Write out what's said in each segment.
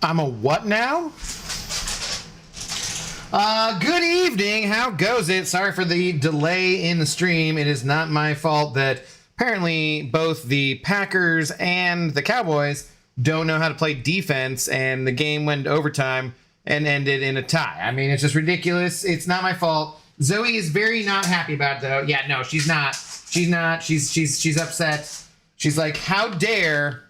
I'm a what now? Good evening. How goes it? Sorry for the delay in the stream. It is not my fault that apparently both the Packers and the Cowboys don't know how to play defense, and the game went to overtime and ended in a tie. I mean, it's just ridiculous. It's not my fault. Zoe is very not happy about it, though. Yeah, no, she's not. She's not. She's upset. She's like, how dare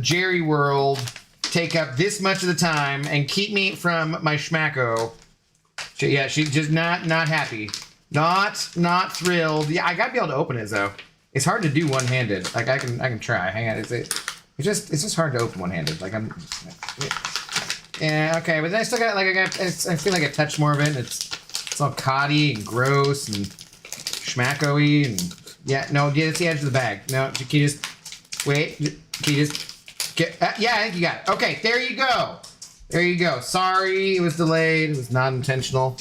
Jerry World take up this much of the time and keep me from my schmacko. Yeah, she's just not happy. Not thrilled. Yeah, I gotta be able to open it though. It's hard to do one-handed. Like I can try. Hang on, it's just hard to open one-handed. Like yeah, okay, but then I still got like I feel like I touched more of it. It's all coddy and gross and schmacko-y and yeah, no, it's the edge of the bag. No, can you just wait? Can you just get? Yeah, I think you got it. Okay, there you go. There you go. Sorry, it was delayed. It was not intentional.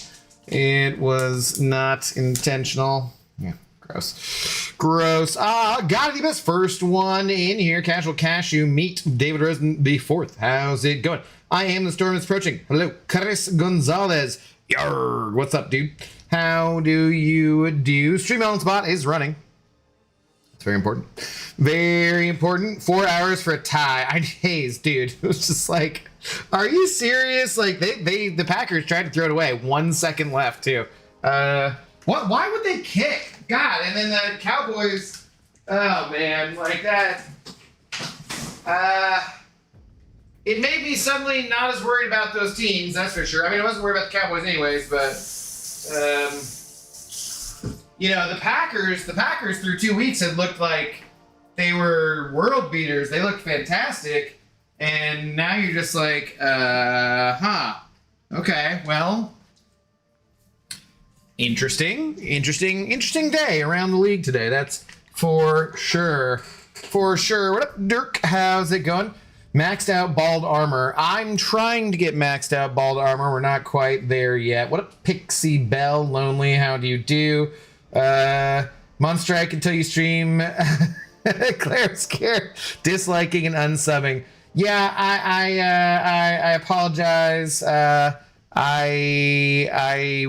It was not intentional. Yeah, gross. Gross. Gotta be best. First one in here. Casual Cashew. Meet David Rosen the fourth. How's it going? I am the storm is approaching. Hello, Chris Gonzalez. Yarr. What's up, dude? How do you do? Stream Element Spot is running. It's very important. Very important. 4 hours for a tie. Haze, dude. It was just like, are you serious? Like the Packers tried to throw it away. 1 second left too. Why would they kick? God, and then the Cowboys. Oh man, like that. It made me suddenly not as worried about those teams. That's for sure. I mean, I wasn't worried about the Cowboys anyways, but you know, the Packers through 2 weeks had looked like they were world beaters. They looked fantastic. And now you're just like, okay, well, interesting day around the league today. That's for sure. For sure. What up, Dirk? How's it going? Maxed out bald armor. I'm trying to get maxed out bald armor. We're not quite there yet. What up, Pixie Bell? Lonely, how do you do? Monstrike until you stream. Claire Scare disliking and unsubbing. Yeah, I apologize. I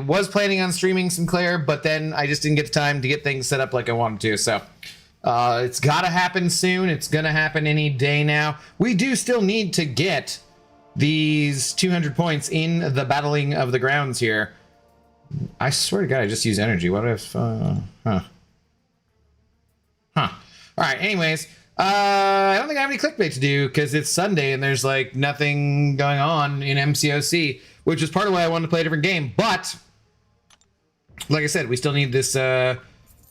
was planning on streaming some Claire, but then I just didn't get the time to get things set up like I wanted to. So it's gotta happen soon. It's gonna happen any day now. We do still need to get these 200 points in the battling of the grounds here. I swear to God, I just used energy. What if, All right, anyways, I don't think I have any clickbait to do because it's Sunday and there's like nothing going on in MCOC, which is part of why I wanted to play a different game. But like I said, we still need this to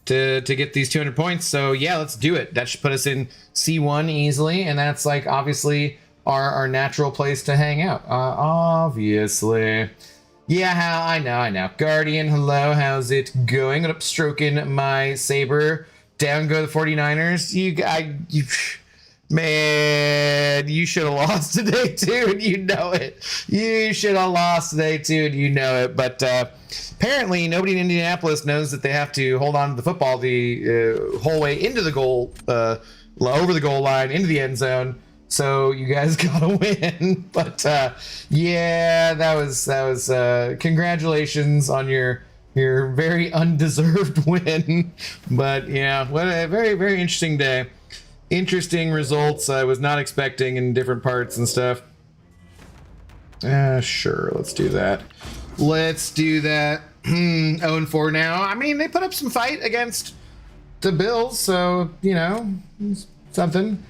get these 200 points. So yeah, let's do it. That should put us in C1 easily, and that's like obviously our natural place to hang out. Obviously. Yeah, I know. Guardian, hello, how's it going? I'm stroking my saber. Down go the 49ers. Man, you should have lost today too, and you know it. You should have lost today too, and you know it. But apparently, nobody in Indianapolis knows that they have to hold on to the football the whole way into the goal, over the goal line, into the end zone. So you guys gotta win. But yeah, that was congratulations on your very undeserved win. But yeah, what a very, very interesting day. Interesting results I was not expecting in different parts and stuff. Sure, let's do that. 0-4 now. I mean, they put up some fight against the Bills, so, you know, something.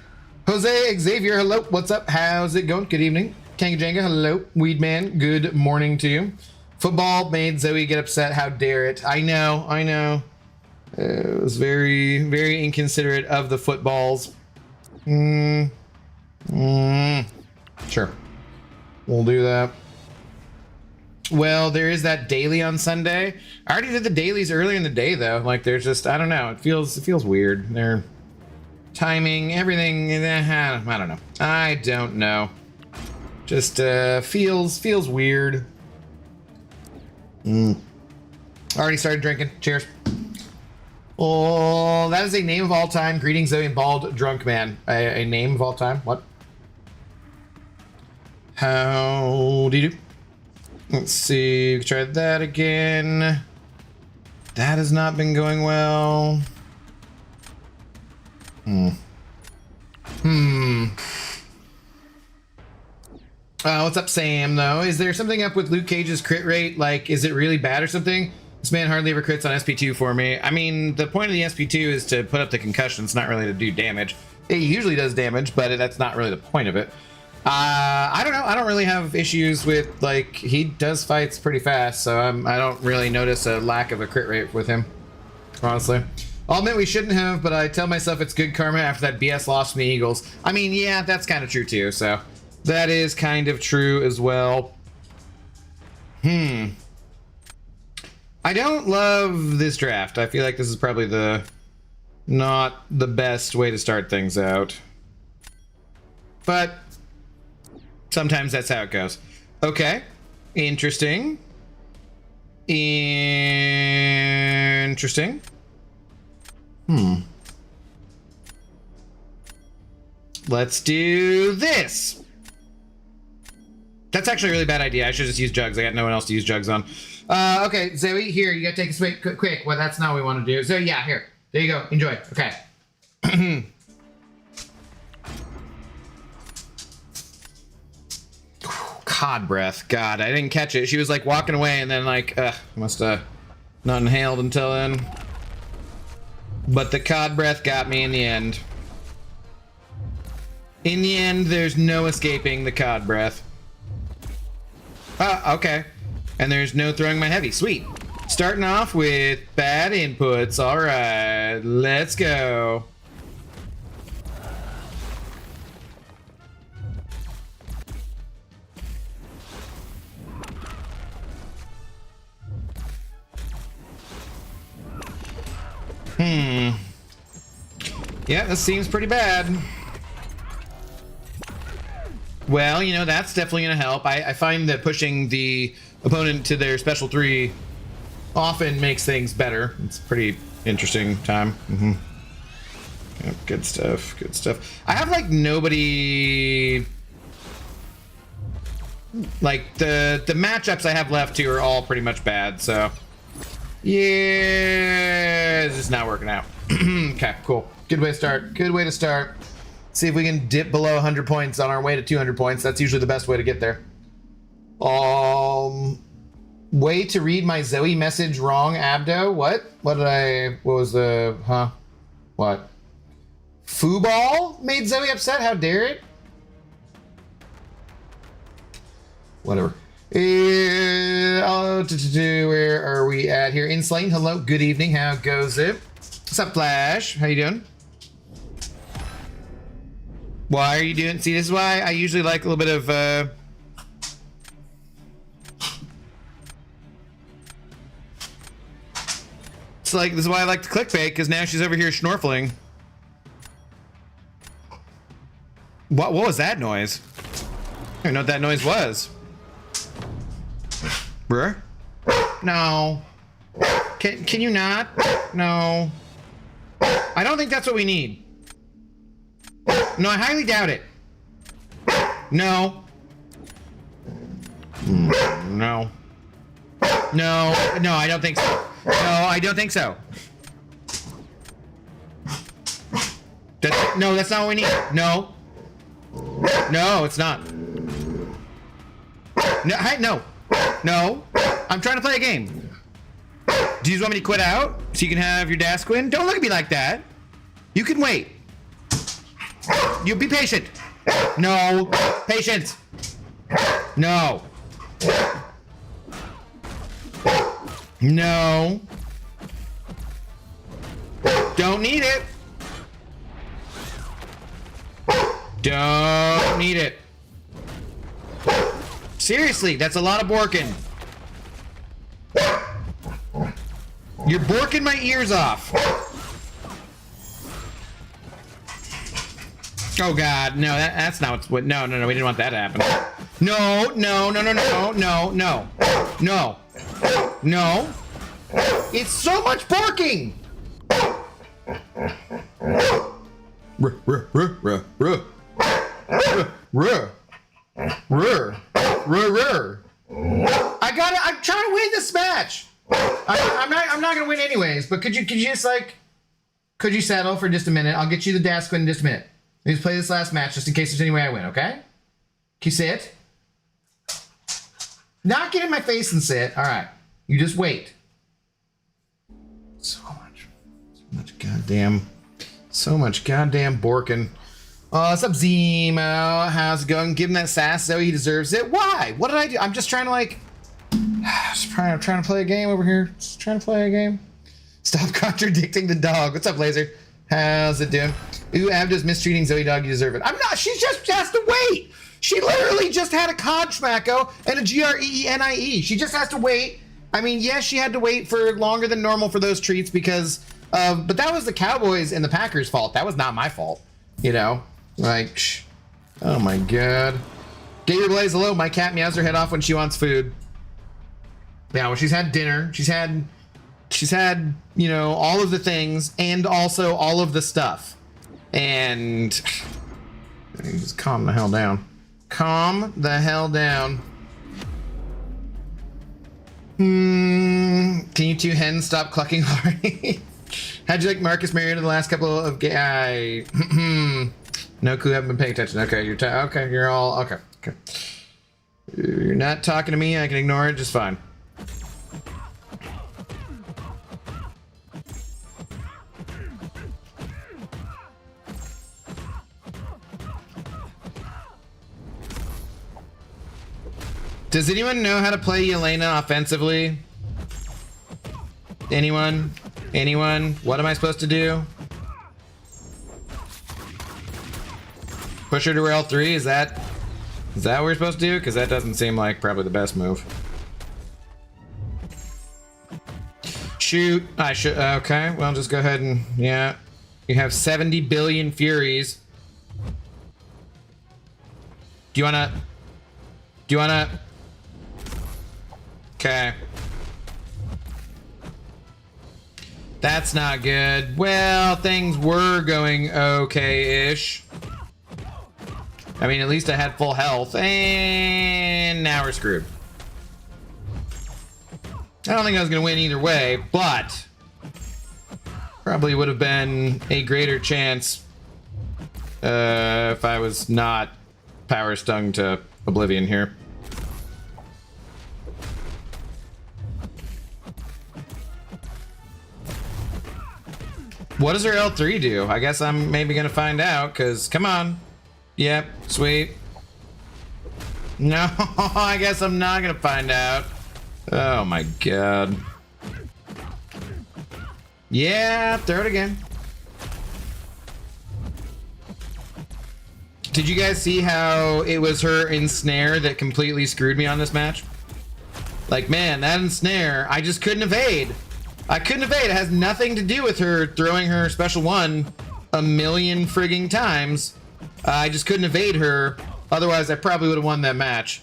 Jose Xavier, hello, what's up? How's it going? Good evening. Kangajanga, hello. Weedman, good morning to you. Football made Zoe get upset. How dare it? I know. It was very, very inconsiderate of the footballs. Sure. We'll do that. Well, there is that daily on Sunday. I already did the dailies earlier in the day, though. Like, there's just, I don't know. It feels weird. Their timing, everything, I don't know. I don't know. Just feels weird. Already started drinking. Cheers. Oh, that is a name of all time. Greetings, Zoe and Bald Drunk Man. A name of all time? What? How do you do? Let's see. Try that again. That has not been going well. What's up, Sam, though? Is there something up with Luke Cage's crit rate? Like, is it really bad or something? This man hardly ever crits on SP2 for me. I mean, the point of the SP2 is to put up the concussion. It's not really to do damage. It usually does damage, but that's not really the point of it. I don't know. I don't really have issues with, like, he does fights pretty fast, so I don't really notice a lack of a crit rate with him, honestly. I'll admit we shouldn't have, but I tell myself it's good karma after that BS loss from the Eagles. I mean, yeah, that's kind of true, too, so that is kind of true as well. I don't love this draft. I feel like this is probably not the best way to start things out. But sometimes that's how it goes. Okay. Interesting. Interesting. Let's do this. That's actually a really bad idea. I should just use jugs. I got no one else to use jugs on. Okay, Zoe, here, you gotta take a swig quick. Well, that's not what we want to do. So yeah, here. There you go. Enjoy. Okay. Cod breath. God, I didn't catch it. She was like walking away and then like, must have not inhaled until then. But the cod breath got me in the end. In the end, there's no escaping the cod breath. Okay. And there's no throwing my heavy. Sweet. Starting off with bad inputs. All right, let's go. Yeah, this seems pretty bad. Well, you know, that's definitely going to help. I find that pushing the opponent to their special 3 often makes things better. It's a pretty interesting time. Yep, good stuff, good stuff. I have, like, nobody... Like, the matchups I have left, too, are all pretty much bad, so... Yeah, it's just not working out. Okay, cool. Good way to start. Good way to start. See if we can dip below 100 points on our way to 200 points. That's usually the best way to get there. Way to read my Zoe message wrong, Abdo. What? What was the, What? Fooball made Zoe upset? How dare it? Whatever. Where are we at here? Inslane, hello, good evening. How goes it? What's up, Flash? How you doing? Why are you doing? See, this is why I usually like a little bit of, It's like, this is why I like to clickbait, because now she's over here schnorfling. What was that noise? I don't know what that noise was. Bruh? No. Can you not? No. I don't think that's what we need. No, I highly doubt it. No. No. No, I don't think so. No, I don't think so. No, that's not what we need. No. No, it's not. No. No. I'm trying to play a game. Do you just want me to quit out so you can have your desk win? Don't look at me like that. You can wait. You be patient. No. Patience. No. No. Don't need it. Don't need it. Seriously, that's a lot of borking. You're borking my ears off. Oh God, no, that's not what. No, we didn't want that to happen. No. It's so much barking. Rur. Rur. I'm trying to win this match. I'm not gonna win anyways. But could you just like, could you settle for just a minute? I'll get you the desk in just a minute. Let me play this last match just in case there's any way I win. Okay? Can you sit? Not get in my face and sit. All right. You just wait. So much goddamn Borkin. What's up, Zemo? How's it going? Give him that sass, Zoe. He deserves it. Why? What did I do? I'm just trying to like, trying to play a game over here. Just trying to play a game. Stop contradicting the dog. What's up, Laser? How's it doing? Ooh, Abda's mistreating Zoe Dog. You deserve it. I'm not. She just has to wait. She literally just had a cod schmacko and a GREENIE. She just has to wait. I mean, yes, she had to wait for longer than normal for those treats because, but that was the Cowboys and the Packers' fault. That was not my fault. You know, like, oh my god. Get your blaze hello. My cat meows her head off when she wants food. Yeah, well, she's had dinner. She's had, you know, all of the things and also all of the stuff. And just calm the hell down. Calm the hell down. Can you two hens stop clucking already? How'd you like Marcus Mariota the last couple of No clue, haven't been paying attention. Okay, you're all okay. You're not talking to me, I can ignore it just fine. Does anyone know how to play Yelena offensively? Anyone? What am I supposed to do? Push her to L3? Is that what we're supposed to do? Because that doesn't seem like probably the best move. Shoot. I should. Okay. Well, just go ahead and yeah. You have 70 billion Furies. Do you wanna? Okay. That's not good. Well, things were going okay-ish. I mean, at least I had full health, and now we're screwed. I don't think I was gonna win either way, but probably would have been a greater chance if I was not power stung to oblivion here. What does her L3 do? I guess I'm maybe gonna find out, because come on. Yep, sweet. No, I guess I'm not gonna find out. Oh my god. Yeah, throw it again. Did you guys see how it was her ensnare that completely screwed me on this match? Like, man, that ensnare, I just couldn't evade. I couldn't evade. It has nothing to do with her throwing her special one a million frigging times. I just couldn't evade her. Otherwise, I probably would have won that match.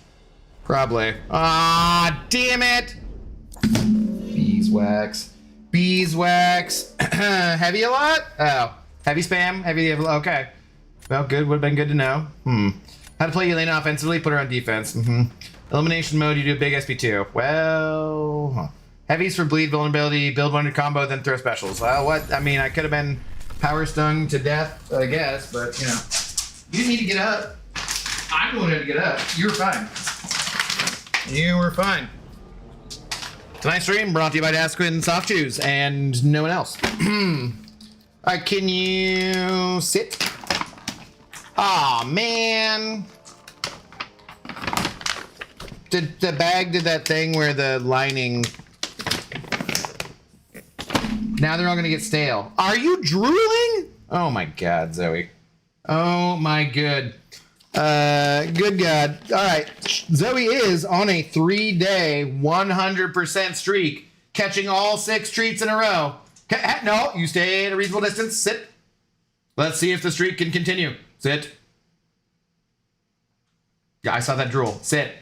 Probably. Ah, damn it! Beeswax. Beeswax. Heavy a lot? Oh. Heavy spam? Heavy, okay. Well, good. Would have been good to know. How to play Yelena offensively? Put her on defense. Elimination mode, you do a big SP2. Well... Heavies for bleed, vulnerability, build one combo, then throw specials. Well, what? I mean, I could have been power stung to death, I guess, but, you know. You need to get up. I'm the one who had to get up. You were fine. You were fine. Tonight's stream brought to you by Dasquin Soft Shoes and no one else. Alright, can you sit? Aw, man. The bag did that thing where the lining... Now they're all gonna get stale. Are you drooling? Oh my god, Zoe. Oh my good. Good god. Alright, Zoe is on a 3-day, 100% streak, catching all 6 treats in a row. No, you stay at a reasonable distance. Sit. Let's see if the streak can continue. Sit. Yeah, I saw that drool. Sit.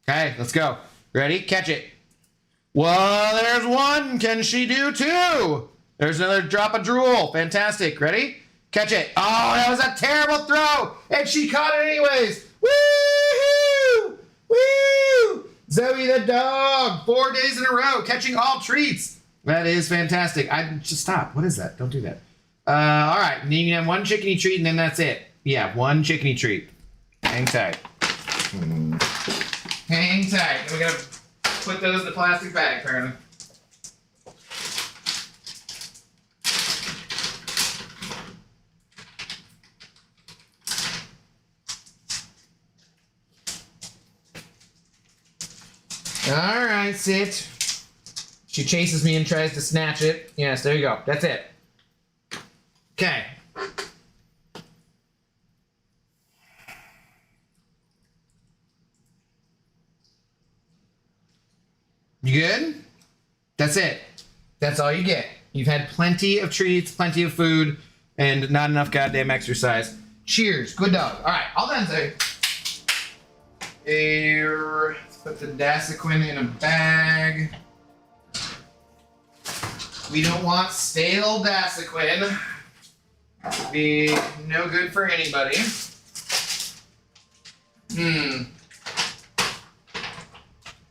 Okay, let's go. Ready? Catch it. Well, there's one. Can she do 2? There's another drop of drool. Fantastic. Ready? Catch it. Oh, that was a terrible throw. And she caught it anyways. Woo-hoo! Woo! Zoe the dog. 4 days in a row. Catching all treats. That is fantastic. I just stop. What is that? Don't do that. All right. And you can have one chickeny treat and then that's it. Yeah, one chickeny treat. Hang tight. Hang tight. And we gotta put those in the plastic bag, apparently. All right, sit. She chases me and tries to snatch it. Yes, there you go. That's it. Okay. You good? That's it. That's all you get. You've had plenty of treats, plenty of food, and not enough goddamn exercise. Cheers. Good dog. All right, all done, Zoe. Here. Put the Dasequin in a bag. We don't want stale Dasequin. It'd be no good for anybody.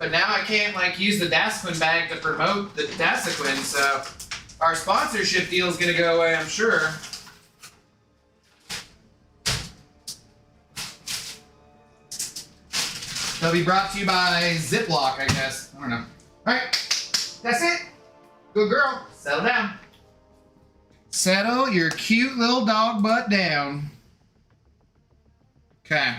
But now I can't like use the Dasequin bag to promote the Dasequin, so our sponsorship deal is gonna go away, I'm sure. They'll be brought to you by Ziploc, I guess. I don't know. All right, that's it. Good girl. Settle down. Settle your cute little dog butt down. Okay.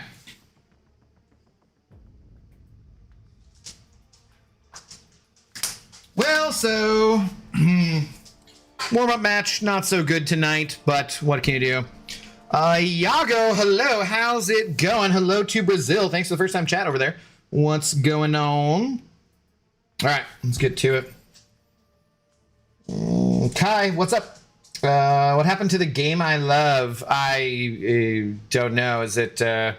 Well, so warm-up match, not so good tonight, but what can you do? Iago, hello, how's it going? Hello to Brazil. Thanks for the first time chat over there. What's going on? All right, let's get to it. Kai, what's up? What happened to the game I love? I don't know. Was the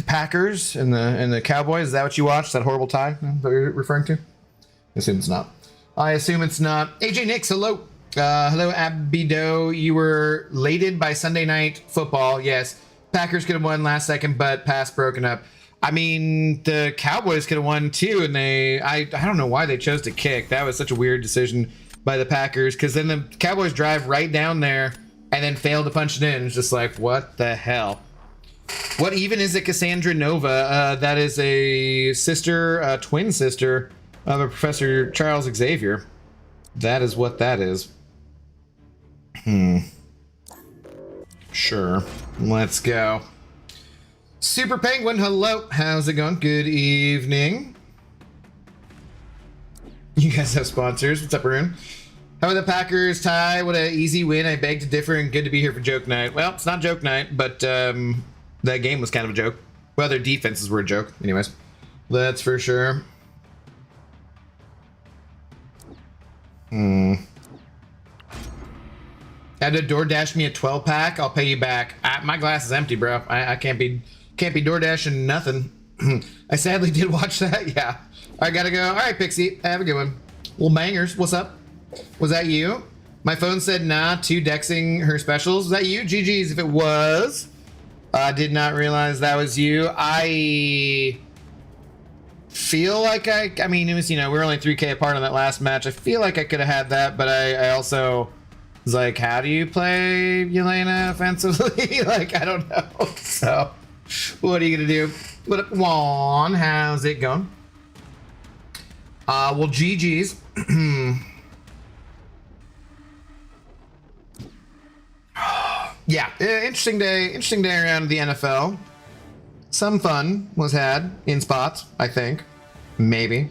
Packers and the Cowboys? Is that what you watched? That horrible tie that you're referring to? I assume it's not. AJ Nix, hello. Hello, Abido. You were lated by Sunday night football. Yes. Packers could have won last second, but pass broken up. I mean, the Cowboys could have won too, and I don't know why they chose to kick. That was such a weird decision by the Packers, because then the Cowboys drive right down there and then fail to punch it in. It's just like, what the hell? What even is a Cassandra Nova? That is a sister, twin sister of a Professor Charles Xavier. That is what that is. Sure. Let's go. Super Penguin, hello. How's it going? Good evening. You guys have sponsors. What's up, Arun? How are the Packers? Ty, what an easy win. I beg to differ and good to be here for joke night. Well, it's not joke night, but that game was kind of a joke. Well, their defenses were a joke. Anyways, that's for sure. Had to DoorDash me a 12-pack. I'll pay you back. My glass is empty, bro. I can't be DoorDashing nothing. I sadly did watch that. Yeah. I gotta go. All right, Pixie. Have a good one. Well, bangers. What's up? Was that you? My phone said nah to dexing her specials. Was that you? GG's if it was. I did not realize that was you. I feel like I mean, it was, you know, we're only 3K apart on that last match. I feel like I could have had that, but I also was like, how do you play Yelena offensively? Like, I don't know. So, what are you gonna do? What up, Juan? How's it going? Well, GG's. Yeah, interesting day around the NFL. Some fun was had in spots, I think. Maybe.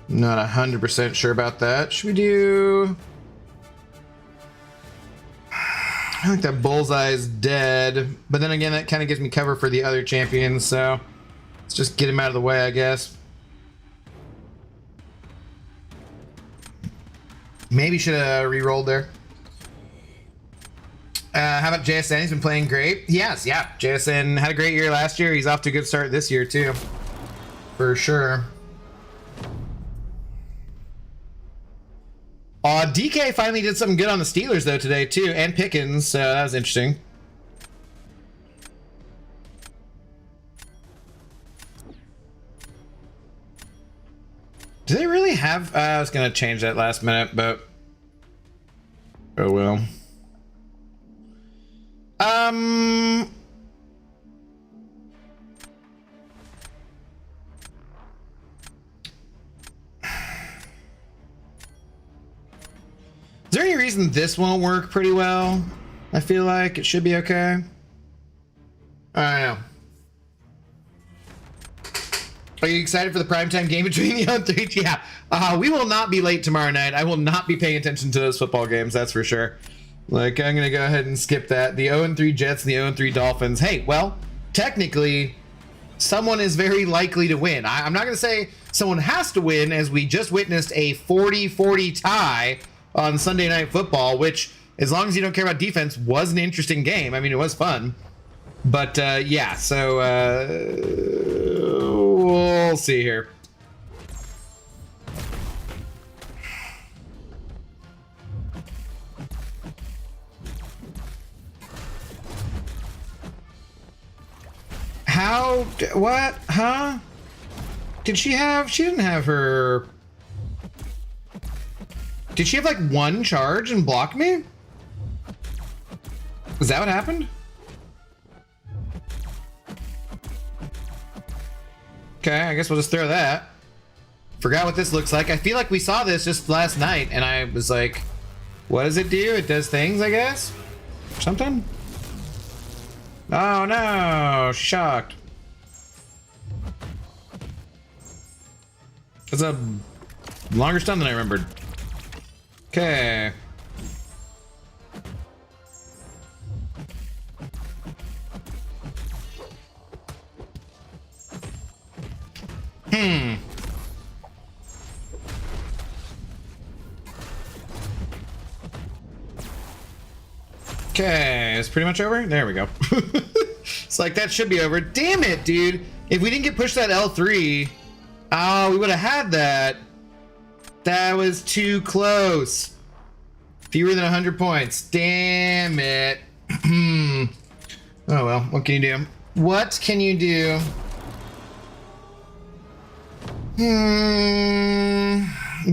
Not 100% sure about that. Should we do... I think that Bullseye is dead. But then again, that kind of gives me cover for the other champions, so... let's just get him out of the way, I guess. Maybe should have re-rolled there. How about JSN? He's been playing great. Yes, yeah. JSN had a great year last year. He's off to a good start this year, too. For sure. DK finally did something good on the Steelers though today too, and Pickens, so that was interesting. Do they really have... I was gonna change that last minute, but... oh well. Is there any reason this won't work pretty well? I feel like it should be okay. I don't know. Are you excited for the primetime game between the 0-3? Yeah. We will not be late tomorrow night. I will not be paying attention to those football games, that's for sure. Like, I'm going to go ahead and skip that. The 0-3 Jets and the 0-3 Dolphins. Hey, well, technically, someone is very likely to win. I'm not going to say someone has to win, as we just witnessed a 40-40 tie on Sunday Night Football, which, as long as you don't care about defense, was an interesting game. I mean, it was fun. But, yeah, so, we'll see here. How? What? Huh? Did she have... she didn't have her... did she have, like, one charge and block me? Is that what happened? Okay, I guess we'll just throw that. Forgot what this looks like. I feel like we saw this just last night, and I was like, what does it do? It does things, I guess? Something? Oh no, shocked. It's a longer stun than I remembered. Okay. Okay, it's pretty much over. There we go. It's like, that should be over. Damn it, dude. If we didn't get pushed that L3, oh, we would have had that. That was too close. Fewer than 100 points. Damn it. Oh well, what can you do? What can you do?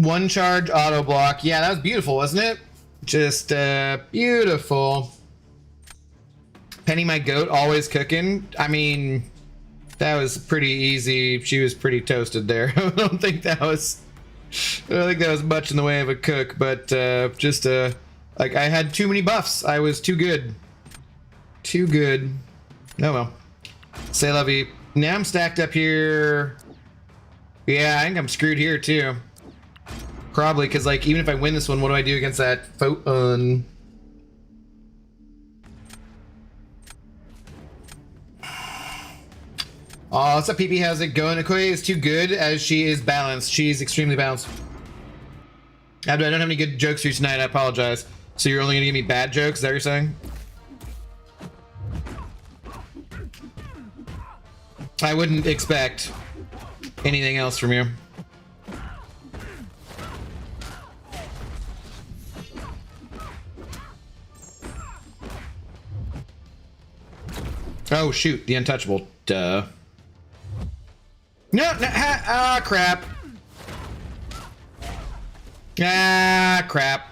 One charge auto block. Yeah, that was beautiful, wasn't it? Just beautiful. Penny my goat always cooking. I mean, that was pretty easy. She was pretty toasted there. I don't think that was much in the way of a cook, but just like, I had too many buffs. I was too good. Too good. Oh well. Say lovey. Now I'm stacked up here. Yeah, I think I'm screwed here too. Probably, because, like, even if I win this one, what do I do against that photon? Oh, what's up, PP? How's it going? Okoye is too good, as she is balanced. She's extremely balanced. I don't have any good jokes for you tonight. I apologize. So you're only going to give me bad jokes? Is that what you're saying? I wouldn't expect anything else from you. Oh shoot, the untouchable. Duh. No, crap. Ah, crap.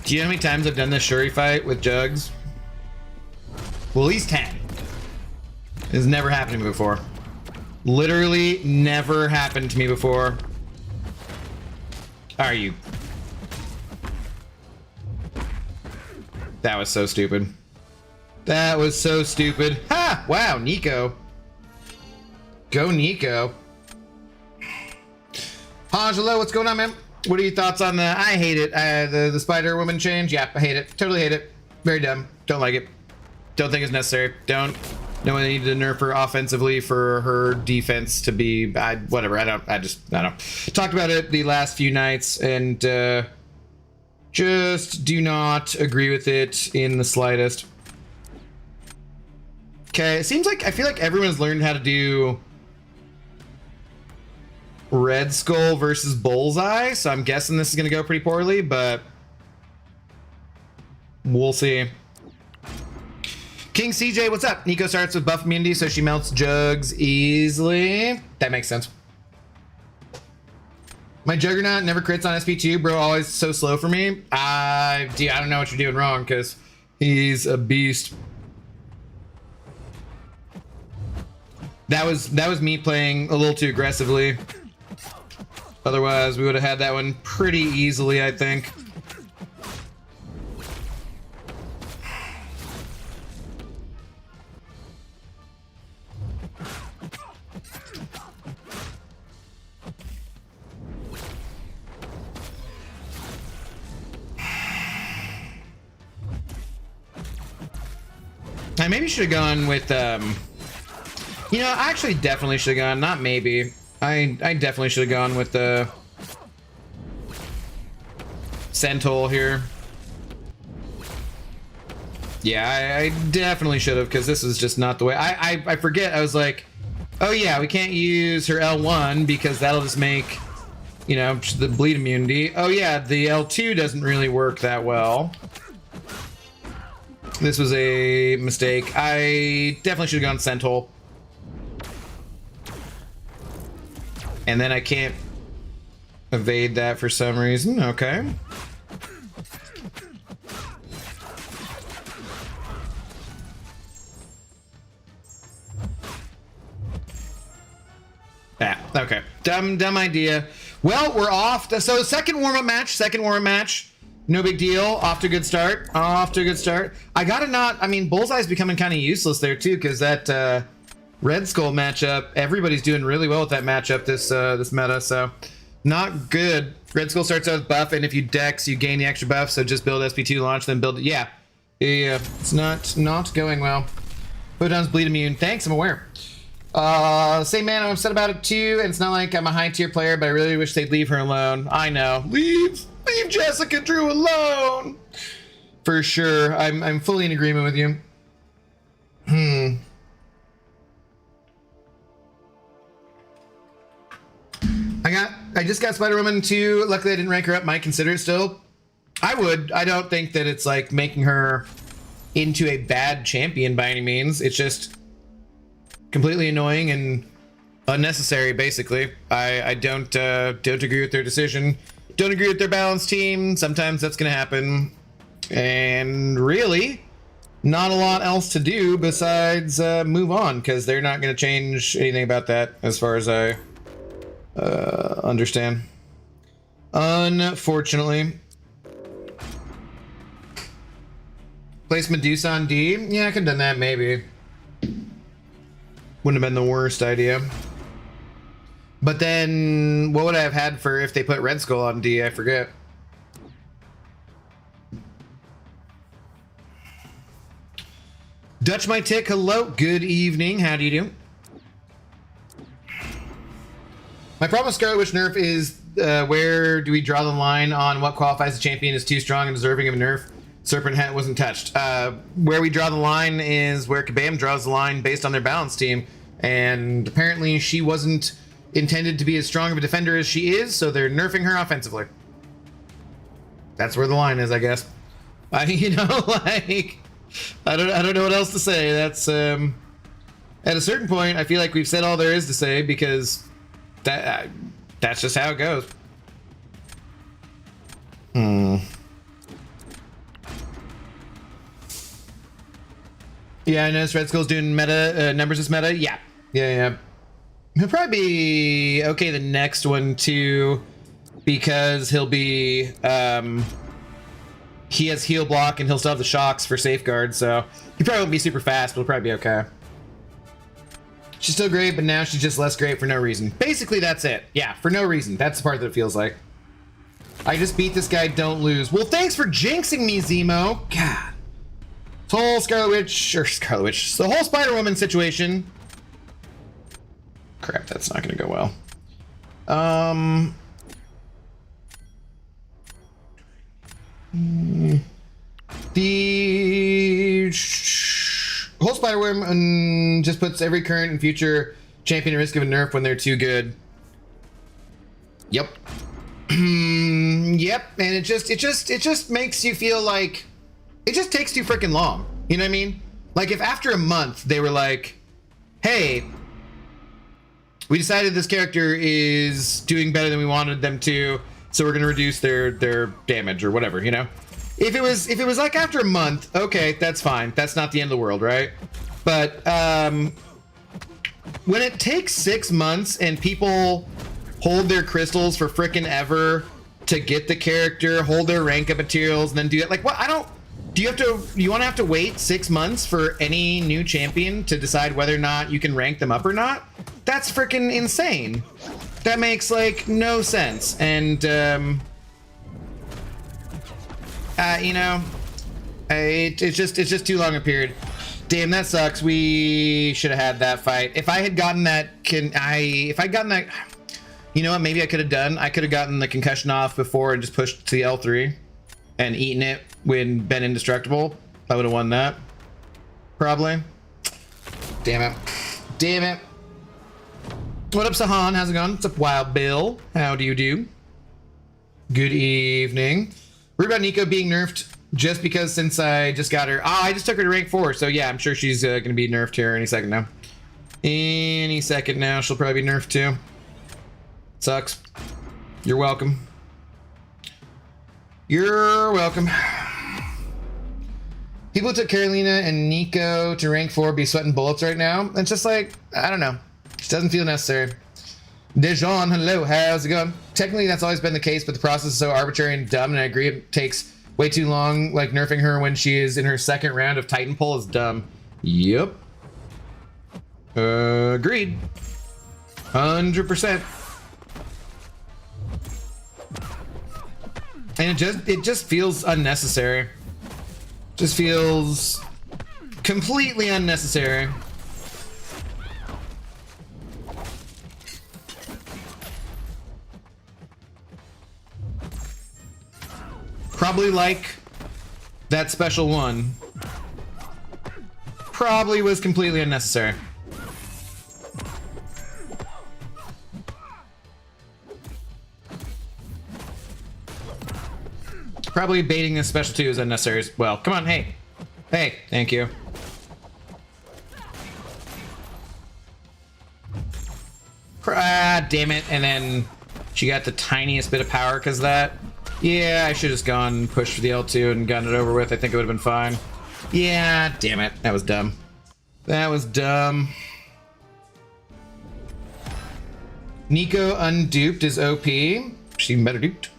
Do you know how many times I've done this Shuri fight with Jugs? Well, at least 10. It's never happened to me before. Literally never happened to me before. Are you? That was so stupid. That was so stupid. Ha! Wow, Nico. Go, Nico. Angelo, what's going on, man? What are your thoughts on the... I hate it. The Spider-Woman change? Yeah, I hate it. Totally hate it. Very dumb. Don't like it. Don't think it's necessary. Don't. No one needed to nerf her offensively for her defense to be... whatever. I don't know. Talked about it the last few nights, and just do not agree with it in the slightest. Okay, it seems like... I feel like everyone's learned how to do Red Skull versus Bullseye, so I'm guessing this is going to go pretty poorly, but we'll see. King CJ, what's up? Nico starts with buff immunity, so she melts jugs easily. That makes sense. My Juggernaut never crits on SP2, bro. Always so slow for me. I don't know what you're doing wrong, because he's a beast. That was me playing a little too aggressively. Otherwise, we would have had that one pretty easily, I think. I maybe should have gone with, you know, I actually definitely should have gone, not maybe. I definitely should have gone with the Centaur here. Yeah, I definitely should have, because this is just not the way. I forget, I was like, oh yeah, we can't use her L1 because that'll just make, you know, the bleed immunity. Oh yeah, the L2 doesn't really work that well. This was a mistake. I definitely should have gone Centaur. And then I can't evade that for some reason. Okay. Yeah, okay. Dumb idea. Well, we're off. So second warm-up match. No big deal. Off to a good start. I gotta not, I mean, Bullseye's becoming kind of useless there too, because that Red Skull matchup, everybody's doing really well with that matchup this meta, so not good. Red Skull starts out with buff, and if you dex, you gain the extra buff, so just build SP2 launch, then build it. Yeah, it's not going well. Photon's bleed immune. Thanks, I'm aware. Same man, I'm upset about it too, and it's not like I'm a high tier player, but I really wish they'd leave her alone. I know. Leave Jessica Drew alone! For sure, I'm fully in agreement with you. I just got Spider-Woman 2. Luckily I didn't rank her up. Might consider it still. I would. I don't think that it's like making her into a bad champion by any means. It's just completely annoying and unnecessary, basically. I don't agree with their decision. Don't agree with their balanced team. Sometimes that's gonna happen. And really, not a lot else to do besides move on, because they're not gonna change anything about that as far as I understand. Unfortunately. Place Medusa on D? Yeah, I could have done that maybe. Wouldn't have been the worst idea. But then, what would I have had for if they put Red Skull on D? I forget. Dutch My Tick, hello, good evening, how do you do? My problem with Scarlet Witch nerf is where do we draw the line on what qualifies a champion as too strong and deserving of a nerf? Serpent Hat wasn't touched. Where we draw the line is where Kabam draws the line based on their balance team, and apparently she wasn't intended to be as strong of a defender as she is, so they're nerfing her offensively. That's where the line is, I guess. You know, like, I don't know what else to say. That's at a certain point, I feel like we've said all there is to say, because that's just how it goes. Yeah, I noticed Red Skull's doing meta numbers as meta. Yeah. He'll probably be okay the next one too, because he'll be he has heal block and he'll still have the shocks for safeguard, so he probably won't be super fast, but he'll probably be okay. She's still great, but now she's just less great for no reason. Basically, that's it. Yeah, for no reason. That's the part that it feels like. I just beat this guy, don't lose. Well, thanks for jinxing me, Zemo. God. The whole Scarlet Witch, the whole Spider-Woman situation. Crap, that's not gonna go well. The whole Spider-Woman just puts every current and future champion at risk of a nerf when they're too good. Yep. Yep. And it just makes you feel like it just takes too freaking long. You know what I mean? Like if after a month they were like, hey, we decided this character is doing better than we wanted them to, so we're gonna reduce their damage or whatever, you know? If it was like after a month, okay, that's fine. That's not the end of the world, right? But when it takes 6 months and people hold their crystals for frickin' ever to get the character, hold their rank up materials, and then do it, like, what? I don't. Do you want to have to wait 6 months for any new champion to decide whether or not you can rank them up or not? That's freaking insane. That makes like no sense. And you know, it's just too long a period. Damn, that sucks. We should have had that fight. If I had gotten that, you know what? Maybe I could have gotten the concussion off before and just pushed to the L3 and eaten it when been indestructible. I would have won that. Probably. Damn it. Damn it. What up, Sahan? How's it going? What's up, Wild Bill? How do you do? Good evening. Worried about Nico being nerfed just because since I just got her. I just took her to rank 4, so yeah, I'm sure she's going to be nerfed here any second now. Any second now, she'll probably be nerfed too. Sucks. You're welcome. You're welcome. People took Carolina and Nico to rank 4 be sweating bullets right now. It's just like, I don't know. It doesn't feel necessary. Dejan, hello, how's it going? Technically, that's always been the case, but the process is so arbitrary and dumb, and I agree it takes way too long. Like, nerfing her when she is in her second round of Titan Pull is dumb. Yep. Agreed. 100%. And it just feels unnecessary. Just feels completely unnecessary. Probably like that special one. Probably was completely unnecessary. Probably baiting this special 2 is unnecessary as well. Come on, hey. Hey, thank you. Ah, damn it. And then she got the tiniest bit of power because of that. Yeah, I should have just gone pushed for the L2 and gotten it over with. I think it would have been fine. Yeah, damn it. That was dumb. That was dumb. Nico unduped is OP. She's even better duped.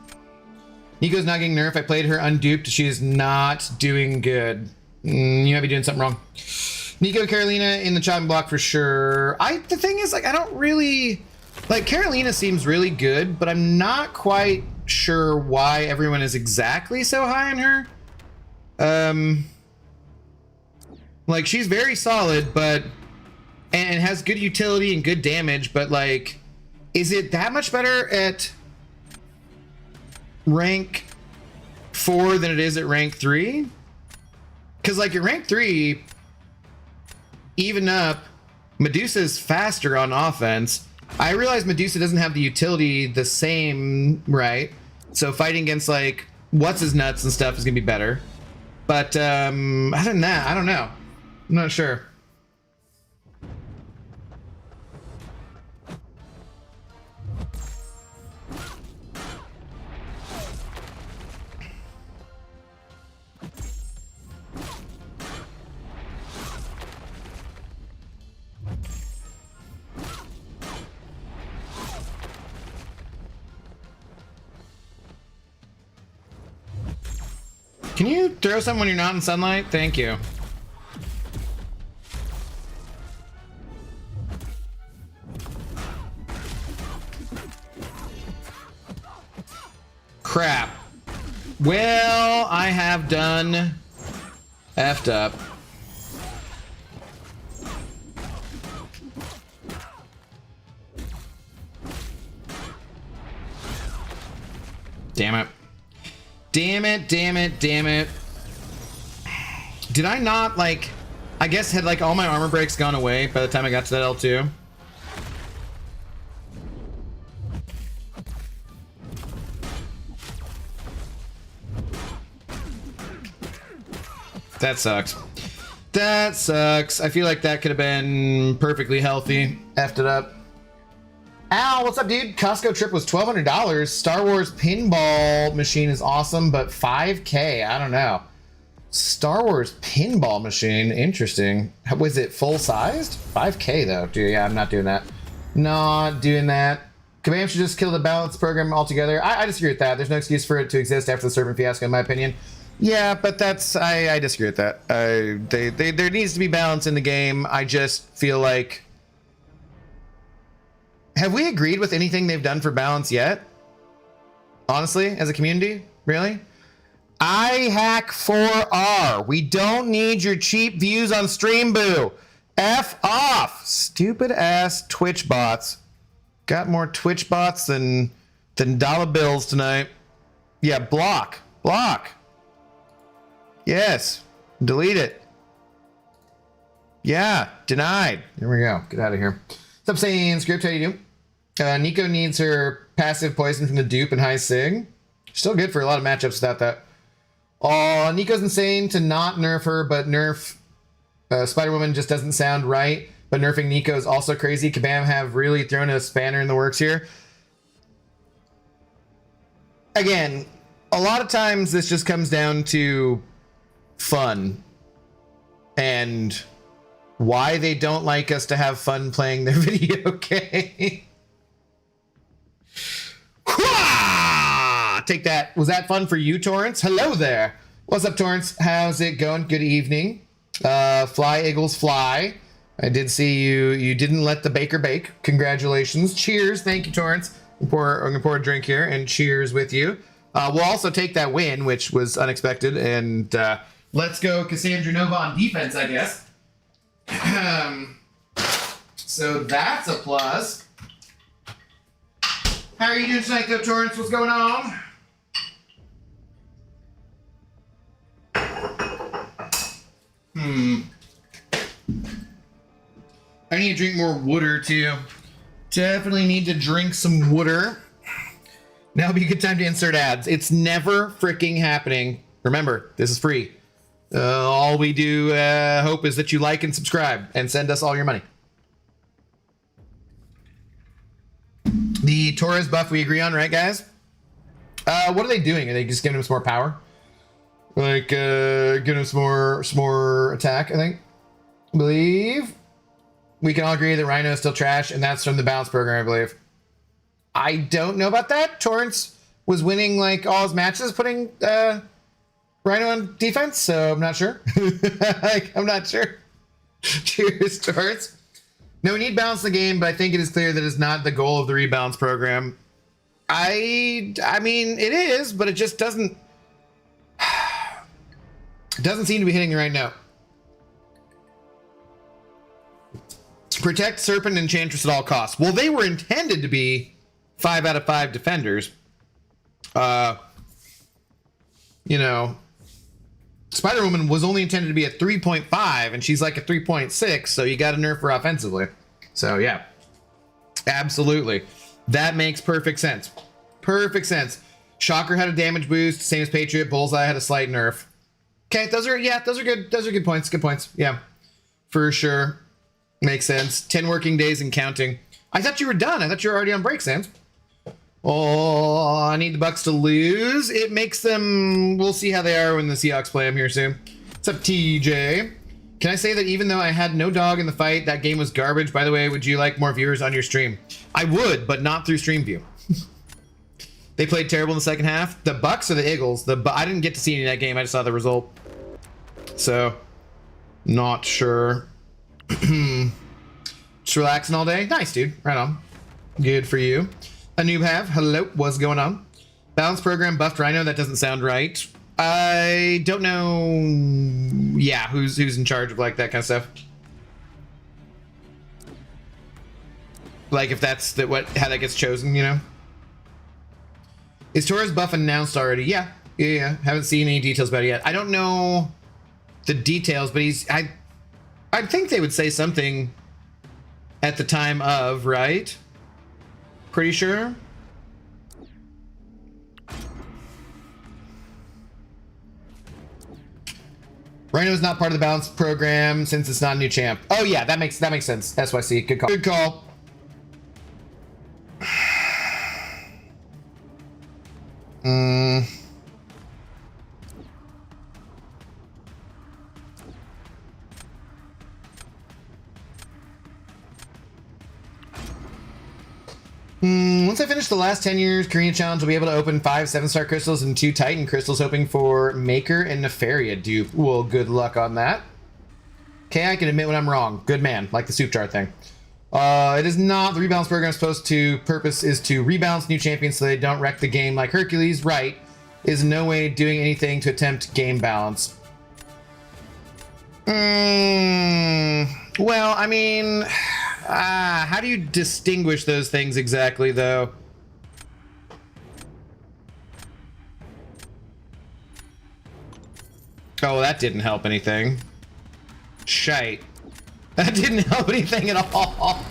Nico's not getting nerfed. I played her unduped. She is not doing good. You might be doing something wrong. Nico and Carolina in the chopping block for sure. The thing is, like, I don't really... Like, Carolina seems really good, but I'm not quite sure why everyone is exactly so high on her. Like, she's very solid, but... And has good utility and good damage, but, like... Is it that much better at... rank 4 than it is at rank 3? Because like at rank 3, even up, Medusa's faster on offense. I realize Medusa doesn't have the utility the same, right? So fighting against like what's his nuts and stuff is gonna be better. But other than that, I don't know. I'm not sure. Can you throw something when you're not in sunlight? Thank you. Crap. Well, I have done effed up. Damn it. Damn it, damn it, damn it. Did I not, like... I guess had, like, all my armor breaks gone away by the time I got to that L2? That sucks. That sucks. I feel like that could have been perfectly healthy. Effed it up. Al, what's up, dude? Costco trip was $1,200. Star Wars pinball machine is awesome, but $5K. I don't know. Star Wars pinball machine. Interesting. Was it full-sized? $5K, though. Dude, yeah, I'm not doing that. Not doing that. Kabam should just kill the balance program altogether. I disagree with that. There's no excuse for it to exist after the Serpent fiasco, in my opinion. Yeah, but that's... I disagree with that. There needs to be balance in the game. I just feel like... Have we agreed with anything they've done for balance yet? Honestly, as a community? Really? iHack4R. We don't need your cheap views on stream, boo. F off. Stupid ass Twitch bots. Got more Twitch bots than dollar bills tonight. Yeah, block. Block. Yes. Delete it. Yeah, denied. There we go. Get out of here. What's up, saying script? How you doing? Nico needs her passive poison from the dupe and high sig. Still good for a lot of matchups without that. Oh, Nico's insane to not nerf her, but nerf Spider-Woman just doesn't sound right. But nerfing Nico is also crazy. Kabam have really thrown a spanner in the works here. Again, a lot of times this just comes down to fun and why they don't like us to have fun playing their video game. Take that. Was that fun for you, Torrance? Hello there. What's up, Torrance? How's it going? Good evening. Fly, Eagles, fly. I did see you didn't let the baker bake. Congratulations. Cheers. Thank you, Torrance. I'm gonna pour a drink here and cheers with you. We'll also take that win, which was unexpected. And let's go Cassandra Nova on defense, I guess. So that's a plus. How are you doing tonight, though, Torrance? What's going on? I need to drink more water, too. Definitely need to drink some water. Now would be a good time to insert ads. It's never freaking happening. Remember, this is free. All we do hope is that you like and subscribe and send us all your money. The Torres buff we agree on, right, guys? What are they doing? Are they just giving him some more power? Like, giving him some more attack, I think. I believe. We can all agree that Rhino is still trash, and that's from the balance program, I believe. I don't know about that. Torrance was winning, like, all his matches putting Rhino on defense, so I'm not sure. I'm not sure. Cheers, Torrance. No, we need balance in the game, but I think it is clear that it's not the goal of the rebalance program. I mean, it is, but it just doesn't seem to be hitting the right note. Protect Serpent and Enchantress at all costs. Well, they were intended to be 5 out of 5 defenders. You know, Spider-Woman was only intended to be a 3.5, and she's like a 3.6, so you got to nerf her offensively. So, yeah. Absolutely. That makes perfect sense. Perfect sense. Shocker had a damage boost, same as Patriot. Bullseye had a slight nerf. Okay, those are good. Those are good points. Good points. Yeah. For sure. Makes sense. 10 working days and counting. I thought you were done. I thought you were already on break, Sans. Oh, I need the Bucks to lose. It makes them... We'll see how they are when the Seahawks play them here soon. What's up, TJ? Can I say that even though I had no dog in the fight, that game was garbage? By the way, would you like more viewers on your stream? I would, but not through StreamView. They played terrible in the second half. The Bucks or the Eagles? I didn't get to see any of that game. I just saw the result. So, not sure. Just relaxing all day. Nice, dude. Right on. Good for you. A noob have. Hello. What's going on? Balance program buffed Rhino. That doesn't sound right. I don't know. Yeah, who's in charge of like that kind of stuff? Like if that's how that gets chosen, you know? Is Torres buff announced already? Yeah. Haven't seen any details about it yet. I don't know the details, but I think they would say something at the time of, right? Pretty sure. Rhino is not part of the balance program since it's not a new champ. Oh yeah, that makes sense. SYC, good call. Good call. Once I finish the last 10 years Korean challenge, I'll be able to open 5 7-star crystals and 2 Titan crystals, hoping for Maker and Nefaria dupe. Well, good luck on that. Okay, I can admit when I'm wrong. Good man, like the soup jar thing. It is not. The rebalance program's purpose is to rebalance new champions so they don't wreck the game like Hercules. Right. Is in no way doing anything to attempt game balance. Well, I mean, how do you distinguish those things exactly, though? Oh, that didn't help anything. Shite. That didn't help anything at all.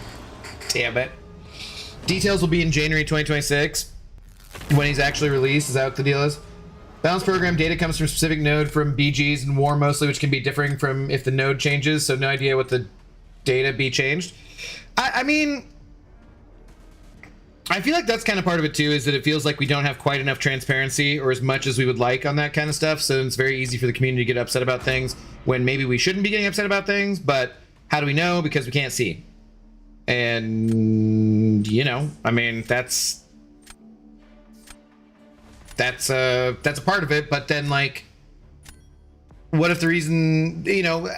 Damn it. Details will be in January 2026 when he's actually released. Is that what the deal is? Balance program data comes from specific node from BGs and War mostly, which can be differing from if the node changes, so no idea what the data be changed. I mean, I feel like that's kind of part of it too, is that it feels like we don't have quite enough transparency or as much as we would like on that kind of stuff, so it's very easy for the community to get upset about things when maybe we shouldn't be getting upset about things, but how do we know? Because we can't see. And, you know, I mean, that's a part of it, but then, like, what if the reason, you know,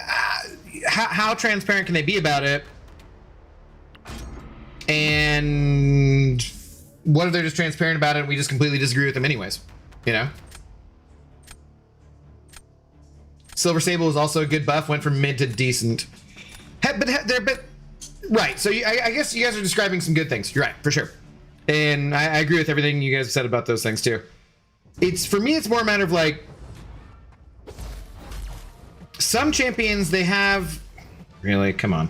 how transparent can they be about it? And what if they're just transparent about it and we just completely disagree with them anyways, you know? Silver Sable is also a good buff, went from mid to decent. Right, so I guess you guys are describing some good things. You're right, for sure. And I agree with everything you guys have said about those things too. For me, it's more a matter of like, some champions, they have, really, come on.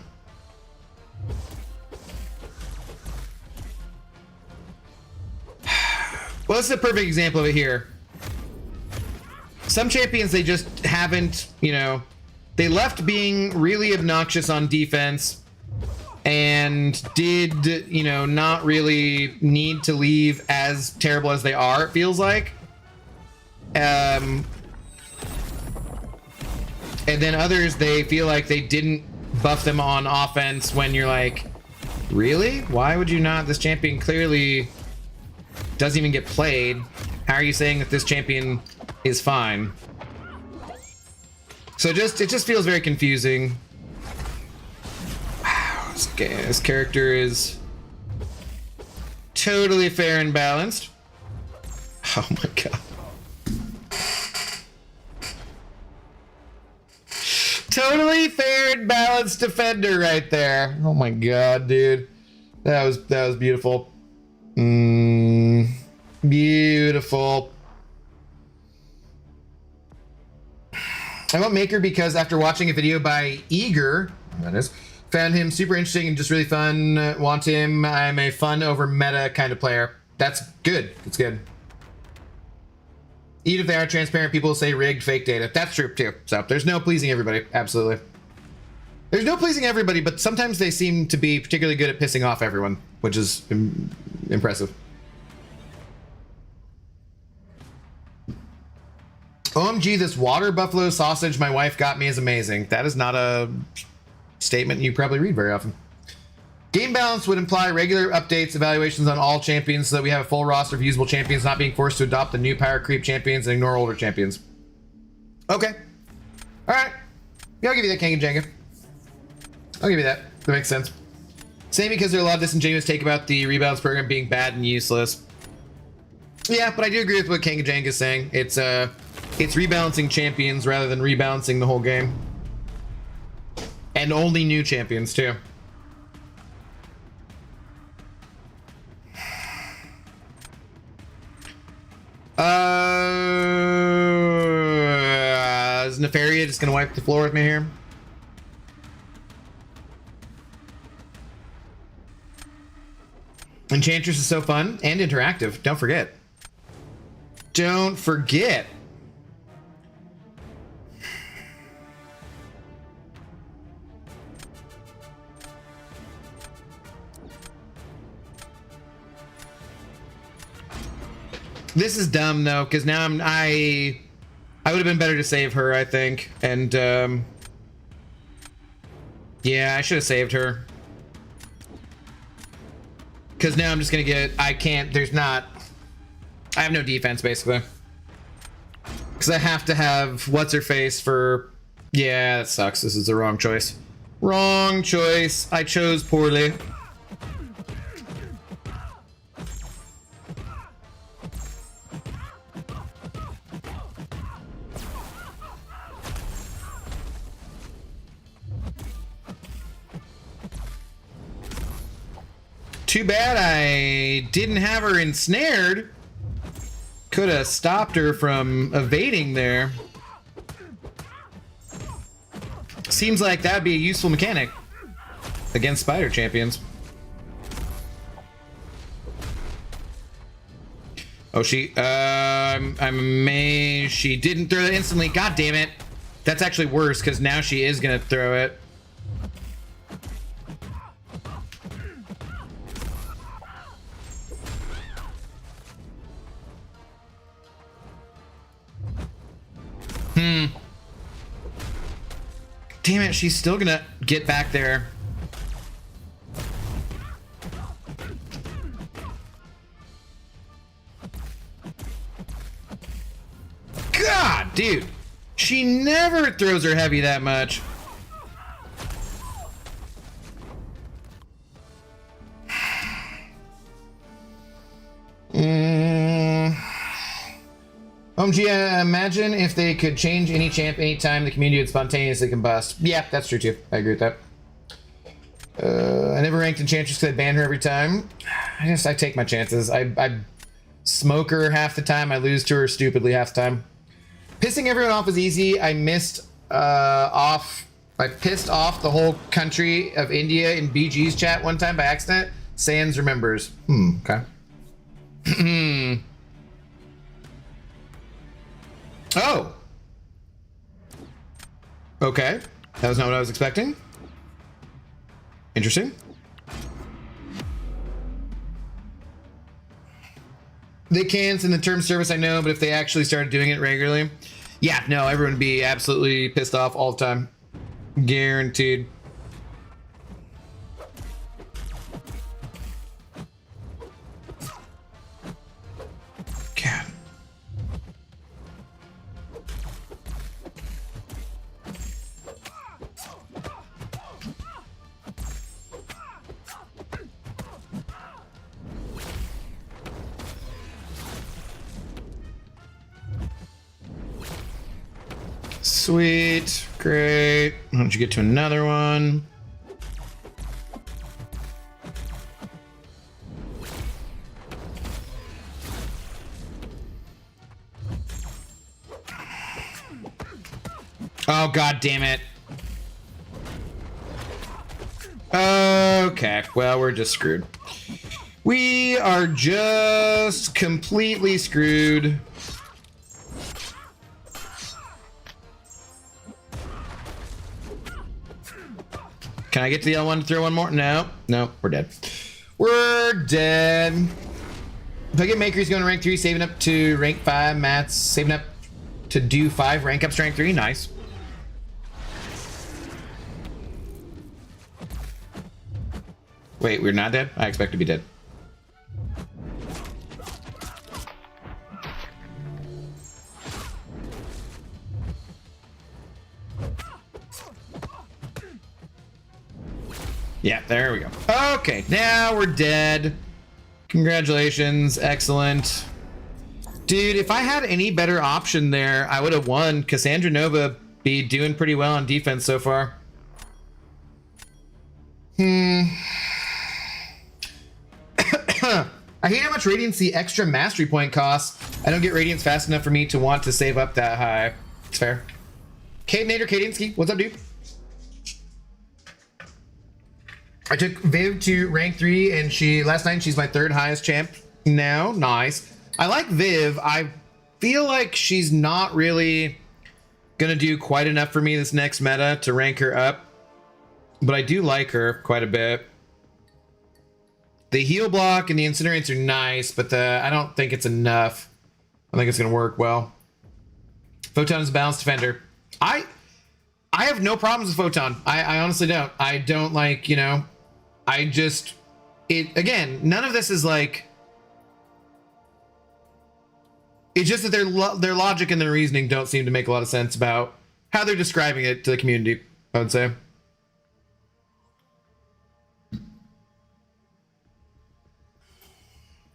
Well, this is a perfect example of it here. Some champions, they just haven't, you know, they left being really obnoxious on defense and did, you know, not really need to leave as terrible as they are, it feels like. And then others, they feel like they didn't buff them on offense when you're like, really? Why would you not? This champion clearly doesn't even get played. How are you saying that this champion is fine? So it just feels very confusing. Wow, this character is totally fair and balanced. Oh my god. Totally fair and balanced defender right there. Oh my god, dude. That was beautiful. Beautiful. I want Maker because after watching a video by Eager, that is, found him super interesting and just really fun. Want him. I'm a fun over meta kind of player. That's good. That's good. Even if they are transparent, people will say rigged fake data. That's true too. So there's no pleasing everybody. Absolutely. There's no pleasing everybody, but sometimes they seem to be particularly good at pissing off everyone, which is impressive. OMG, this water buffalo sausage my wife got me is amazing. That is not a statement you probably read very often. Game balance would imply regular updates, evaluations on all champions so that we have a full roster of usable champions, not being forced to adopt the new power creep champions and ignore older champions. Okay. All right. Yeah, I'll give you that, King and Jenga. I'll give you that. That makes sense. Same because there are a lot of disingenuous take about the rebalance program being bad and useless. Yeah, but I do agree with what King and Jenga is saying. It's rebalancing champions rather than rebalancing the whole game. And only new champions, too. Is Nefaria just gonna wipe the floor with me here? Enchantress is so fun and interactive. Don't forget. Don't forget. This is dumb though, because now I would have been better to save her, I think. And yeah, I should have saved her. Because now I'm just gonna get, I have no defense basically. Because I have to have what's her face for, yeah, that sucks. This is the wrong choice. Wrong choice. I chose poorly. Too bad I didn't have her ensnared. Could have stopped her from evading there. Seems like that would be a useful mechanic against spider champions. Oh, I'm amazed she didn't throw it instantly. God damn it. That's actually worse because now she is gonna throw it. Damn it, she's still gonna get back there. God, dude. She never throws her heavy that much. OMG, imagine if they could change any champ anytime the community would spontaneously combust. Yeah, that's true too. I agree with that. I never ranked Enchantress because I ban her every time. I take my chances. I smoke her half the time. I lose to her stupidly half the time. Pissing everyone off is easy. I pissed off the whole country of India in BG's chat one time by accident. Sans remembers. Okay. Oh. Okay. That was not what I was expecting. Interesting. They can send the term service, I know, but if they actually started doing it regularly, yeah, no, everyone would be absolutely pissed off all the time. Guaranteed. God. Sweet, great. Why don't you get to another one? Oh, god damn it. Okay, well, we're just screwed. We are just completely screwed. Can I get to the L1 to throw one more? No, no, we're dead. We're dead. If I get Maker, he's going to rank 3, saving up to rank 5. Matt's saving up to do 5 rank ups to rank 3. Nice. Wait, we're not dead? I expect to be dead. Yeah, there we go. Okay, now we're dead. Congratulations, excellent. Dude, if I had any better option there, I would have won. Cassandra Nova be doing pretty well on defense so far. I hate how much Radiance the extra mastery point costs. I don't get Radiance fast enough for me to want to save up that high. It's fair. Kate Nader Kadinsky, what's up, dude? I took Viv to rank 3, and last night she's my 3rd highest champ now. Nice. I like Viv. I feel like she's not really gonna do quite enough for me this next meta to rank her up, but I do like her quite a bit. The heal block and the incinerates are nice, but I don't think it's enough. I think it's gonna work well. Photon is a balanced defender. I have no problems with Photon. I honestly don't. I don't like, you know, I just, it, again, none of this is like, it's just that their logic and their reasoning don't seem to make a lot of sense about how they're describing it to the community, I would say.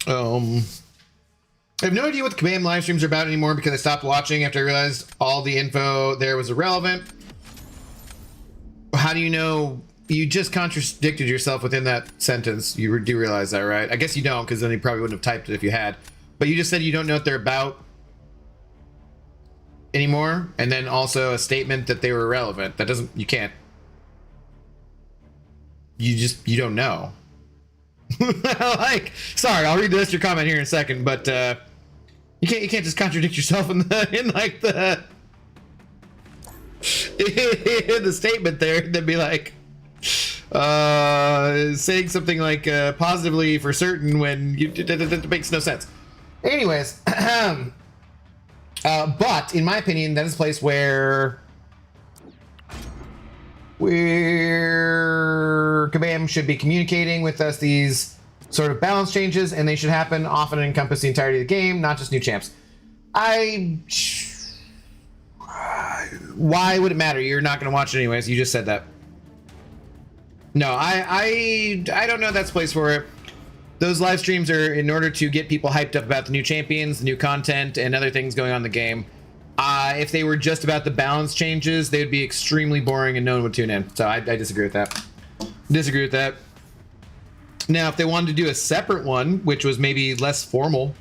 I have no idea what the Kabam live streams are about anymore because I stopped watching after I realized all the info there was irrelevant. How do you know? You just contradicted yourself within that sentence. You do realize that, right? I guess you don't, because then you probably wouldn't have typed it if you had. But you just said you don't know what they're about anymore, and then also a statement that they were irrelevant. That doesn't, you can't. You don't know. Like, sorry, I'll read the rest of your comment here in a second, but you can't just contradict yourself in the statement there, and then be like saying something like positively for certain when that makes no sense. Anyways, but in my opinion, that is a place where Kabam should be communicating with us these sort of balance changes, and they should happen often and encompass the entirety of the game, not just new champs. Why would it matter? You're not going to watch it anyways. You just said that. No, I don't know that's the place for it. Those live streams are in order to get people hyped up about the new champions, the new content, and other things going on in the game. If they were just about the balance changes, they would be extremely boring and no one would tune in. So I disagree with that. Disagree with that. Now, if they wanted to do a separate one, which was maybe less formal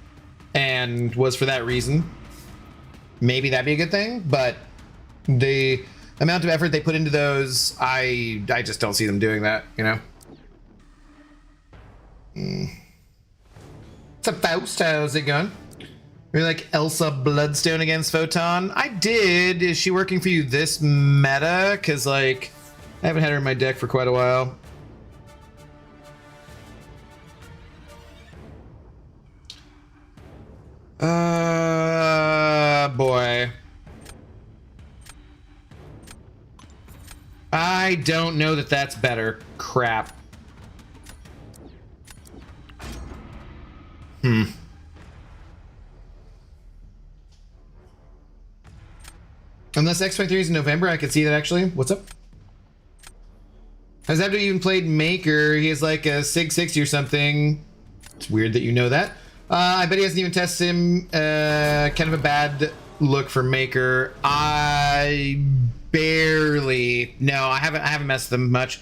and was for that reason, maybe that'd be a good thing. But the amount of effort they put into those, I just don't see them doing that, you know? What's up, Faust? How's it going? Really like Elsa Bloodstone against Photon? I did. Is she working for you this meta? Because, like, I haven't had her in my deck for quite a while. Boy. I don't know that that's better. Crap. Unless X23 is in November, I could see that actually. What's up? Has Abdo even played Maker? He has like a Sig 60 or something. It's weird that you know that. I bet he hasn't even tested him. Kind of a bad look for Maker. I barely. No, I haven't messed with them much.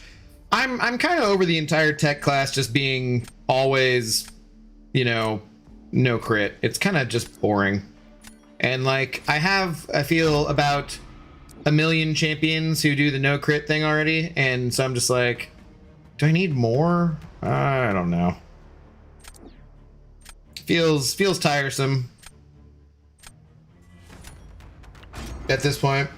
I'm kind of over the entire tech class just being always, you know, no crit. It's kind of just boring. And like I feel about 1 million champions who do the no crit thing already, and so I'm just like, do I need more? I don't know. Feels tiresome at this point.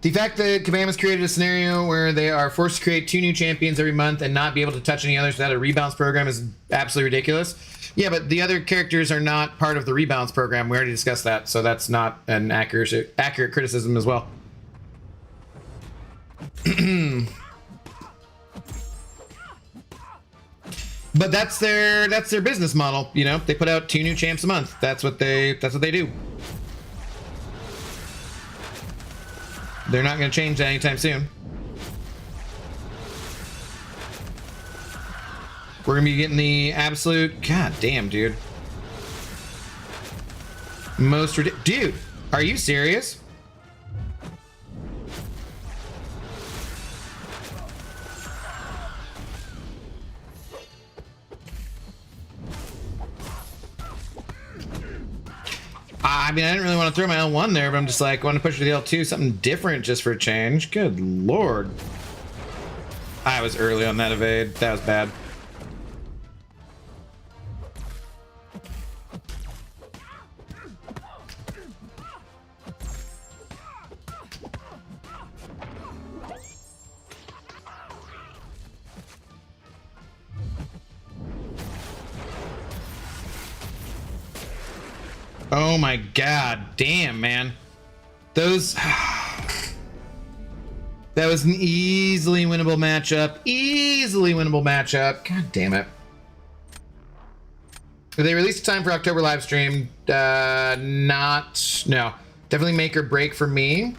The fact that Kabam has created a scenario where they are forced to create 2 new champions every month and not be able to touch any others without a rebalance program is absolutely ridiculous. Yeah, but the other characters are not part of the rebalance program. We already discussed that, so that's not an accurate criticism as well. But that's their business model, you know. They put out 2 new champs a month. That's what they do. They're not going to change that anytime soon. We're going to be getting the absolute... God damn, dude. Most ridiculous... Dude, are you serious? I mean, I didn't really want to throw my L1 there, but I'm just like, I want to push to the L2, something different just for a change. Good lord. I was early on that evade. That was bad. Oh my god, damn, man. Those... That was an easily winnable matchup. Easily winnable matchup. God damn it. They released a time for October live stream. No. Definitely make or break for me.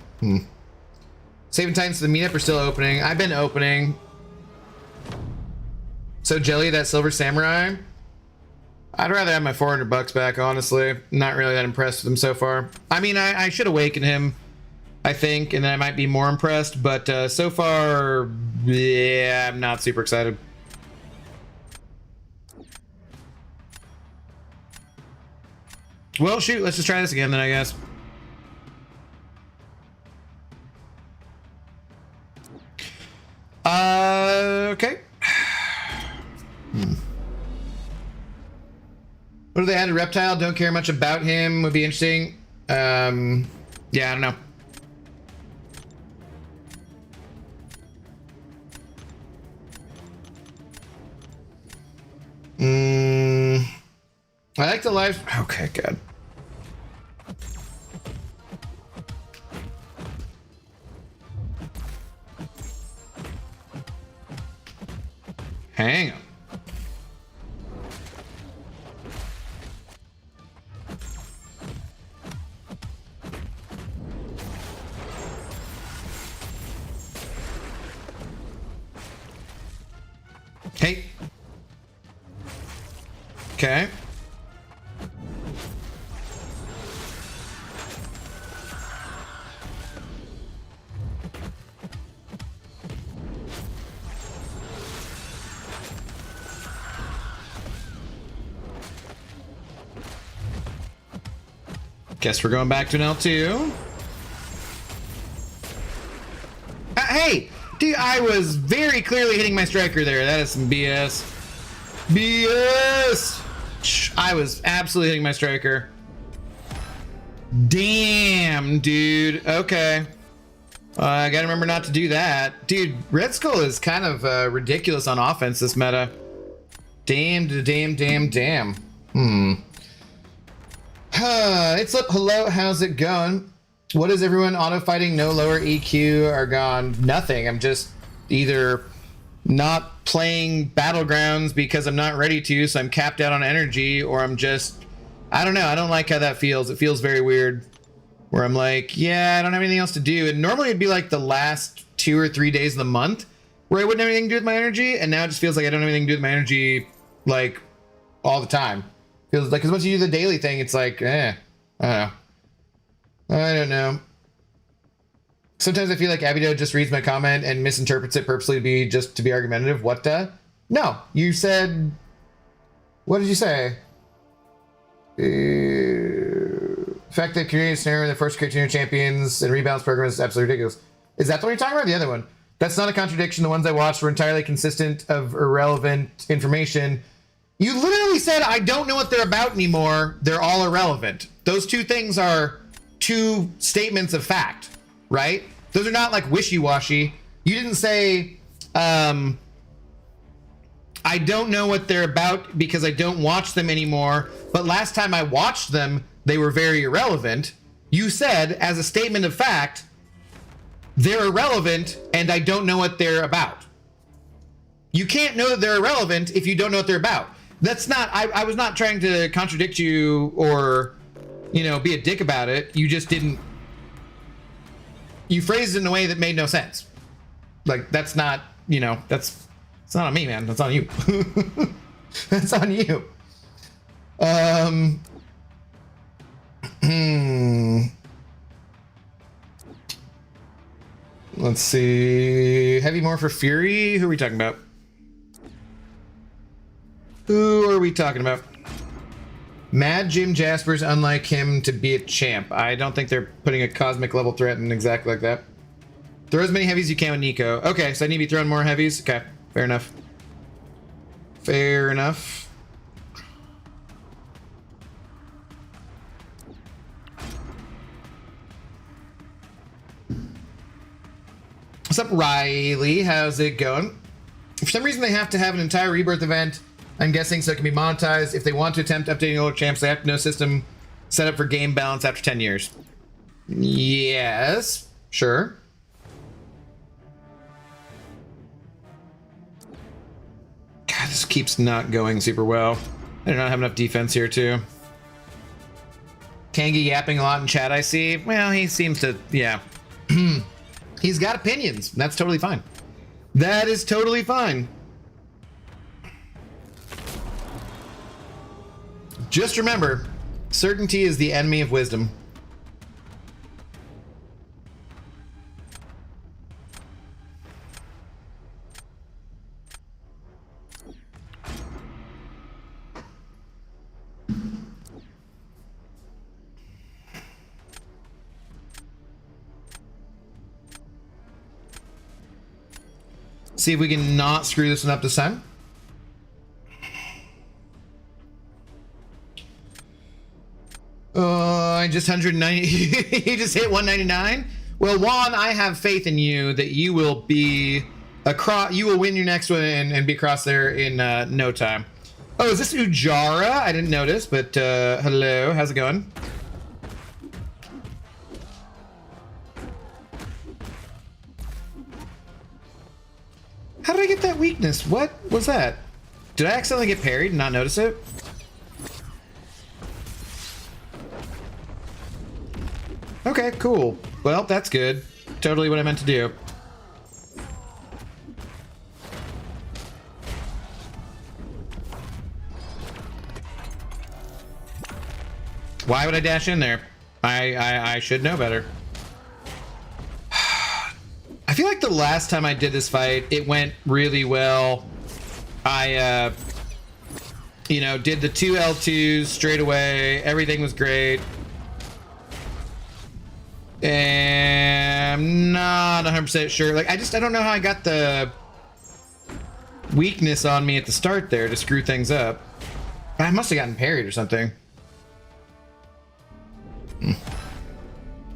Saving Titans to the meetup are still opening. I've been opening. So jelly, that Silver Samurai. I'd rather have my $400 back, honestly. Not really that impressed with him so far. I mean, I should awaken him, I think, and then I might be more impressed, but so far, yeah, I'm not super excited. Well, shoot, let's just try this again then, I guess. Okay. What do they add to Reptile? Don't care much about him. Would be interesting. Yeah, I don't know. I like the live. Okay, good. Hang on. Hey. Okay. Guess we're going back to an L2. Hey, dude, I was very clearly hitting my striker there. That is some BS. BS! I was absolutely hitting my striker. Damn, dude. Okay. I gotta remember not to do that. Dude, Red Skull is kind of ridiculous on offense this meta. Damn. It's up. Hello, how's it going? What is everyone auto fighting? No lower EQ are gone. Nothing. I'm just either not playing Battlegrounds because I'm not ready to, so I'm capped out on energy, or I'm just, I don't know. I don't like how that feels. It feels very weird where I'm like, yeah, I don't have anything else to do. And normally it'd be like the last 2 or 3 days of the month where I wouldn't have anything to do with my energy. And now it just feels like I don't have anything to do with my energy like all the time. Feels like, because once you do the daily thing, it's like, I don't know. Sometimes I feel like Abido just reads my comment and misinterprets it purposely to be argumentative. What the? No, you said, what did you say? The fact that Canadian Snare in the first Criterion Champions and Rebounds program is absolutely ridiculous. Is that the one you're talking about? The other one? That's not a contradiction. The ones I watched were entirely consistent of irrelevant information. You literally said, I don't know what they're about anymore. They're all irrelevant. Those two things are two statements of fact, right? Those are not like wishy-washy. You didn't say, I don't know what they're about because I don't watch them anymore. But last time I watched them, they were very irrelevant. You said, as a statement of fact, they're irrelevant and I don't know what they're about. You can't know that they're irrelevant if you don't know what they're about. That's not, I was not trying to contradict you or, you know, be a dick about it. You just didn't, you phrased it in a way that made no sense. Like, that's not, you know, it's not on me, man. That's on you. That's on you. Let's see. Heavy more for Fury. Who are we talking about? Who are we talking about? Mad Jim Jasper's unlike him to be a champ. I don't think they're putting a cosmic level threat in exactly like that. Throw as many heavies as you can with Nico. Okay, so I need to be throwing more heavies? Okay, fair enough. Fair enough. What's up, Riley? How's it going? For some reason, they have to have an entire rebirth event, I'm guessing, so it can be monetized. If they want to attempt updating older champs, they have to know system Set up for game balance after 10 years. Yes, sure. God, this keeps not going super well. I do not have enough defense here, too. Kangi yapping a lot in chat, I see. Well, he seems to, yeah. He's got opinions. That's totally fine. That is totally fine. Just remember, certainty is the enemy of wisdom. See if we can not screw this one up this time. I just 190. You just hit 199. Well, Juan, I have faith in you that you will be across. You will win your next one and be across there in no time. Oh, is this Ujara? I didn't notice, but hello, how's it going? How did I get that weakness? What was that? Did I accidentally get parried and not notice it? Okay, cool. Well, that's good. Totally what I meant to do. Why would I dash in there? I should know better. I feel like the last time I did this fight, it went really well. I, you know, did the 2 L2s straight away. Everything was great. And I'm not 100% sure. Like, I don't know how I got the weakness on me at the start there to screw things up. I must have gotten parried or something.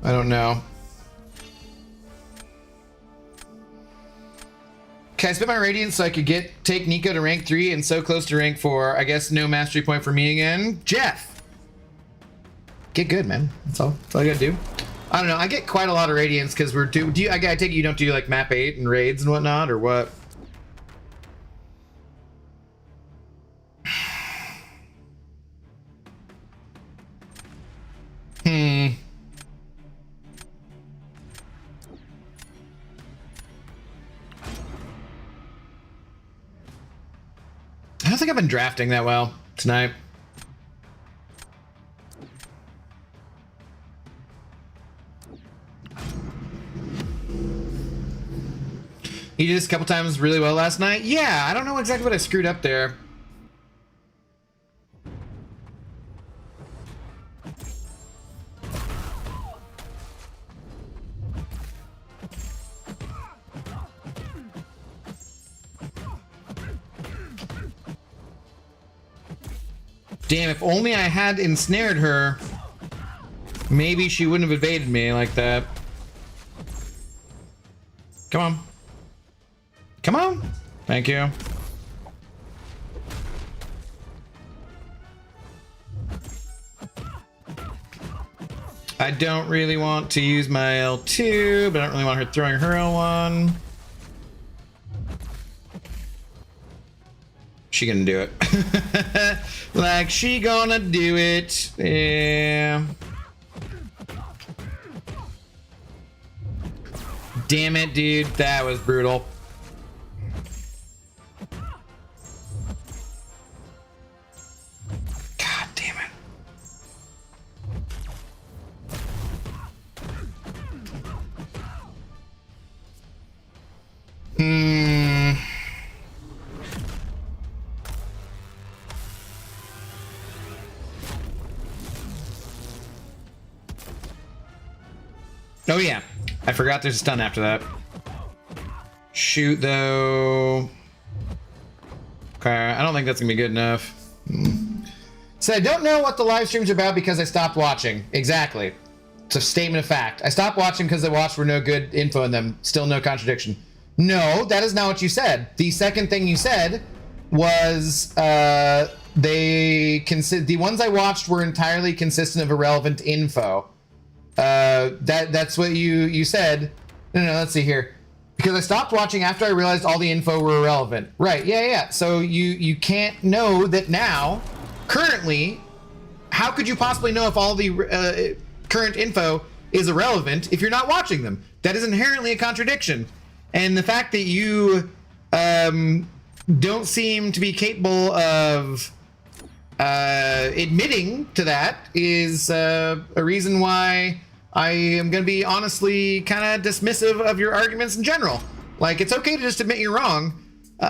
I don't know. Okay, I spent my radiance so I could take Nico to rank 3 and so close to rank 4. I guess no mastery point for me again. Jeff! Get good, man. That's all I gotta do. I don't know, I get quite a lot of radiance because we're I take it you don't do like map 8 and raids and whatnot, or what? I don't think I've been drafting that well tonight. He did this a couple times really well last night. Yeah, I don't know exactly what I screwed up there. Damn, if only I had ensnared her, maybe she wouldn't have evaded me like that. Come on. Come on. Thank you. I don't really want to use my L2, but I don't really want her throwing her L1. She gonna do it. Like she gonna do it. Yeah. Damn it, dude. That was brutal. God damn it. Oh yeah, I forgot there's a stun after that. Shoot though. Okay, I don't think that's gonna be good enough. So I don't know what the live stream's about because I stopped watching. Exactly. It's a statement of fact. I stopped watching because I watched for no good info in them. Still no contradiction. No, that is not what you said. The second thing you said was the ones I watched were entirely consistent of irrelevant info. That's what you said. No, let's see here. Because I stopped watching after I realized all the info were irrelevant. Right, yeah. So you can't know that now, currently, how could you possibly know if all the current info is irrelevant if you're not watching them? That is inherently a contradiction. And the fact that you don't seem to be capable of admitting to that is a reason why I am going to be honestly kind of dismissive of your arguments in general. Like, it's okay to just admit you're wrong.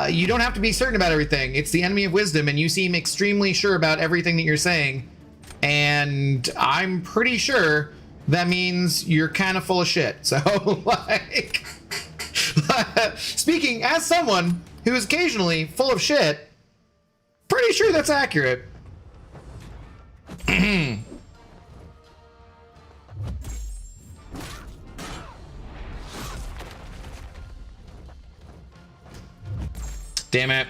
You don't have to be certain about everything. It's the enemy of wisdom, and you seem extremely sure about everything that you're saying. And I'm pretty sure that means you're kind of full of shit. So, like, speaking as someone who is occasionally full of shit, pretty sure that's accurate. Damn it.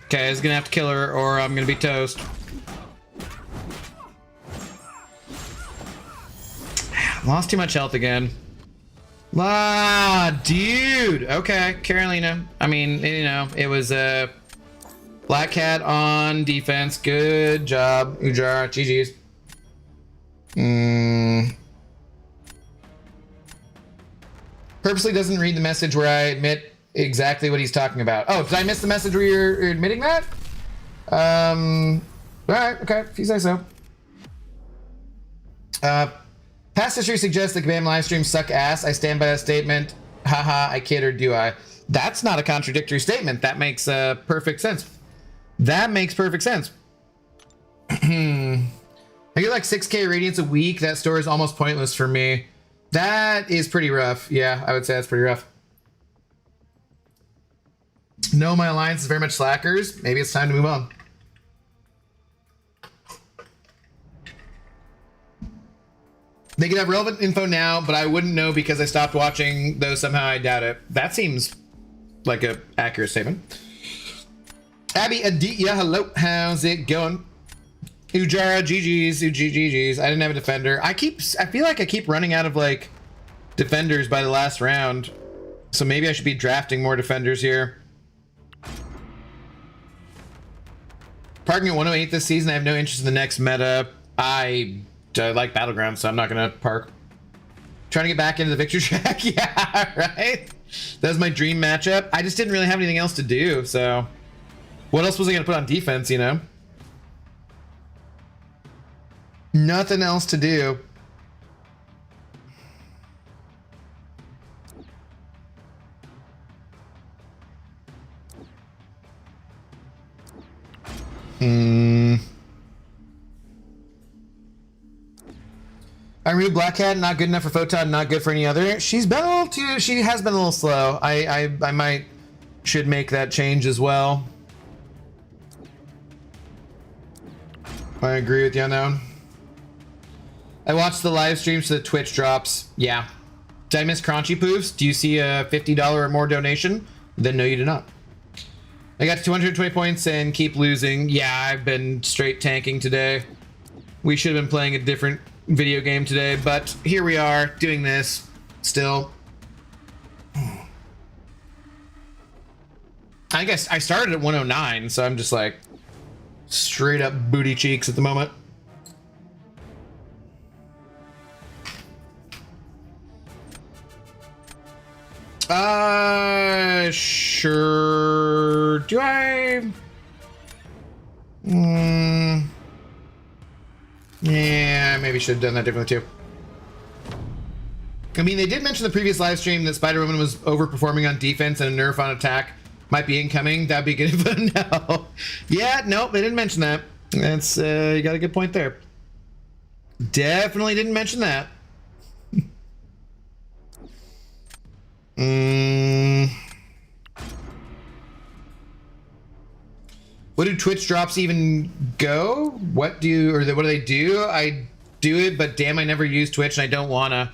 Okay, I was gonna have to kill her or I'm gonna be toast. Lost too much health again. Ah, dude. Okay, Carolina. I mean, you know, it was a Black Cat on defense. Good job, Ujara. GG's. Purposely doesn't read the message where I admit exactly what he's talking about. Oh, did I miss the message where you're admitting that? All right, okay, if you say so. Past history suggests that Kabam live streams suck ass. I stand by that statement. Haha, I kid, or do I? That's not a contradictory statement. That makes perfect sense. That makes perfect sense. I get like 6K radiance a week. That store is almost pointless for me. That is pretty rough. Yeah, I would say that's pretty rough. No, my alliance is very much slackers. Maybe it's time to move on. They could have relevant info now, but I wouldn't know because I stopped watching, though somehow I doubt it. That seems like an accurate statement. Abby Aditya, hello. How's it going? Ujara, GG's. I didn't have a defender. I feel like I keep running out of like defenders by the last round. So maybe I should be drafting more defenders here. Parking at 108 this season. I have no interest in the next meta. I like Battlegrounds, so I'm not gonna park. Trying to get back into the victory track. Yeah, right? That was my dream matchup. I just didn't really have anything else to do, so what else was I gonna put on defense, you know? Nothing else to do. I removed Black Cat, not good enough for Photon, not good for any other. She has been a little slow. I should make that change as well. I agree with you on that one. I watched the live stream so the Twitch drops. Yeah. Did I miss Crunchy Poofs? Do you see a $50 or more donation? Then no, you did not. I got to 220 points and keep losing. Yeah, I've been straight tanking today. We should have been playing a different video game today, but here we are doing this still. I guess I started at 109, so I'm just like straight up booty cheeks at the moment. Sure. Do I? Yeah, maybe should have done that differently too. I mean, they did mention the previous live stream that Spider-Woman was overperforming on defense and a nerf on attack might be incoming. That'd be good, but no. Yeah, nope, they didn't mention that. That's you got a good point there. Definitely didn't mention that. What do Twitch drops even go? What do they do? I do it, but damn, I never use Twitch and I don't wanna.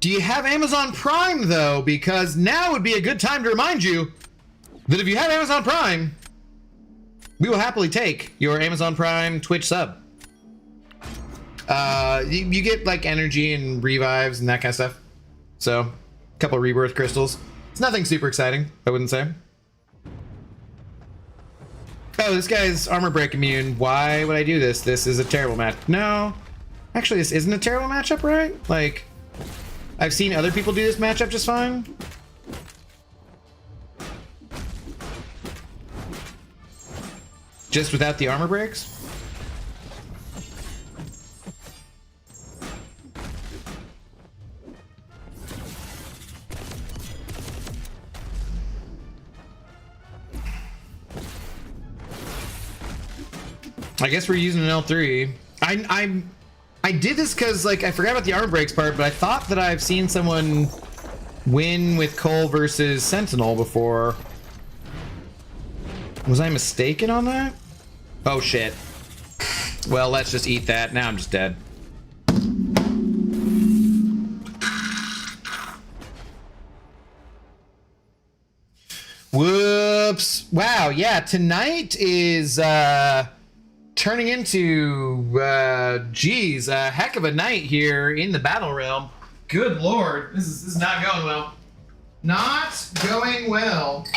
Do you have Amazon Prime though? Because now would be a good time to remind you that if you have Amazon Prime, we will happily take your Amazon Prime Twitch sub. You get like energy and revives and that kind of stuff. So, a couple rebirth crystals. It's nothing super exciting, I wouldn't say. Oh, this guy's armor break immune. Why would I do this? This is a terrible match. No, actually, this isn't a terrible matchup, right? Like, I've seen other people do this matchup just fine. Just without the armor breaks. I guess we're using an L3. I did this because like I forgot about the armor breaks part, but I thought that I've seen someone win with Cole versus Sentinel before. Was I mistaken on that? Oh shit. Well, let's just eat that. Now I'm just dead. Whoops. Wow, yeah, tonight is turning into geez, a heck of a night here in the battle realm. Good lord, this is not going well. Not going well.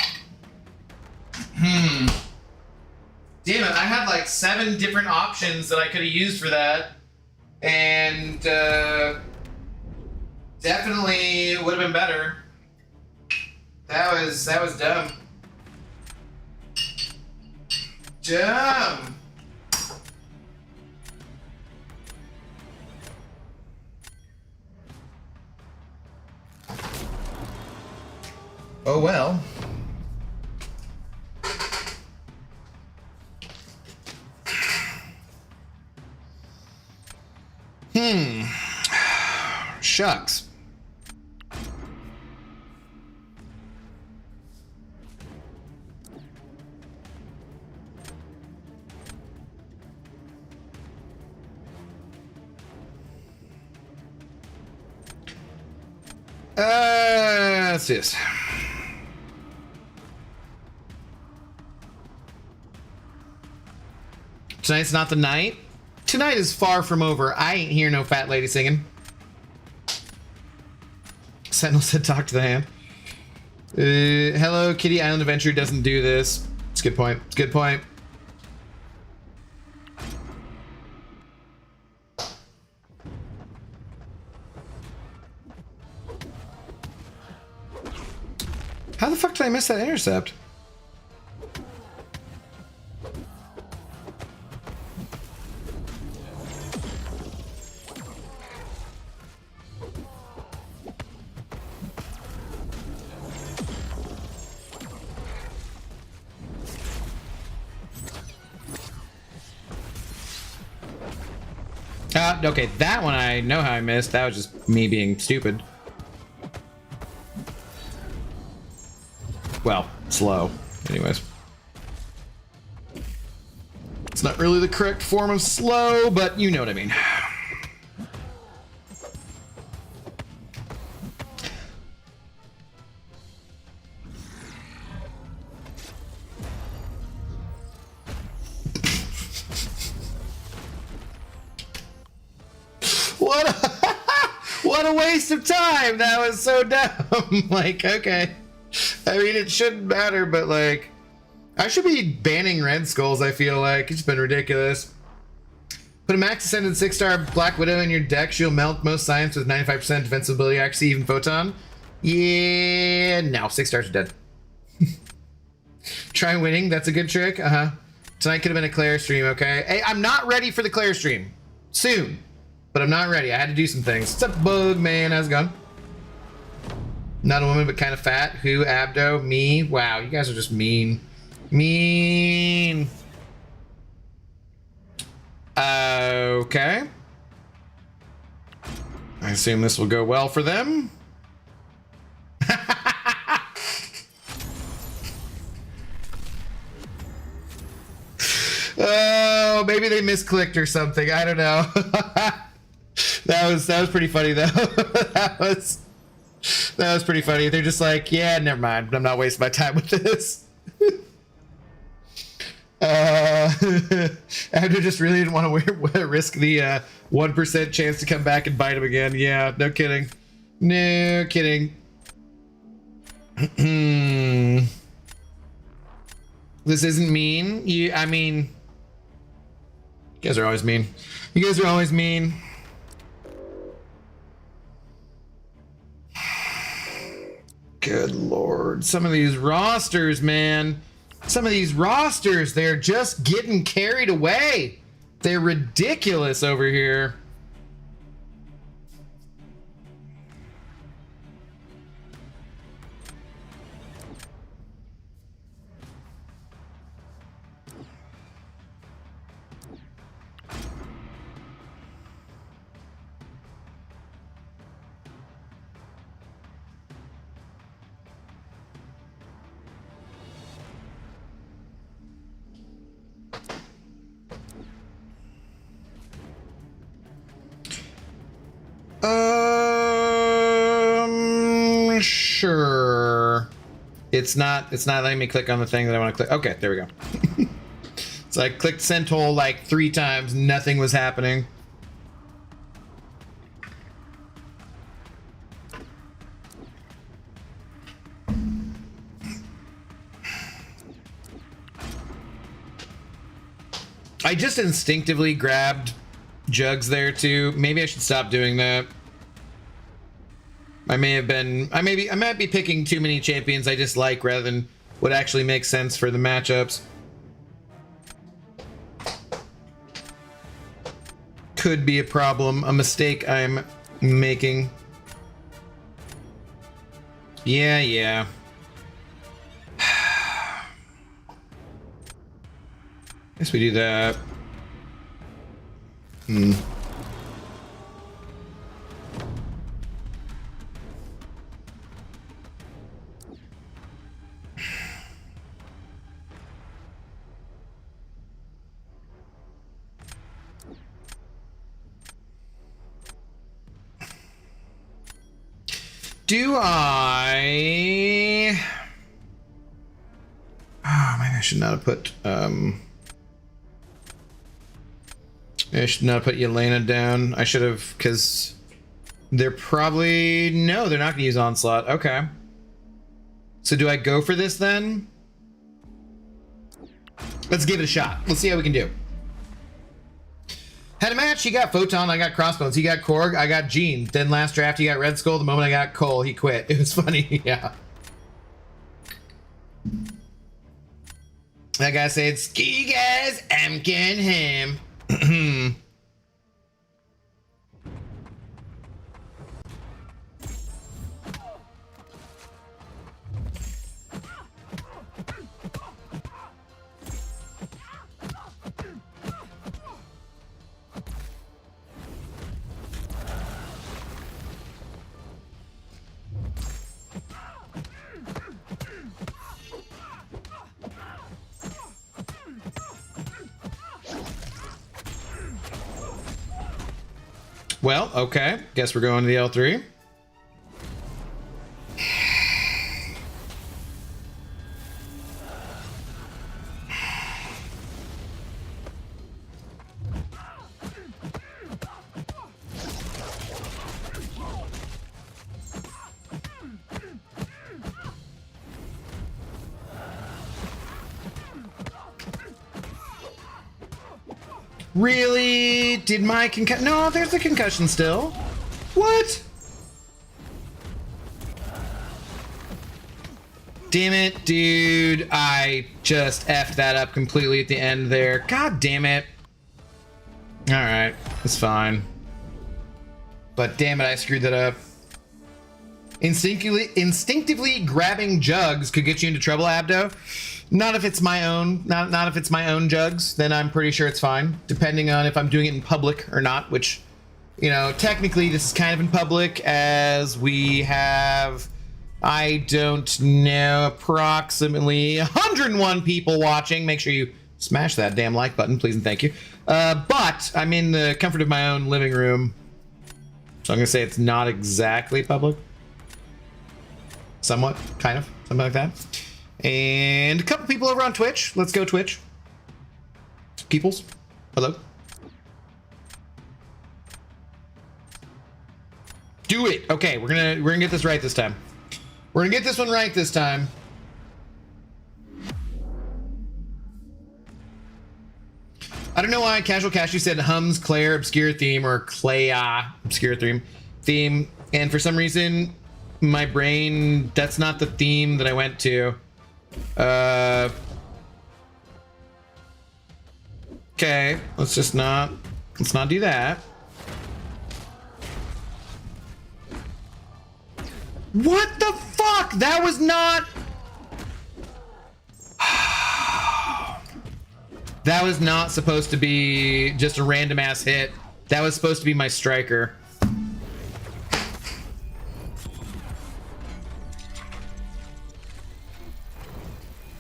Damn it, I had like 7 different options that I could have used for that. And definitely would have been better. That was dumb. Dumb. Oh well. Shucks. Let's do this. Tonight's not the night. Tonight is far from over. I ain't hear no fat lady singing. Sentinel said talk to the hand. Hello, Kitty Island Adventure doesn't do this. It's a good point. It's a good point. How the fuck did I miss that intercept? Okay, that one I know how I missed. That was just me being stupid. Well, slow. Anyways. It's not really the correct form of slow, but you know what I mean. What a waste of time. That was so dumb. Like, okay. I mean, it shouldn't matter, but like, I should be banning Red Skulls, I feel like. It's been ridiculous. Put a max ascended 6-star Black Widow in your deck. She'll melt most science with 95% defensibility accuracy, even photon. Yeah, no, 6 stars are dead. Try winning, that's a good trick. Tonight could have been a Claire stream, okay? Hey, I'm not ready for the Claire stream. Soon. But I'm not ready. I had to do some things. What's up, Bug Man? How's it going? Not a woman, but kind of fat. Who? Abdo? Me? Wow, you guys are just mean. Mean. Okay. I assume this will go well for them. know. Maybe they misclicked or something. I don't know. That was pretty funny though. that was pretty funny. They're just like, yeah, never mind. I'm not wasting my time with this. Andrew just really didn't want to risk the 1% chance to come back and bite him again. Yeah, no kidding. No kidding. This isn't mean. I mean, you guys are always mean. You guys are always mean. Good Lord. Some of these rosters, man. Some of these rosters, they're just getting carried away. They're ridiculous over here. Sure. It's not letting me click on the thing that I want to click. Okay, there we go. So I clicked send hole like 3 times, nothing was happening. I just instinctively grabbed jugs there too. Maybe I should stop doing that. I might be picking too many champions I dislike rather than what actually makes sense for the matchups. Could be a problem, a mistake I'm making. Yeah. Guess we do that. Do I... Oh, maybe I should not have put, I should not have put Yelena down. I should have, because they're probably... No, they're not going to use Onslaught. Okay. So do I go for this then? Let's give it a shot. Let's see how we can do. Had a match, he got Photon, I got Crossbones. He got Korg, I got Gene. Then last draft, he got Red Skull. The moment I got Cole, he quit. It was funny, yeah. That guy said, ski guys, I'm getting him. Well, okay. Guess we're going to the L3. Really? Did my concussion? No, there's a concussion still. What? Damn it, dude. I just effed that up completely at the end there. God damn it. Alright, it's fine. But damn it, I screwed that up. Instinctively grabbing jugs could get you into trouble, Abdo. Not if it's my own, not if it's my own jugs, then I'm pretty sure it's fine. Depending on if I'm doing it in public or not, which, you know, technically this is kind of in public as we have, I don't know, approximately 101 people watching. Make sure you Smash that damn like button, please and thank you. But I'm in the comfort of my own living room, so I'm gonna say it's not exactly public. Somewhat, kind of, something like that. And a couple people over on Twitch. Let's go Twitch. Peoples, hello. Do it. Okay, we're gonna get this right this time. We're gonna get this one right this time. I don't know why Casual Cashew said Hums Claire obscure theme or Claya obscure theme, and for some reason my brain, that's not the theme that I went to. Okay, let's not do that. What the fuck? That was not... That was not supposed to be just a random ass hit. That was supposed to be my striker.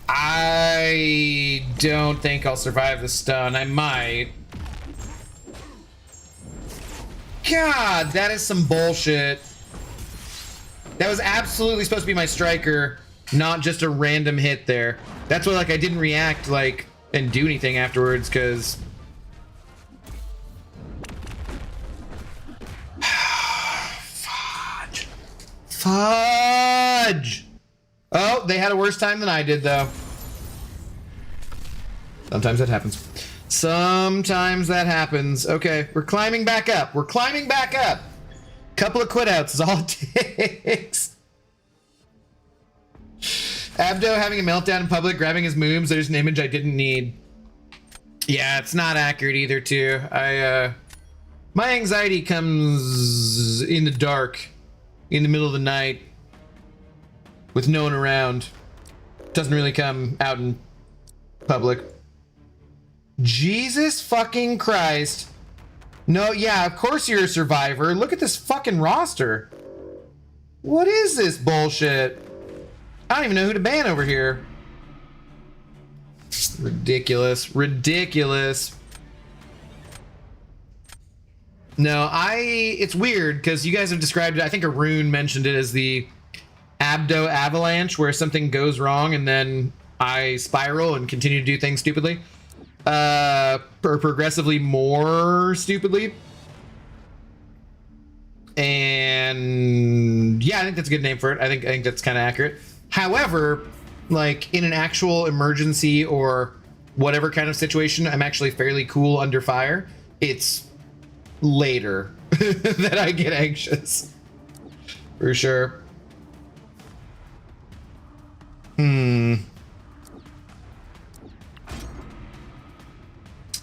I don't think I'll survive the stun. I might. God, that is some bullshit. That was absolutely supposed to be my striker, not just a random hit there. That's why, like, I didn't react, like, and do anything afterwards, because... Fudge. Fudge! Oh, they had a worse time than I did, though. Sometimes that happens. Sometimes that happens. Okay, we're climbing back up. We're climbing back up. Couple of quit outs is all it takes. Abdo having a meltdown in public, grabbing his mooms. There's an image I didn't need. Yeah, it's not accurate either, too. My anxiety comes in the dark, in the middle of the night, with no one around. Doesn't really come out in public. Jesus fucking Christ. No, yeah, of course you're a survivor. Look at this fucking roster. What is this bullshit? I don't even know who to ban over here. Ridiculous. Ridiculous. No, it's weird because you guys have described it. I think Arun mentioned it as the Abdo avalanche, where something goes wrong and then I spiral and continue to do things stupidly. Or progressively more stupidly. And yeah, I think that's a good name for it. I think that's kind of accurate. However, like in an actual emergency or whatever kind of situation, I'm actually fairly cool under fire. It's later that I get anxious. For sure.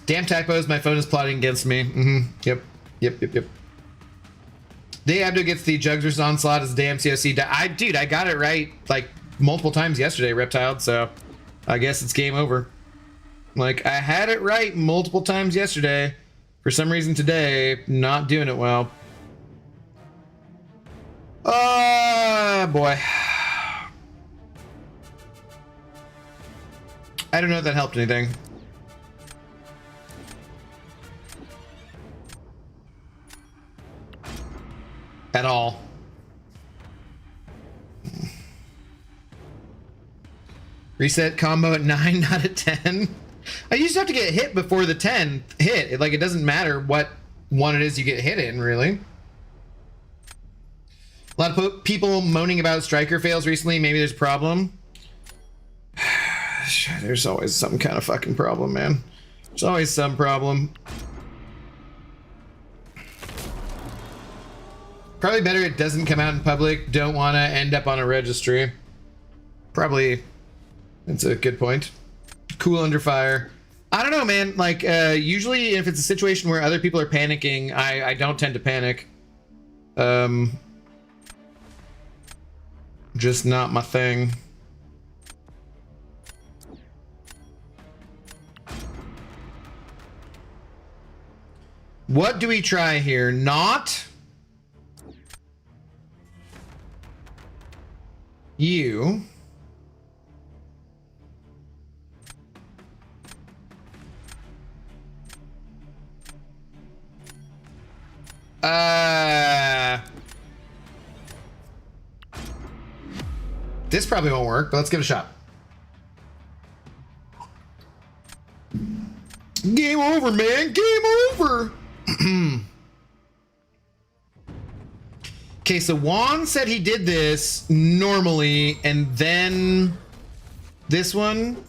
Damn typos, my phone is plotting against me. Yep. Day Abdo gets the Jugs vs. Onslaught as damn COC. Dude, I got it right like multiple times yesterday, Reptile, so I guess it's game over. Like, I had it right multiple times yesterday. For some reason today, not doing it well. Oh, boy. I don't know if that helped anything. At all. Reset combo at 9, not at 10. I used to have to get hit before the 10 hit. It doesn't matter what one it is you get hit in, really. A lot of people moaning about striker fails recently. Maybe there's a problem. There's always some kind of fucking problem, man. There's always some problem. Probably better it doesn't come out in public. Don't want to end up on a registry. Probably. That's a good point. Cool under fire. I don't know, man. Like, usually if it's a situation where other people are panicking, I don't tend to panic. Just not my thing. What do we try here? Not you. This probably won't work, but let's give it a shot. Game over, man. Game over. Okay, so Juan said he did this normally, and then this one.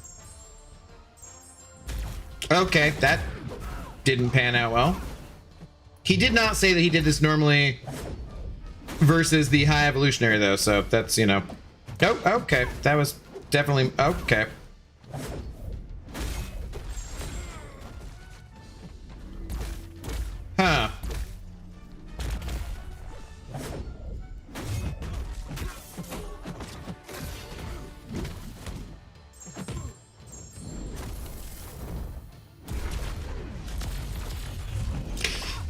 Okay, that didn't pan out well. He did not say that he did this normally versus the high evolutionary, though, so that's, you know. Oh, okay. That was definitely okay. Huh.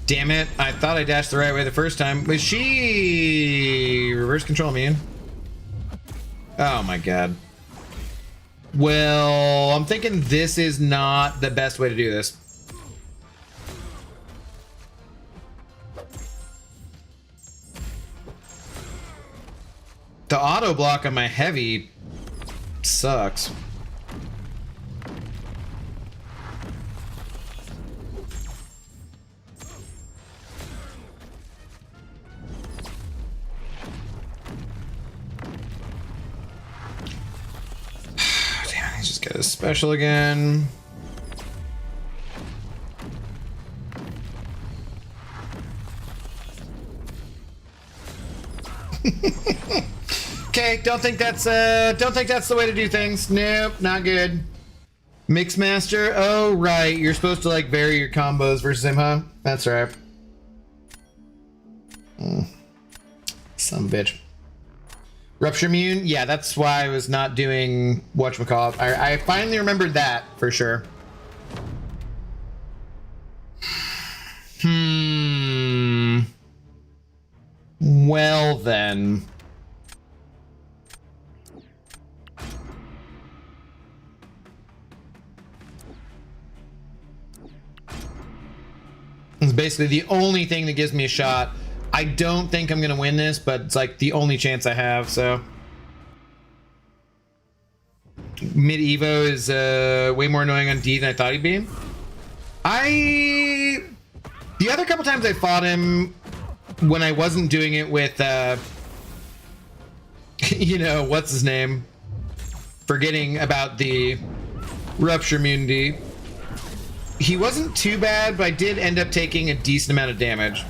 Damn it. I thought I dashed the right way the first time. Was she reverse control me? Oh my god. Well, I'm thinking this is not the best way to do this. The auto block on my heavy sucks. Damn, I just got a special again. Okay, don't think that's the way to do things. Nope, not good. Mixmaster, oh right, you're supposed to like vary your combos versus him, huh? That's right. Some bitch. Rupture immune, yeah, that's why I was not doing whatchamacallit. I finally remembered that for sure. Well then. It's basically the only thing that gives me a shot. I don't think I'm gonna win this, but it's like the only chance I have, so. Mid Evo is way more annoying on D than I thought he'd be. The other couple times I fought him when I wasn't doing it with, you know, what's his name? Forgetting about the rupture immunity. He wasn't too bad, but I did end up taking a decent amount of damage.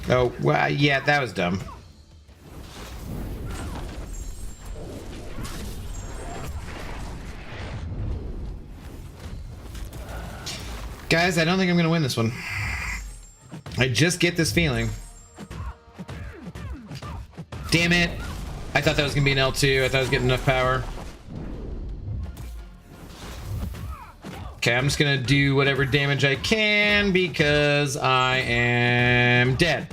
Oh, well, yeah, that was dumb. Guys, I don't think I'm gonna win this one. I just get this feeling. Damn it. I thought that was gonna be an L2. I thought I was getting enough power. Okay, I'm just gonna do whatever damage I can because I am dead.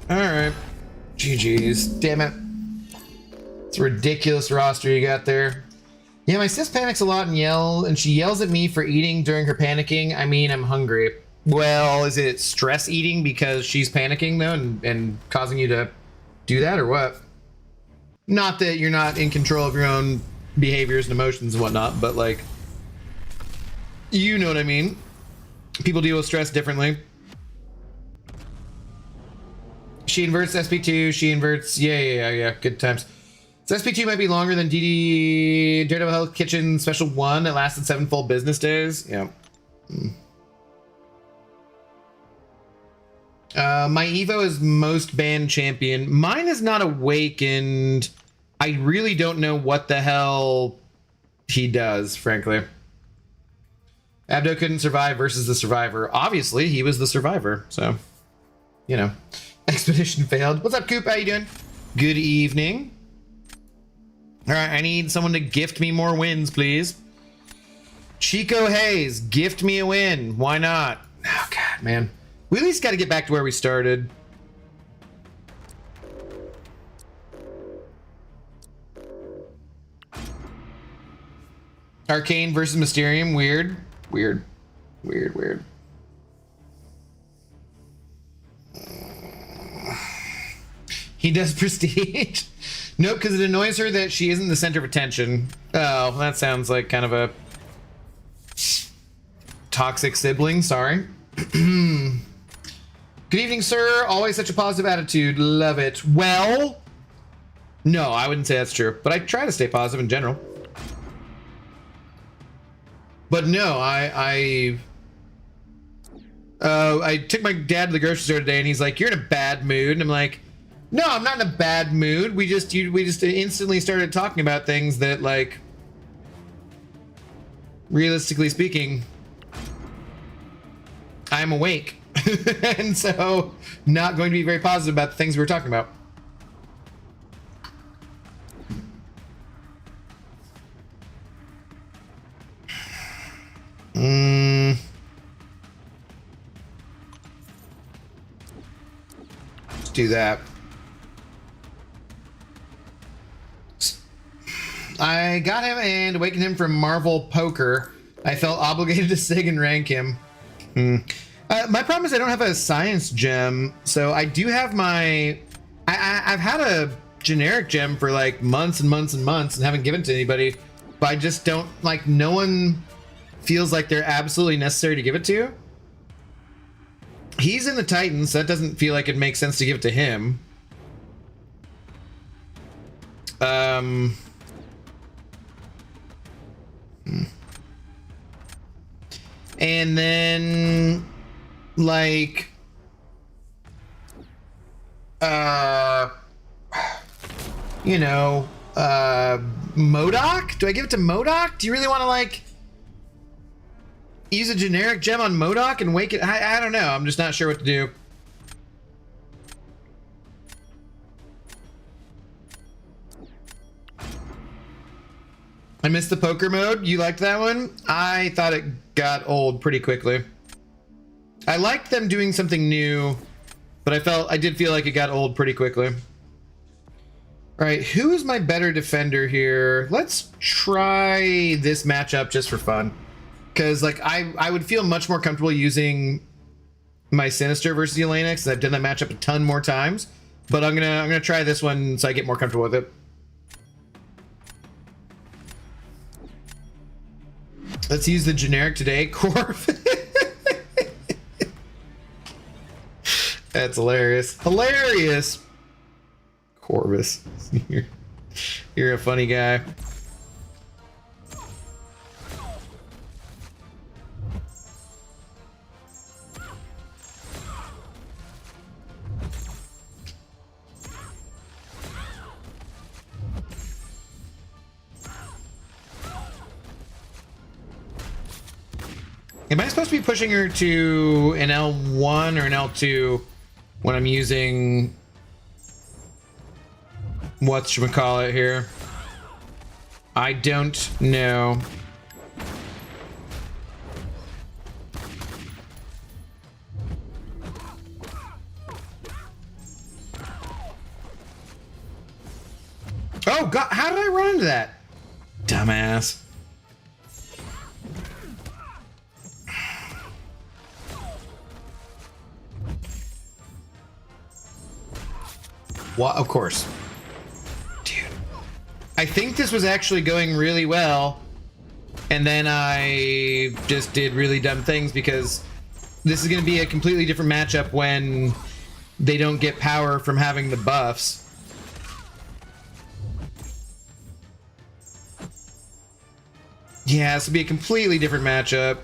Alright. GG's. Damn it. It's a ridiculous roster you got there. Yeah, my sis panics a lot and she yells at me for eating during her panicking. I mean, I'm hungry. Well, is it stress eating because she's panicking though and causing you to do that or what? Not that you're not in control of your own behaviors and emotions and whatnot, but like, you know what I mean. People deal with stress differently. She inverts SP2, she inverts, yeah, good times. So SP2 might be longer than DD Daredevil Hell Kitchen Special 1 that lasted 7 full business days. Yeah. My Evo is most banned champion. Mine is not awakened. I really don't know what the hell he does, frankly. Abdo couldn't survive versus the survivor. Obviously, he was the survivor, so, you know. Expedition failed. What's up, Coop? How you doing? Good evening. All right, I need someone to gift me more wins, please. Chico Hayes, gift me a win. Why not? Oh, God. crap, man. We at least got to get back to where we started. Arcane versus Mysterium. Weird. Weird. Weird, weird. He does prestige. Nope, because it annoys her that she isn't the center of attention. Oh, that sounds like kind of a toxic sibling. Sorry. Good evening, sir. Always such a positive attitude. Love it. Well, no, I wouldn't say that's true, but I try to stay positive in general. But no, I took my dad to the grocery store today, and he's like, "You're in a bad mood," and I'm like, "No, I'm not in a bad mood. We just instantly started talking about things that, like, realistically speaking, I'm awake, and so not going to be very positive about the things we were talking about." Let's do that. I got him and awakened him from Marvel Poker. I felt obligated to sig and rank him. My problem is I don't have a science gem, so I do have my... I've had a generic gem for like months and months and months and haven't given it to anybody, but I just don't, like, no one feels like they're absolutely necessary to give it to. He's in the Titans, so that doesn't feel like it makes sense to give it to him. And then, like, you know, MODOK? Do I give it to MODOK? Do you really want to, like, use a generic gem on MODOK and wake it? I don't know. I'm just not sure what to do. I missed the poker mode. You liked that one? I thought it got old pretty quickly. I liked them doing something new, but I did feel like it got old pretty quickly. All right, who is my better defender here? Let's try this matchup just for fun. Because, like, I would feel much more comfortable using my Sinister versus Elena, because I've done that matchup a ton more times. But I'm gonna try this one so I get more comfortable with it. Let's use the generic today, Corv. That's hilarious. Hilarious. Corvus. You're a funny guy. Am I supposed to be pushing her to an L1 or an L2 when I'm using whatchamacallit here? I don't know. Oh God, how did I run into that? Dumbass. What? Of course. Dude. I think this was actually going really well, and then I just did really dumb things because this is going to be a completely different matchup when they don't get power from having the buffs. Yeah, this will be a completely different matchup.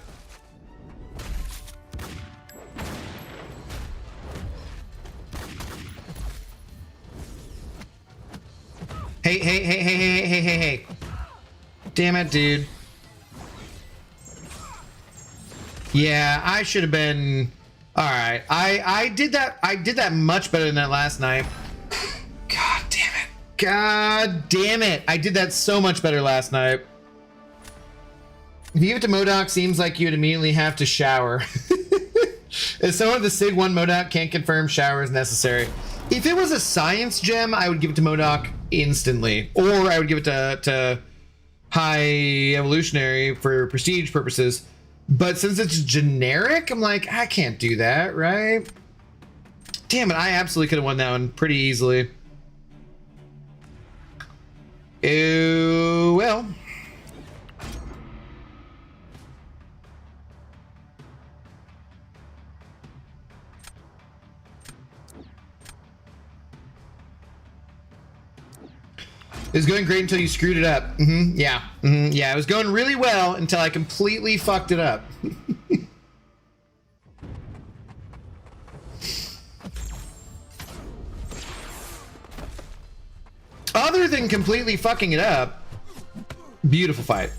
Hey. Damn it, dude. Yeah, I should have been... Alright, I did that much better than that last night. God damn it. God damn it. I did that so much better last night. If you give it to MODOK, seems like you'd immediately have to shower. If someone with the Sig 1 Modok can't confirm shower is necessary. If it was a science gem, I would give it to Modok instantly. Or I would give it to high evolutionary for prestige purposes. But since it's generic, I'm like, I can't do that, right? Damn it, I absolutely could have won that one pretty easily. Oh, well. It was going great until you screwed it up. Yeah. Yeah, it was going really well until I completely fucked it up. Other than completely fucking it up, beautiful fight.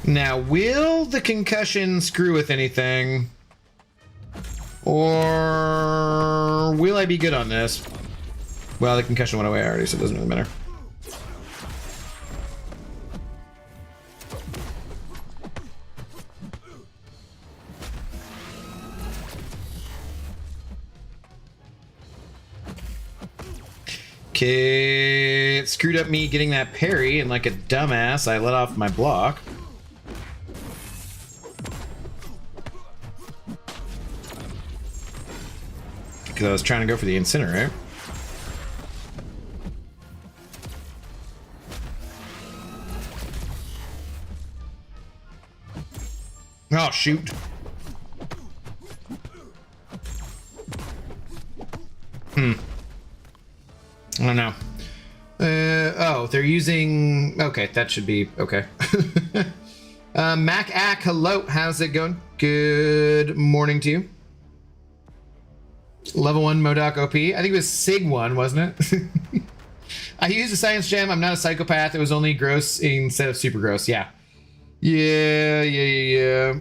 Now, will the concussion screw with anything? Or will I be good on this? Well, the concussion went away already, so it doesn't really matter. Okay, it screwed up me getting that parry, and like a dumbass, I let off my block. Because I was trying to go for the incinerate. Oh, shoot. I don't know. Oh, they're using... Okay, that should be okay. Mac Ack, hello. How's it going? Good morning to you. Level 1 Modok OP. I think it was Sig 1, wasn't it? I used a science gem. I'm not a psychopath. It was only gross instead of super gross. Yeah. Yeah.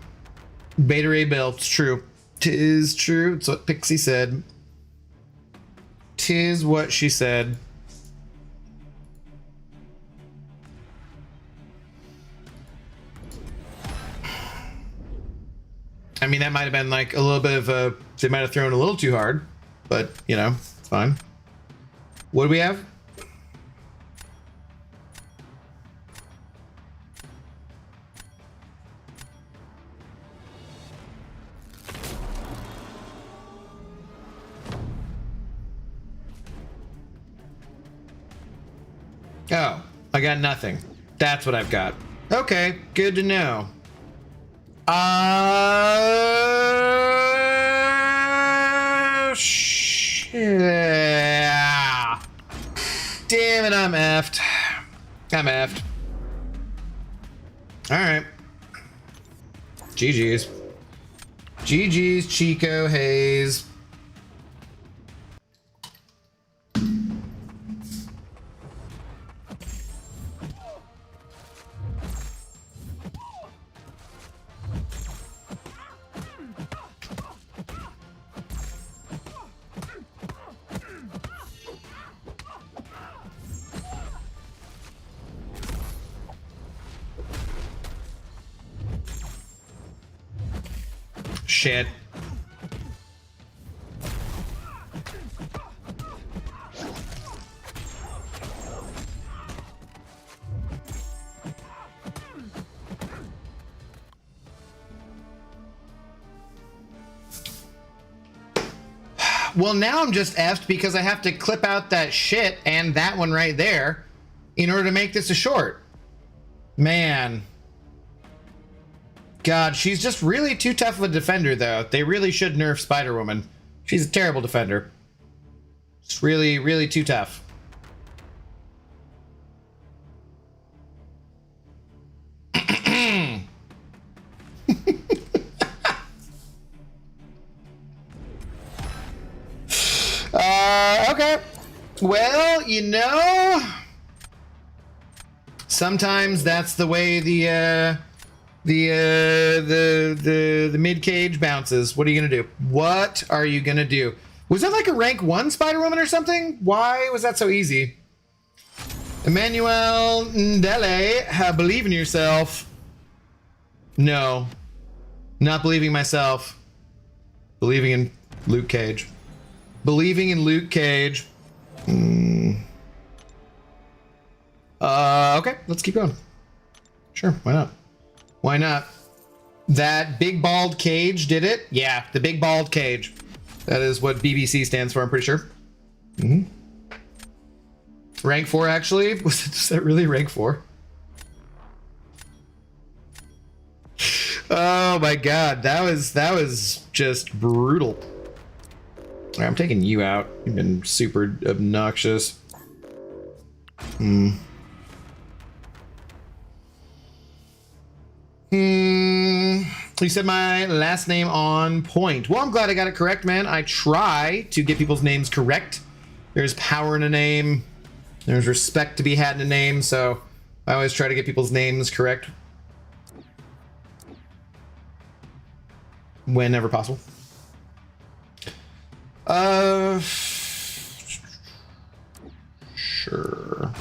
Beta Ray Bill. It's true. 'Tis true. It's what Pixie said. 'Tis what she said. I mean, that might have been like a little bit of a... They might have thrown a little too hard, but, you know, it's fine. What do we have? Oh, I got nothing. That's what I've got. Okay, good to know. Shit. Damn it, I'm effed. I'm effed. Alright. GG's. GG's, Chico Hayes. Shit. Well, now I'm just effed because I have to clip out that shit and that one right there in order to make this a short. Man. God, she's just really too tough of a defender, though. They really should nerf Spider-Woman. She's a terrible defender. It's really, really too tough. Okay. Well, you know, sometimes that's the way the mid cage bounces. What are you gonna do? What are you gonna do? Was that like a rank 1 Spider-Woman or something? Why was that so easy? Emmanuel Ndele, believe in yourself. No. Not believing myself. Believing in Luke Cage. Believing in Luke Cage. Okay, let's keep going. Sure, why not? Why not? That big bald cage did it? Yeah, the big bald cage. That is what BBC stands for, I'm pretty sure. Rank 4, actually? Was that really rank 4? Oh my god, that was just brutal. Right, I'm taking you out. You've been super obnoxious. You said my last name on point. Well, I'm glad I got it correct, man. I try to get people's names correct. There's power in a name. There's respect to be had in a name, so I always try to get people's names correct whenever possible. Sure.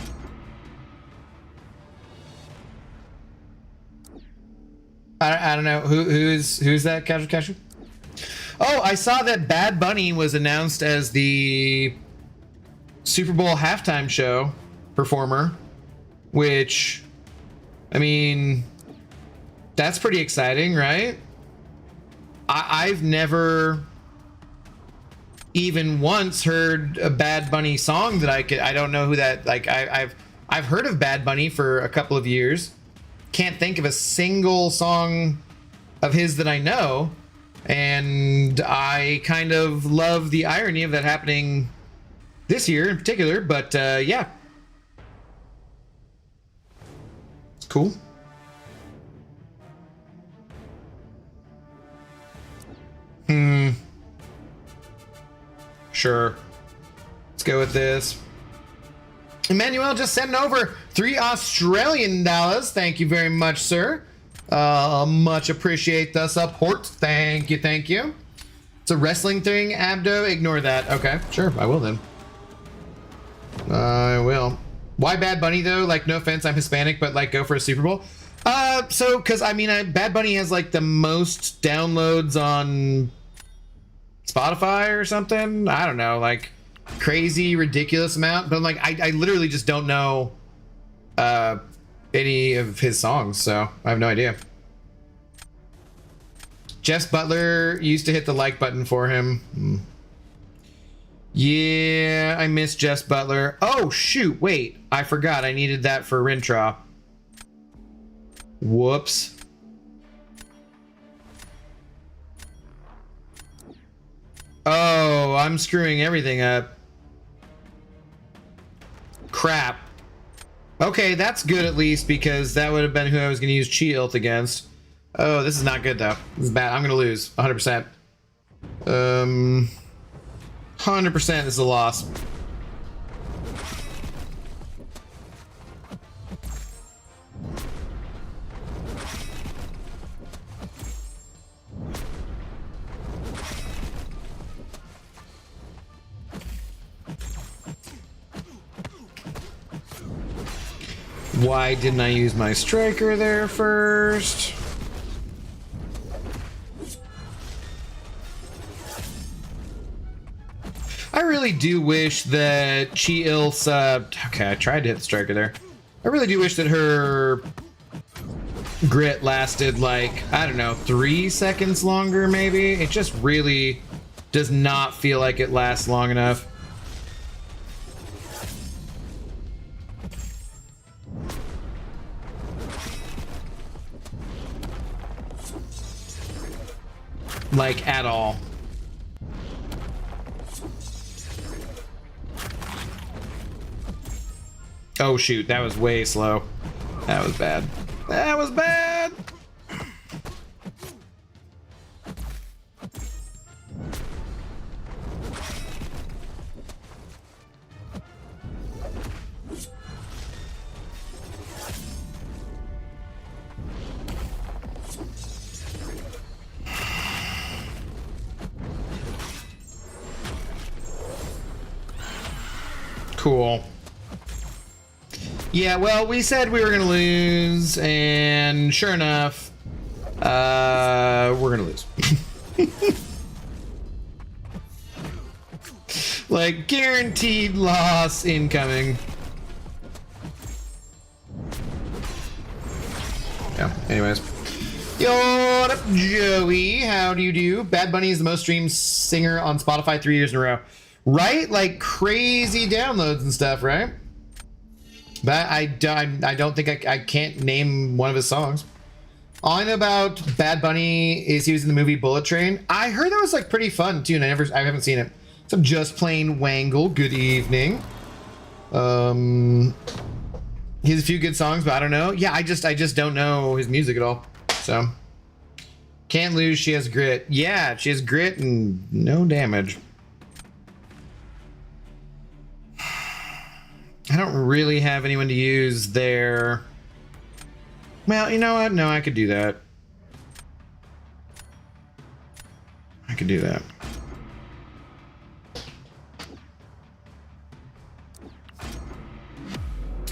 I don't know who's that casual. Oh, I saw that Bad Bunny was announced as the Super Bowl halftime show performer, which, I mean, that's pretty exciting, right? I've never even once heard a Bad Bunny song that I don't know who that, like, I've heard of Bad Bunny for a couple of years. Can't think of a single song of his that I know, and I kind of love the irony of that happening this year in particular, but yeah. It's cool. Sure. Let's go with this. Emmanuel just sent over $3 Australian. Thank you very much, sir. Much appreciate the support. Thank you, thank you. It's a wrestling thing, Abdo. Ignore that. Okay, sure, I will then. I will. Why Bad Bunny though? Like, no offense, I'm Hispanic, but like, go for a Super Bowl. So, cause I mean, Bad Bunny has like the most downloads on Spotify or something. I don't know, like crazy, ridiculous amount. But like, I literally just don't know any of his songs, so I have no idea. Jess Butler used to hit the like button for him. Yeah, I miss Jess Butler. Oh shoot, wait, I forgot I needed that for Rintra. Whoops. Oh, I'm screwing everything up. Crap. Okay, that's good at least, because that would have been who I was going to use Chi Ult against. Oh, this is not good though. This is bad. I'm going to lose 100%. 100% is a loss. Why didn't I use my striker there first? I really do wish that Chi Il's, okay, I tried to hit the striker there. I really do wish that her grit lasted like, I don't know, 3 seconds longer maybe? It just really does not feel like it lasts long enough. Like, at all. Oh shoot, that was way slow. That was bad. That was bad! Cool. Yeah, well, we said we were gonna lose, and sure enough, we're gonna lose. Like, guaranteed loss incoming. Yeah, anyways. Yo, what up, Joey? How do you do? Bad Bunny is the most streamed singer on Spotify 3 years in a row. Right? Like, crazy downloads and stuff, right? But I don't think I can't name one of his songs. All I know about Bad Bunny is he was in the movie Bullet Train. I heard that was like pretty fun too, and I haven't seen it. So I'm just playing Wangle. Good evening. He has a few good songs, but I don't know. Yeah, I just don't know his music at all. So can't lose. She has grit. Yeah, she has grit and no damage. I don't really have anyone to use there. Well, you know what? No, I could do that. I could do that.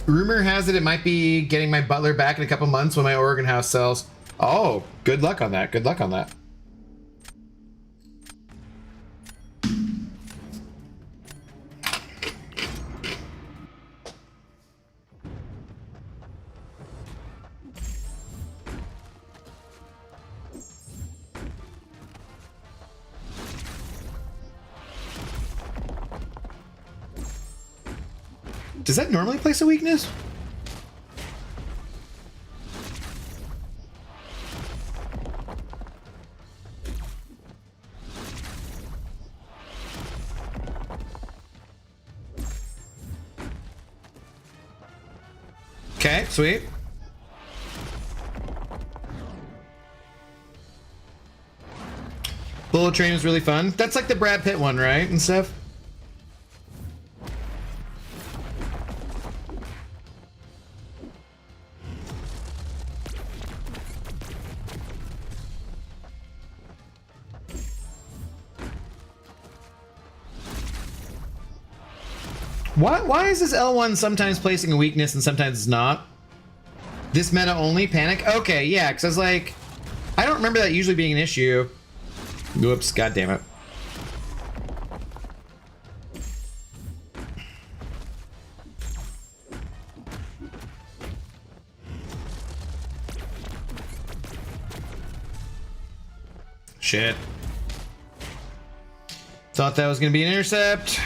Rumor has it might be getting my butler back in a couple months when my Oregon house sells. Oh, good luck on that. Good luck on that. Does that normally place a weakness? Okay, sweet. Bullet Train was really fun. That's like the Brad Pitt one, right? And stuff. Why is this L1 sometimes placing a weakness and sometimes it's not? This meta only? Panic? Okay, yeah, because I was like, I don't remember that usually being an issue. Whoops, god damn it. Shit. Thought that was gonna be an intercept.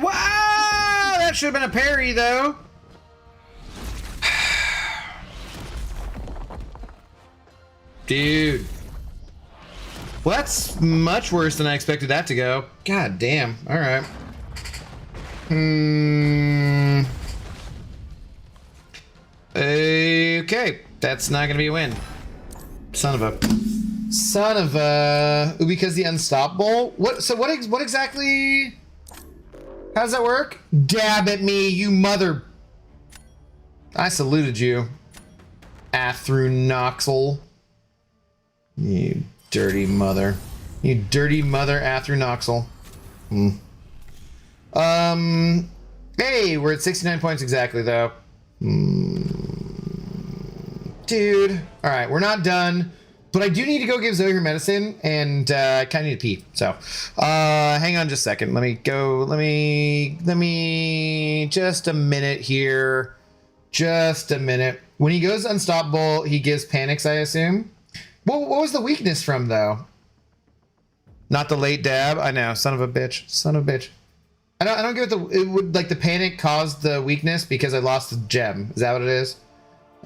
Wow, that should have been a parry, though. Dude. Well, that's much worse than I expected that to go. God damn. All right. Okay. That's not going to be a win. Son of a... Because the unstoppable? What exactly... How does that work? Dab at me, you mother... I saluted you. Athrunoxel. You dirty mother. You dirty mother Athrunoxel. Hey, we're at 69 points exactly, though. Dude. Alright, we're not done. But I do need to go give Zoe her medicine, and I kind of need to pee. So, hang on just a second. Let me just a minute here. Just a minute. When he goes unstoppable, he gives panics, I assume. What was the weakness from, though? Not the late dab? I know. Son of a bitch. Son of a bitch. I don't get what it would, like, the panic caused the weakness because I lost the gem. Is that what it is?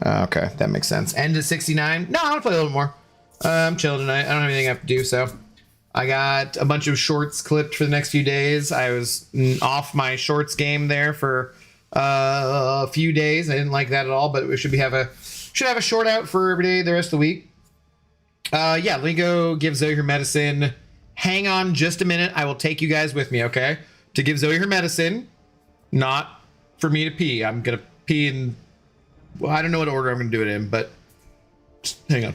Okay, that makes sense. End of 69? No, I want to play a little more. I'm chilling tonight. I don't have anything I have to do, so I got a bunch of shorts clipped for the next few days. I was off my shorts game there for a few days. I didn't like that at all, but we should have a short out for every day the rest of the week. Yeah, let me go give Zoe her medicine. Hang on just a minute. I will take you guys with me, okay? To give Zoe her medicine. Not for me to pee. I'm gonna pee in, well, I don't know what order I'm gonna do it in, but just hang on.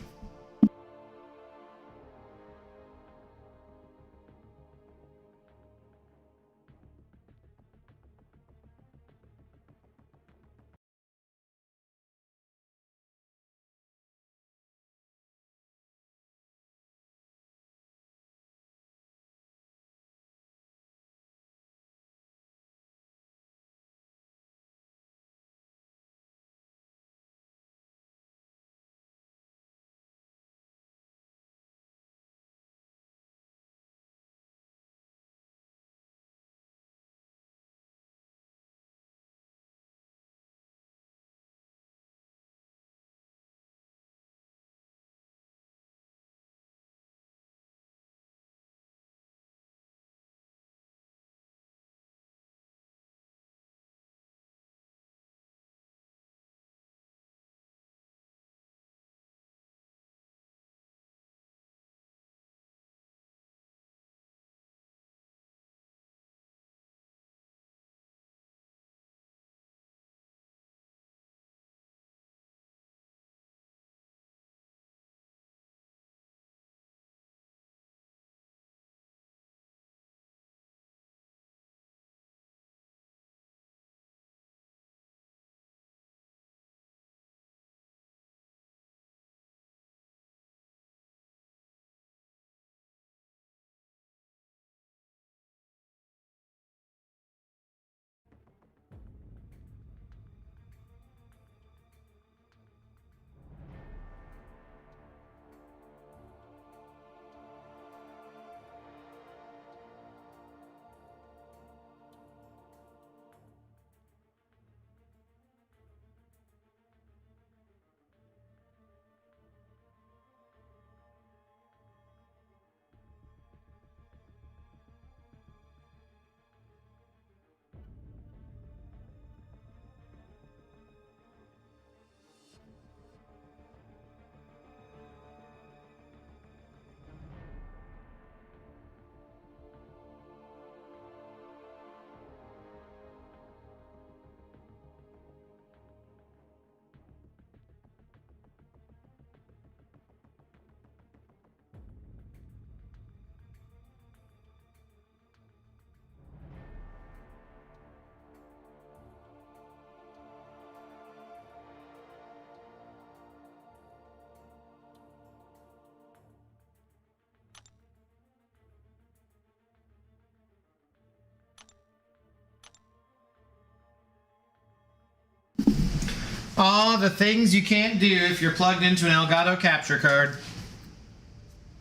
All the things you can't do if you're plugged into an Elgato capture card.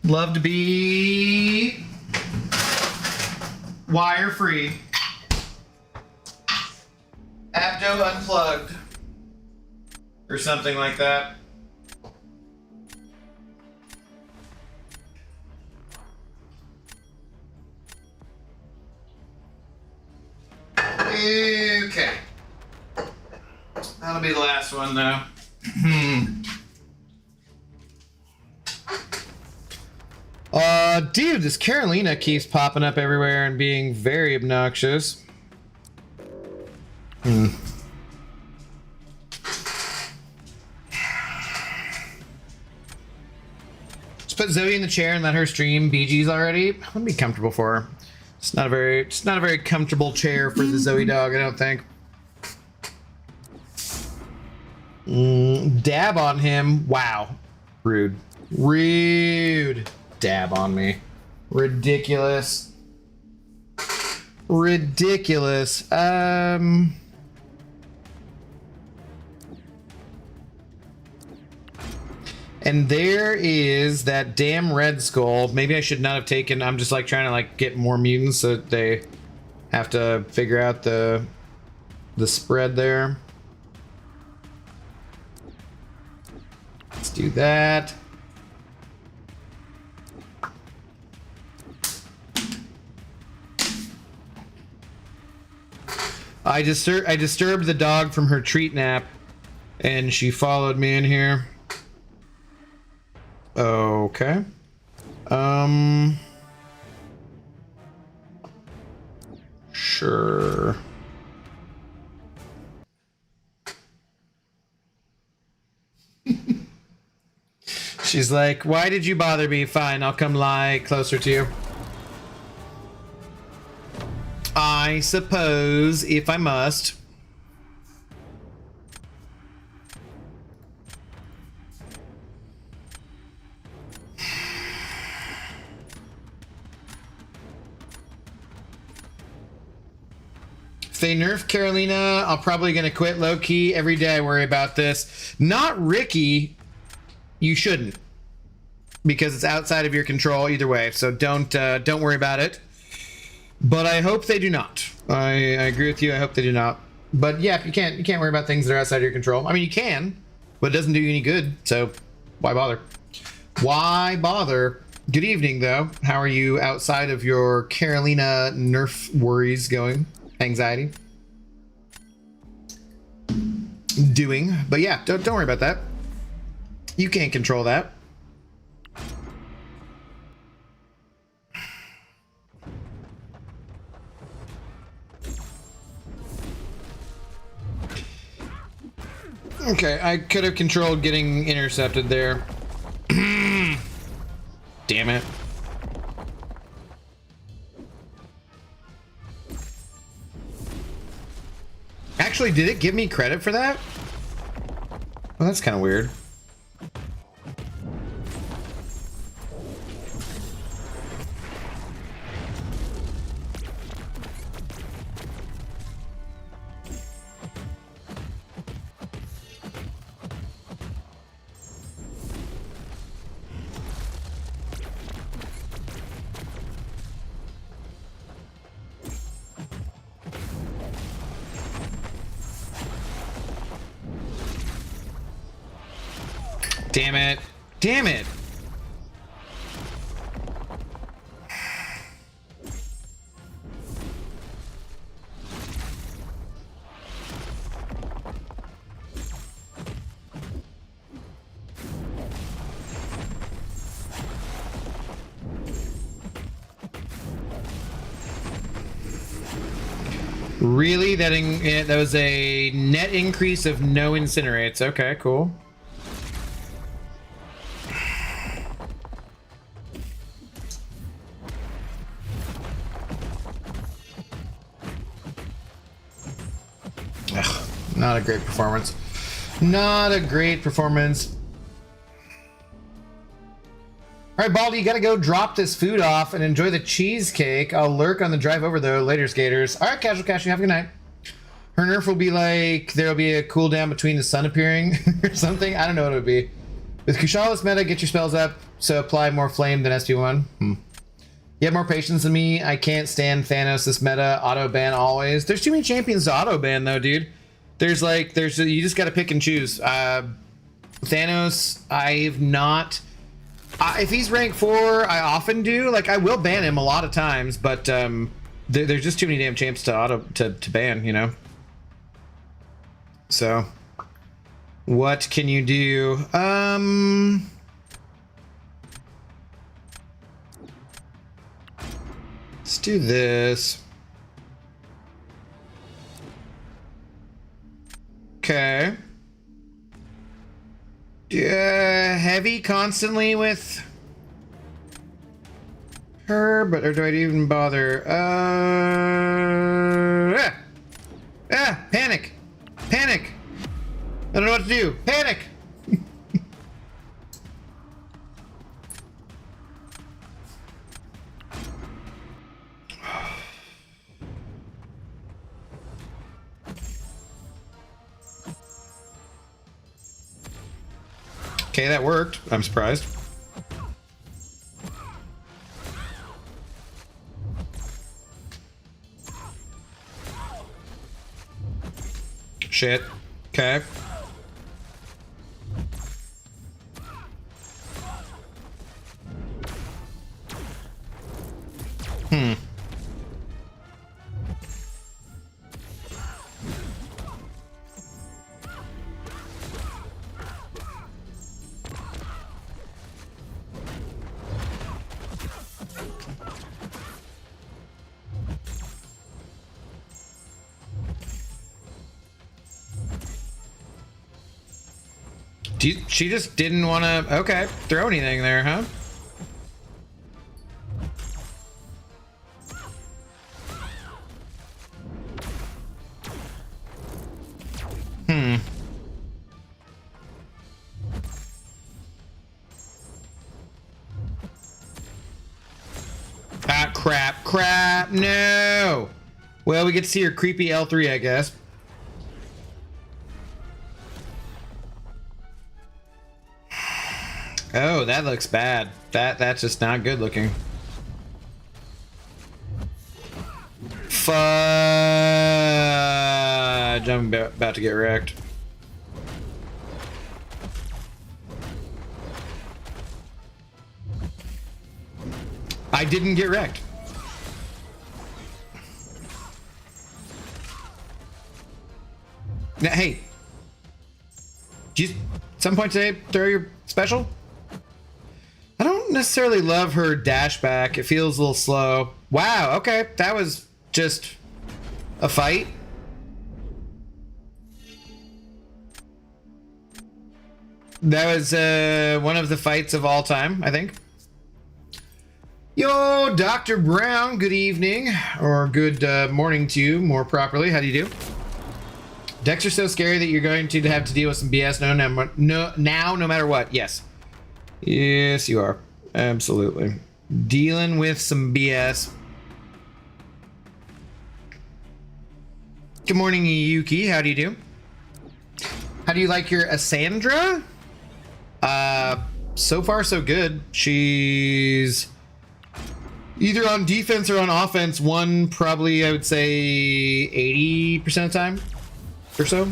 Love to be wire free. Abdo unplugged. Or something like that. Okay. That'll be the last one, though. Dude, this Carolina keeps popping up everywhere and being very obnoxious. Just put Zoe in the chair and let her stream BGs already. I'd be comfortable for her. It's not a very comfortable chair for the Zoe dog, I don't think. Dab on him. Wow. Rude. Rude. Dab on me. Ridiculous. Ridiculous. And there is that damn Red Skull. Maybe I should not have taken... I'm just like trying to like get more mutants so that they have to figure out the spread there. Let's do that. I disturbed the dog from her treat nap, and she followed me in here. Okay. Sure. She's like, why did you bother me? Fine, I'll come lie closer to you. I suppose, if I must. If they nerf Carolina, I'm probably gonna quit low-key. Every day I worry about this. Not Ricky. You shouldn't, because it's outside of your control either way. So don't worry about it. But I hope they do not. I agree with you. I hope they do not. But yeah, you can't worry about things that are outside of your control. I mean, you can, but it doesn't do you any good. So why bother? Why bother? Good evening, though. How are you outside of your Carolina nerf worries going? Anxiety? Doing. But yeah, don't worry about that. You can't control that. Okay, I could have controlled getting intercepted there. Damn it. Actually, did it give me credit for that? Well, that's kind of weird. Damn it. Damn it. Really? That was a net increase of no incinerates. Okay, cool. Ugh, not a great performance. Not a great performance. All right, Baldy, you gotta go drop this food off and enjoy the cheesecake. I'll lurk on the drive over though. Later, skaters. All right, Casual Cash, you have a good night. Her nerf will be like, there'll be a cooldown between the sun appearing or something. I don't know what it would be. With Kushalis meta, get your spells up, so apply more flame than SP1. You have more patience than me. I can't stand Thanos this meta. Auto ban always. There's too many champions to auto ban though, dude. You just gotta pick and choose. Thanos, I've not... if he's rank 4, I often do. Like, I will ban him a lot of times, but there's just too many damn champs to ban, you know? So, what can you do? Let's do this. Okay. Heavy constantly with her, or do I even bother? Panic! Panic! I don't know what to do. Panic! Okay, that worked. I'm surprised. Shit. Okay. She just didn't want to, okay, throw anything there, huh? Ah, crap, no! Well, we get to see her creepy L3, I guess. Oh, that looks bad. That's just not good looking. Fudge! I'm about to get wrecked. I didn't get wrecked. Now, hey, do you at some point today throw your special? I don't necessarily love her dash back. It feels a little slow. Wow, okay, that was just a fight. That was one of the fights of all time, I think. Yo, Dr. Brown, good evening, or good morning to you, more properly. How do you do? Decks are so scary that you're going to have to deal with some BS no matter what. Yes. Yes, you are. Absolutely. Dealing with some BS. Good morning, Yuki. How do you do? How do you like your Asandra? So far so good. She's either on defense or on offense. One probably, I would say 80% of the time or so.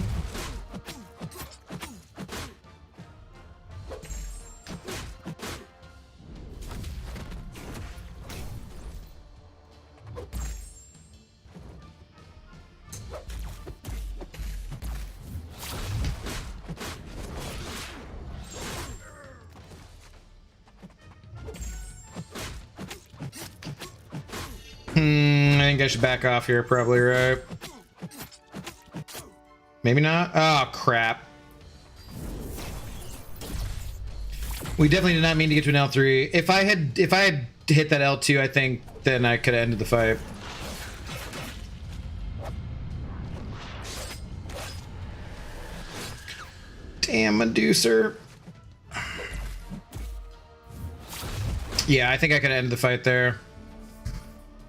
I think I should back off here, probably, right? Maybe not? Oh, crap. We definitely did not mean to get to an L3. If I had hit that L2, I think then I could have ended the fight. Damn, Medusa. Yeah, I think I could have ended the fight there.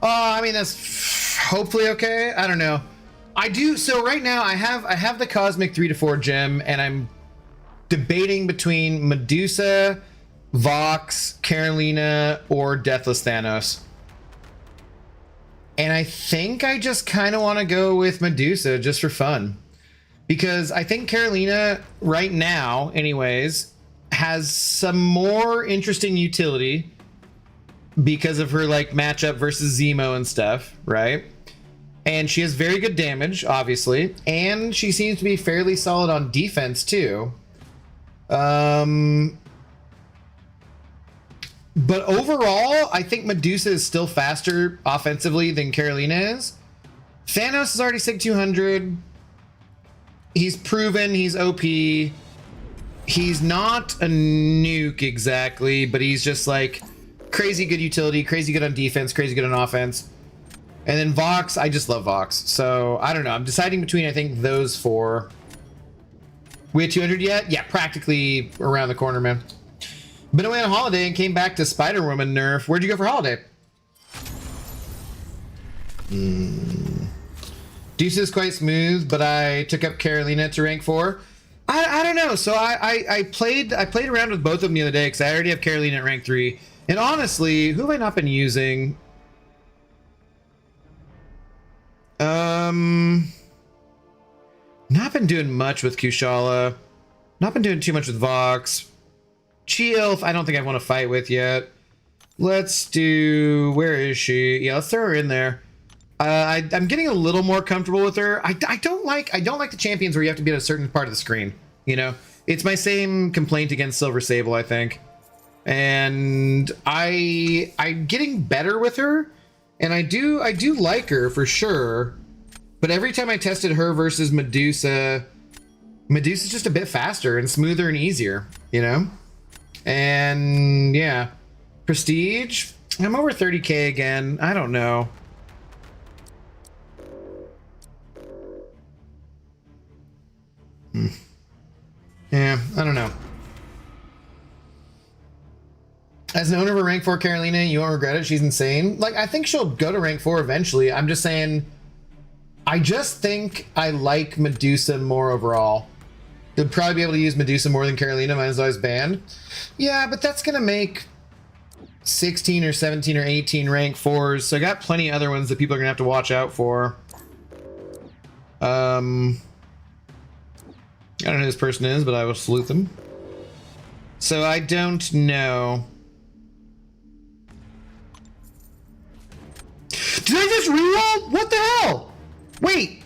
Oh, I mean, that's hopefully okay. I don't know. I do. So right now I have the Cosmic 3 to 4 gem, and I'm debating between Medusa, Vox, Carolina, or Deathless Thanos. And I think I just kind of want to go with Medusa just for fun. Because I think Carolina right now, anyways, has some more interesting utility because of her like matchup versus Zemo and stuff, right? And she has very good damage, obviously, and she seems to be fairly solid on defense too. But overall, I think Medusa is still faster offensively than Carolina is. Thanos is already SIG 200. He's proven, he's OP. He's not a nuke exactly, but he's just like crazy good utility, crazy good on defense, crazy good on offense. And then Vox, I just love Vox. So I don't know. I'm deciding between, I think, those four. We at 200 yet? Yeah, practically around the corner, man. Been away on holiday and came back to Spider-Woman nerf. Where'd you go for holiday? Deuce is quite smooth, but I took up Carolina to rank 4. I don't know. So I played around with both of them the other day because I already have Carolina at rank 3. And honestly, who have I not been using? Not been doing much with Kushala. Not been doing too much with Vox. Chi-Elf, I don't think I want to fight with yet. Let's do... Where is she? Yeah, let's throw her in there. I'm getting a little more comfortable with her. I don't like the champions where you have to be at a certain part of the screen. You know, it's my same complaint against Silver Sable, I think. And I'm getting better with her, and I do like her for sure. But every time I tested her versus Medusa, Medusa's just a bit faster and smoother and easier, you know? And yeah. Prestige? I'm over 30k again. I don't know. Yeah, I don't know. As an owner of a rank 4 Carolina, you won't regret it. She's insane. Like, I think she'll go to rank 4 eventually. I'm just saying, I just think I like Medusa more overall. You'll probably be able to use Medusa more than Carolina. Mine is always banned. Yeah, but that's going to make 16 or 17 or 18 rank 4s. So I got plenty of other ones that people are going to have to watch out for. I don't know who this person is, but I will salute them. So I don't know. Did I just reroll? What the hell? Wait.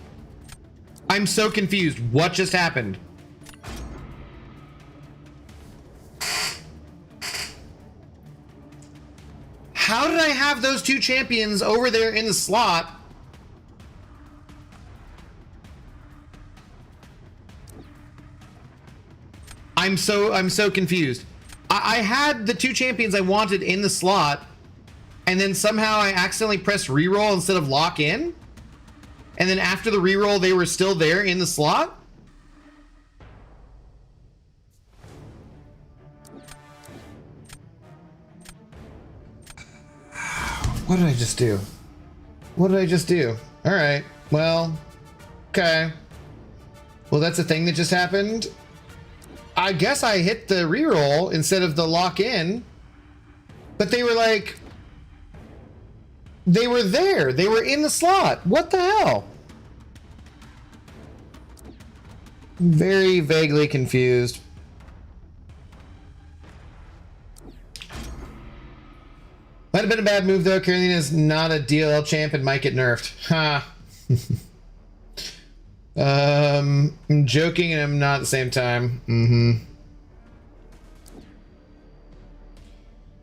I'm so confused. What just happened? How did I have those two champions over there in the slot? I'm so confused. I had the two champions I wanted in the slot, and then somehow I accidentally pressed reroll instead of lock in. And then after the reroll, they were still there in the slot. What did I just do? What did I just do? All right. Well, okay. Well, that's a thing that just happened. I guess I hit the reroll instead of the lock in, but they were like, they were there. They were in the slot. What the hell? Very vaguely confused. Might have been a bad move though. Carolina is not a DLL champ and might get nerfed. Ha. I'm joking and I'm not at the same time.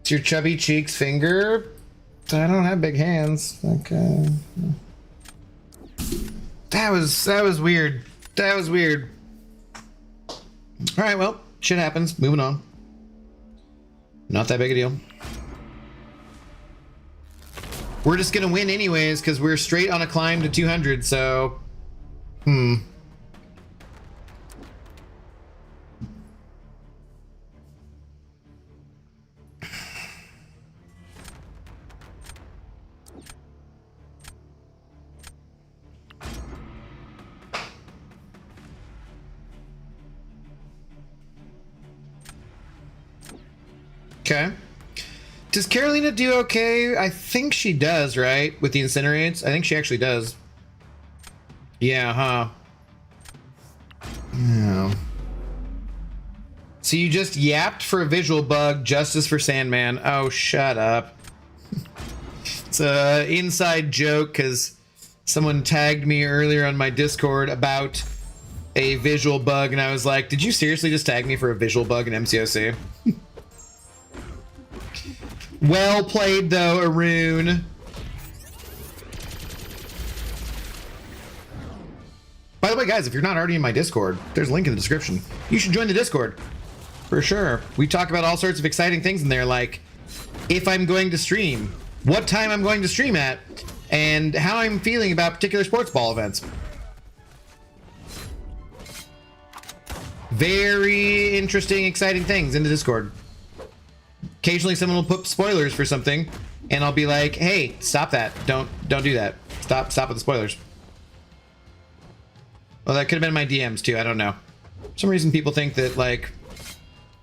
It's your chubby cheeks finger. I don't have big hands. Okay. That was weird. That was weird. All right, well, shit happens. Moving on. Not that big a deal. We're just gonna win anyways because we're straight on a climb to 200. So, okay. Does Carolina do okay? I think she does, right? With the incinerates? I think she actually does. Yeah, huh? Yeah. So you just yapped for a visual bug, justice for Sandman. Oh, shut up. It's an inside joke because someone tagged me earlier on my Discord about a visual bug, and I was like, did you seriously just tag me for a visual bug in MCOC? Well played, though, Arun. By the way, guys, if you're not already in my Discord, there's a link in the description. You should join the Discord. For sure. We talk about all sorts of exciting things in there, like if I'm going to stream, what time I'm going to stream at, and how I'm feeling about particular sports ball events. Very interesting, exciting things in the Discord. Occasionally someone will put spoilers for something and I'll be like, hey, stop that. Don't do that. Stop with the spoilers. Well, that could have been my DMs too. I don't know. For some reason people think that like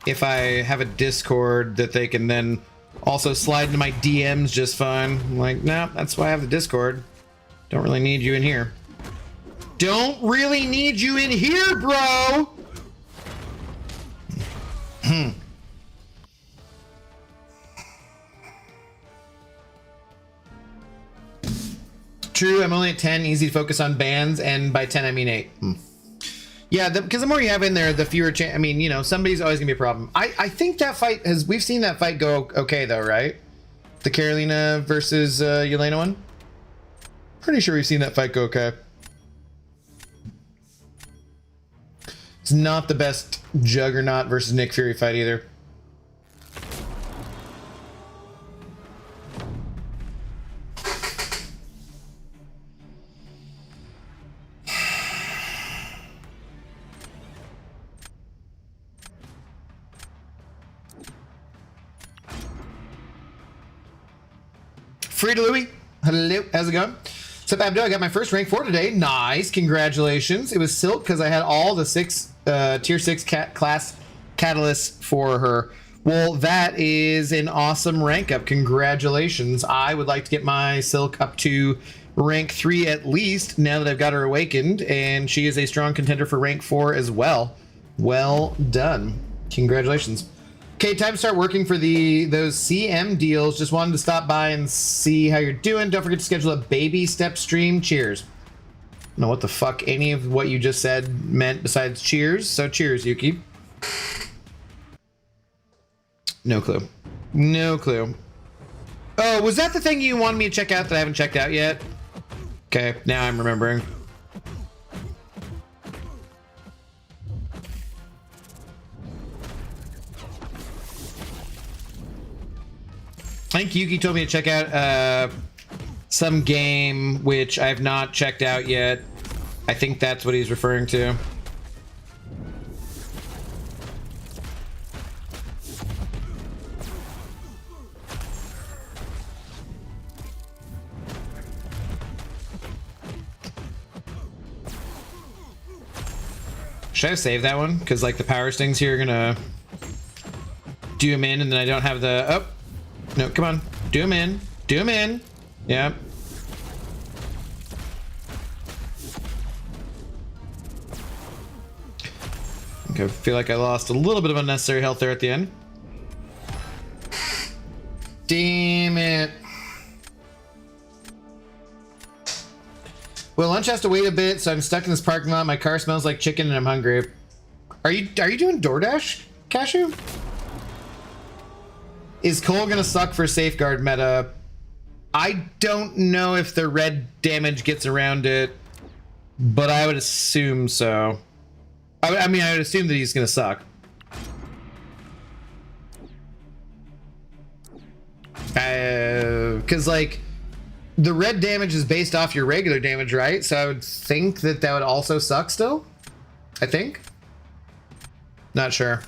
if I have a Discord that they can then also slide into my DMs just fine. I'm like, nah, that's why I have the Discord. Don't really need you in here. Don't really need you in here, bro. True, I'm only at 10, easy to focus on bands, and by 10 I mean 8. Yeah, because the more you have in there, the fewer chance. I mean, you know, somebody's always gonna be a problem. I think that fight we've seen that fight go okay though, right? The Carolina versus Yelena one? Pretty sure we've seen that fight go okay. It's not the best Juggernaut versus Nick Fury fight either. Frida Louie, hello, how's it going? What's up, Abdo? I got my first rank 4 today. Nice, congratulations. It was Silk because I had all the tier 6 class catalysts for her. Well, that is an awesome rank up. Congratulations. I would like to get my Silk up to rank 3 at least now that I've got her awakened, and she is a strong contender for rank 4 as well. Well done. Congratulations. Okay, time to start working for those CM deals. Just wanted to stop by and see how you're doing. Don't forget to schedule a baby step stream. Cheers. I don't know what the fuck any of what you just said meant besides cheers. So cheers, Yuki. No clue. No clue. Oh, was that the thing you wanted me to check out that I haven't checked out yet? Okay, now I'm remembering. I think Yuki told me to check out some game which I've not checked out yet. I think that's what he's referring to. Should I save that one? Because like the power stings here are gonna do him in, and then I don't have the no, come on. Do him in. Do him in. Yep. Okay, I feel like I lost a little bit of unnecessary health there at the end. Damn it. Well, lunch has to wait a bit, so I'm stuck in this parking lot. My car smells like chicken and I'm hungry. Are you doing DoorDash, Cashew? Is Cole gonna suck for safeguard meta? I don't know if the red damage gets around it, but I would assume so. I mean, I would assume that he's gonna suck. Because like the red damage is based off your regular damage, right? So I would think that that would also suck still. I think. Not sure.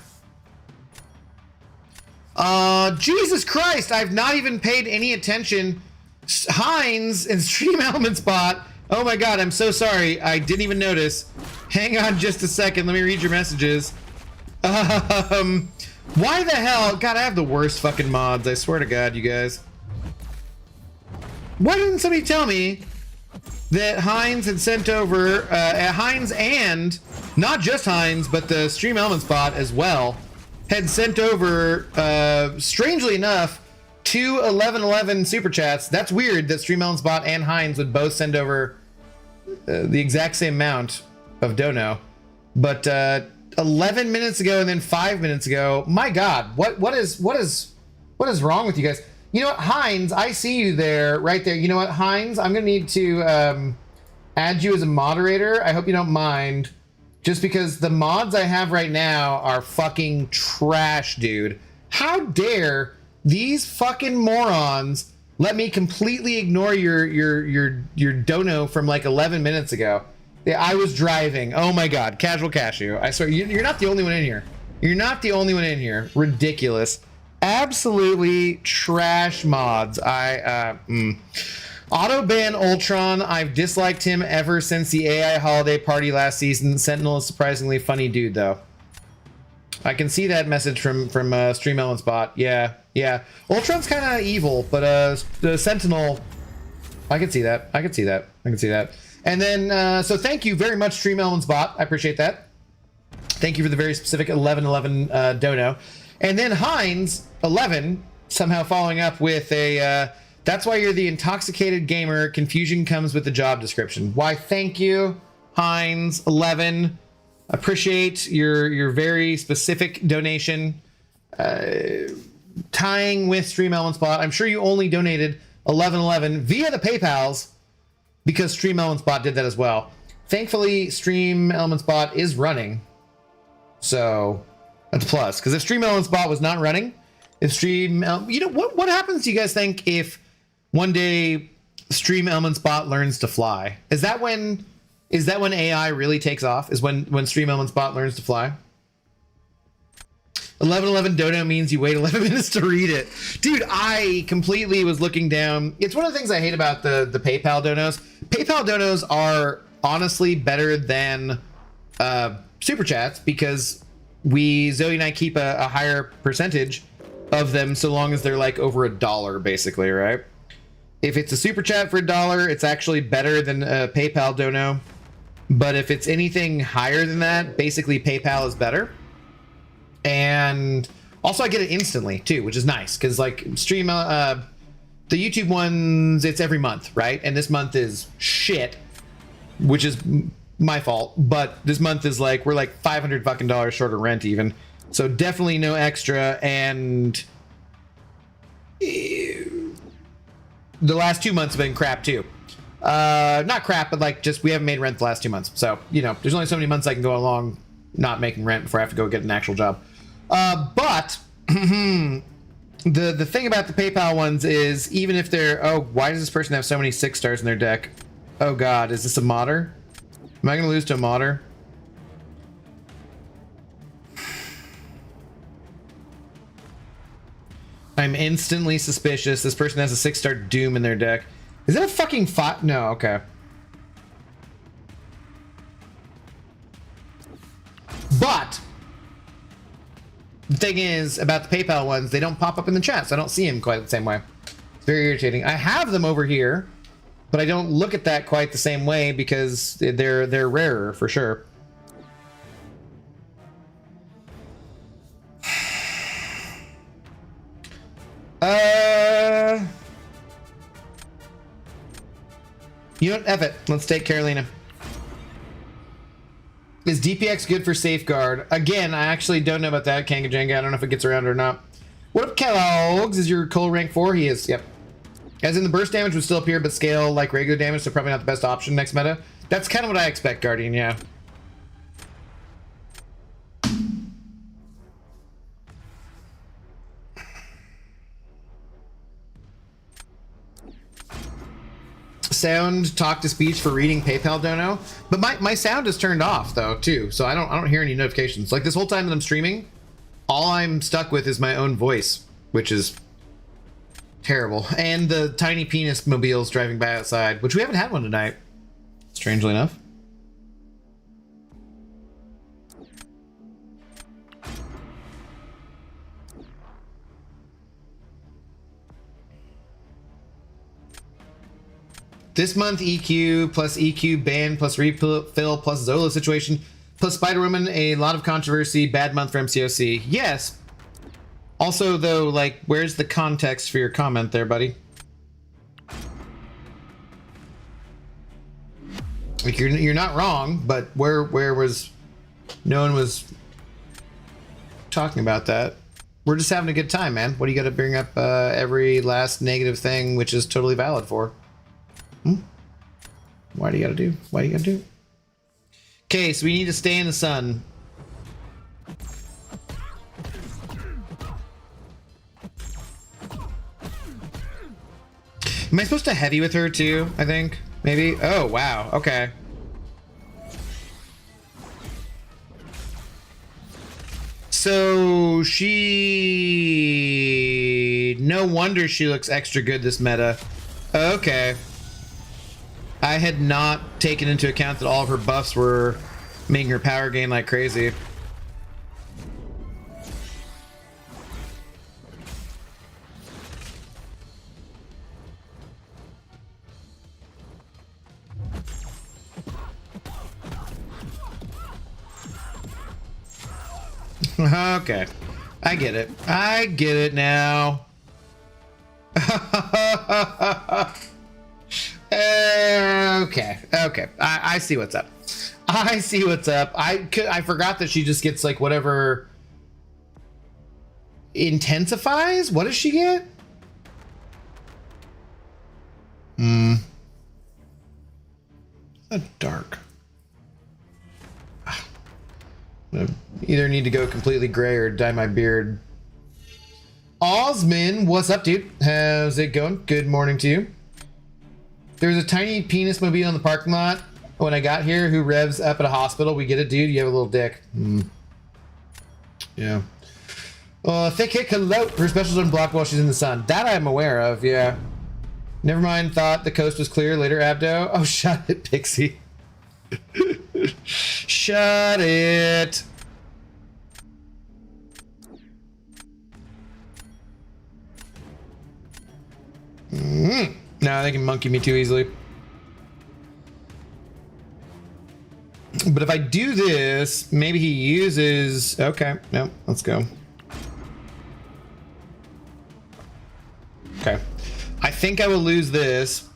Jesus Christ, I've not even paid any attention. Heinz and Stream Elements bot. Oh my god, I'm so sorry. I didn't even notice. Hang on just a second. Let me read your messages. Why the hell? God, I have the worst fucking mods. I swear to God, you guys. Why didn't somebody tell me that Heinz had sent over, Heinz and, not just Heinz, but the Stream Elements bot as well, had sent over, strangely enough, 2 1111 super chats. That's weird that Stream Elements bot and Heinz would both send over the exact same amount of dono. But 11 minutes ago and then 5 minutes ago, my God, what is wrong with you guys? You know what, Heinz, I see you there, right there. You know what, Heinz, I'm gonna need to add you as a moderator. I hope you don't mind. Just because the mods I have right now are fucking trash, dude. How dare these fucking morons let me completely ignore your dono from like 11 minutes ago. Yeah, I was driving. Oh my God, Casual Cashew. I swear, you're not the only one in here. You're not the only one in here. Ridiculous. Absolutely trash mods. Auto ban Ultron. I've disliked him ever since the AI holiday party last season. Sentinel is surprisingly funny dude though. I can see that message from Stream Elements bot. Yeah. Ultron's kind of evil, but the Sentinel, I can see that. I can see that. And then so thank you very much, Stream Elements bot. I appreciate that. Thank you for the very specific 1111 dono. And then Heinz 11 somehow following up with a that's why you're the intoxicated gamer. Confusion comes with the job description. Why, thank you, Heinz 11. Appreciate your very specific donation. Tying with Stream Elements bot. I'm sure you only donated 1111 via the PayPals because Stream Elements bot did that as well. Thankfully, Stream Elements bot is running. So that's a plus. Because if Stream Elements bot was not running, if Stream, you know, what happens? Do you guys think if one day Stream Elements bot learns to fly? Is that when AI really takes off? Is when Stream Elements bot learns to fly? 1111 dono means you wait 11 minutes to read it. Dude, I completely was looking down. It's one of the things I hate about the PayPal donos. PayPal donos are honestly better than super chats because Zoe and I keep a higher percentage of them so long as they're like over $1 basically, right? If it's a super chat for $1, it's actually better than a PayPal dono. But if it's anything higher than that, basically PayPal is better. And also I get it instantly too, which is nice because like stream the YouTube ones, it's every month, right? And this month is shit, which is my fault. But this month is like we're like $500 fucking short of rent even, so definitely no extra. And the last 2 months have been crap too. Not crap, but like just we haven't made rent the last 2 months. So you know, there's only so many months I can go along not making rent before I have to go get an actual job. But the thing about the PayPal ones is even if they're, oh, why does this person have so many 6 stars in their deck? Oh God, is this a modder? Am I gonna lose to a modder? I'm instantly suspicious. This person has a 6-star Doom in their deck. Is that a fucking fight? No, okay. But the thing is about the PayPal ones, they don't pop up in the chat, so I don't see them quite the same way. It's very irritating. I have them over here, but I don't look at that quite the same way because they're rarer for sure. You know what? F it. Let's take Carolina. Is DPX good for safeguard? Again, I actually don't know about that, Kangajenga. I don't know if it gets around or not. What up, Kellogg's? Is your Cole rank 4? He is, yep. As in the burst damage would still appear, but scale like regular damage, so probably not the best option next meta. That's kind of what I expect, Guardian, yeah. Sound talk to speech for reading PayPal dono, but my sound is turned off though too, so I don't hear any notifications. Like this whole time that I'm streaming, all I'm stuck with is my own voice, which is terrible. And the tiny penis mobiles driving by outside, which we haven't had one tonight, strangely enough. This month, EQ plus EQ ban plus refill plus Zola situation plus Spider-Woman, a lot of controversy, bad month for MCOC. Yes. Also, though, like, where's the context for your comment there, buddy? Like, you're not wrong, but where was... No one was talking about that. We're just having a good time, man. What do you got to bring up every last negative thing, which is totally valid for? Why do you gotta do? Why do you gotta do? Okay, so we need to stay in the sun. Am I supposed to heavy with her too? I think maybe. Oh wow. Okay. So she. No wonder she looks extra good this meta. Okay. I had not taken into account that all of her buffs were making her power gain like crazy. Okay. I get it. I get it now. Okay. I see what's up. I see what's up. I forgot that she just gets like whatever intensifies. What does she get? Dark. I either need to go completely gray or dye my beard. Osman, what's up, dude? How's it going? Good morning to you. There's a tiny penis mobile in the parking lot when I got here who revs up at a hospital. We get it, dude. You have a little dick. Yeah. Thick Hick, hello. Her specials on block while she's in the sun. That I'm aware of, yeah. Never mind, thought the coast was clear. Later, Abdo. Oh, shut it, Pixie. Shut it. No, they can monkey me too easily. But if I do this, maybe he uses... Okay, no, let's go. Okay. I think I will lose this,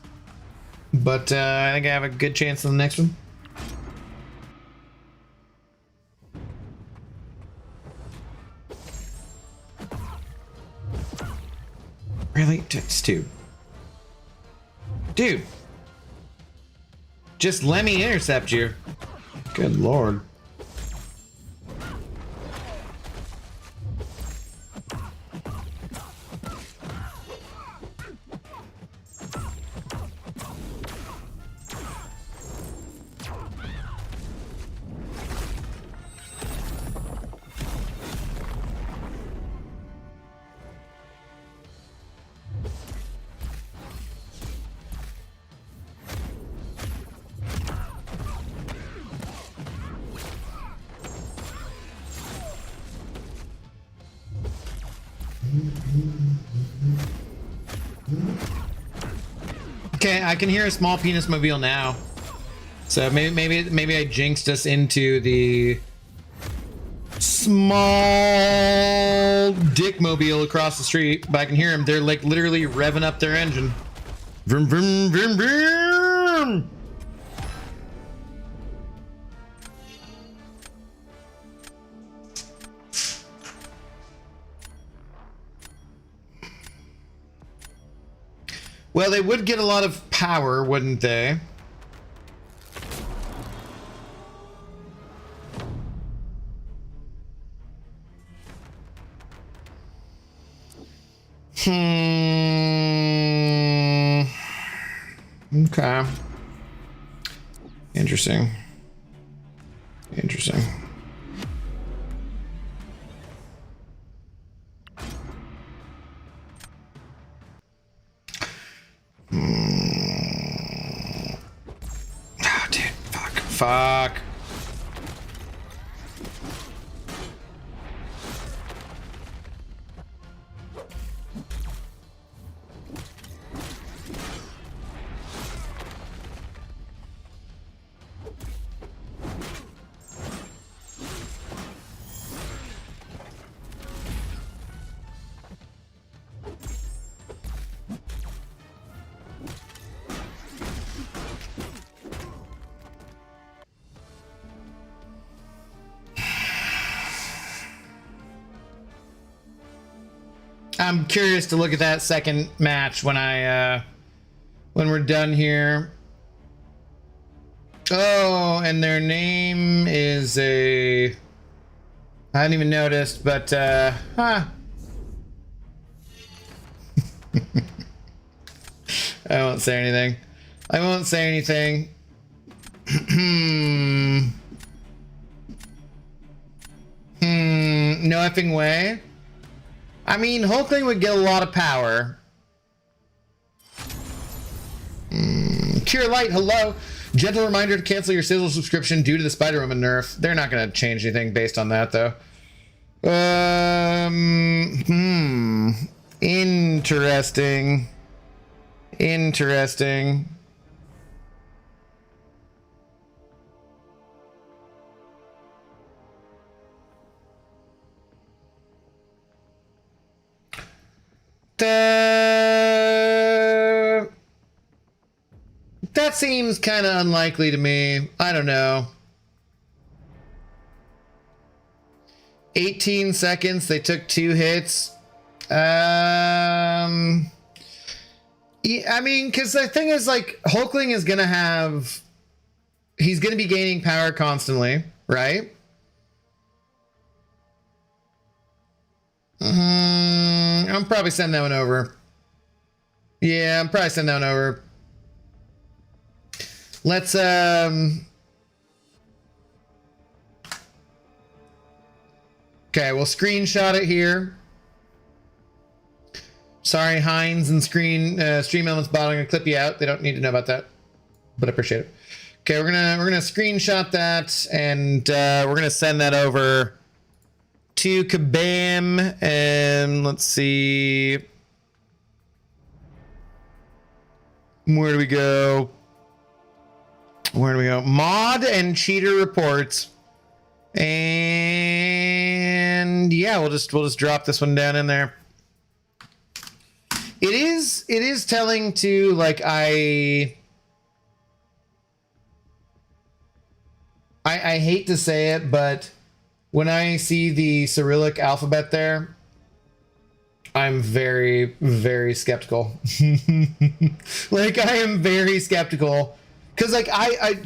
but I think I have a good chance on the next one. Really? It's two. Dude. Just let me intercept you. Good lord. Okay, I can hear a small penis mobile now. So maybe I jinxed us into the small dick mobile across the street, but I can hear them. They're like literally revving up their engine. Vroom, vroom, vroom, vroom. Well, they would get a lot of power, wouldn't they? Okay. Interesting. Interesting. Oh, dude. Fuck. I'm curious to look at that second match when when we're done here. Oh, and their name is I hadn't even noticed, but huh. I won't say anything. I won't say anything. No effing way. I mean, Hulkling would get a lot of power. Cure Light, hello. Gentle reminder to cancel your Sizzle subscription due to the Spider-Woman nerf. They're not going to change anything based on that, though. Interesting. Interesting. That seems kind of unlikely to me. I don't know. 18 seconds. They took 2 hits. Yeah, I mean, because the thing is, like, Hulkling is going to have... He's going to be gaining power constantly, right? I'm probably sending that one over. Yeah, I'm probably sending that one over. Let's okay, we'll screenshot it here. Sorry, Heinz and Stream Elements bot. I'm gonna clip you out. They don't need to know about that, but I appreciate it. Okay, we're gonna screenshot that, and we're gonna send that over to Kabam. And let's see, where do we go? Where do we go? Mod and cheater reports, and yeah, we'll just drop this one down in there. It is telling to, like, I hate to say it, but when I see the Cyrillic alphabet there, I'm very, very skeptical. Like, I am very skeptical. Cause like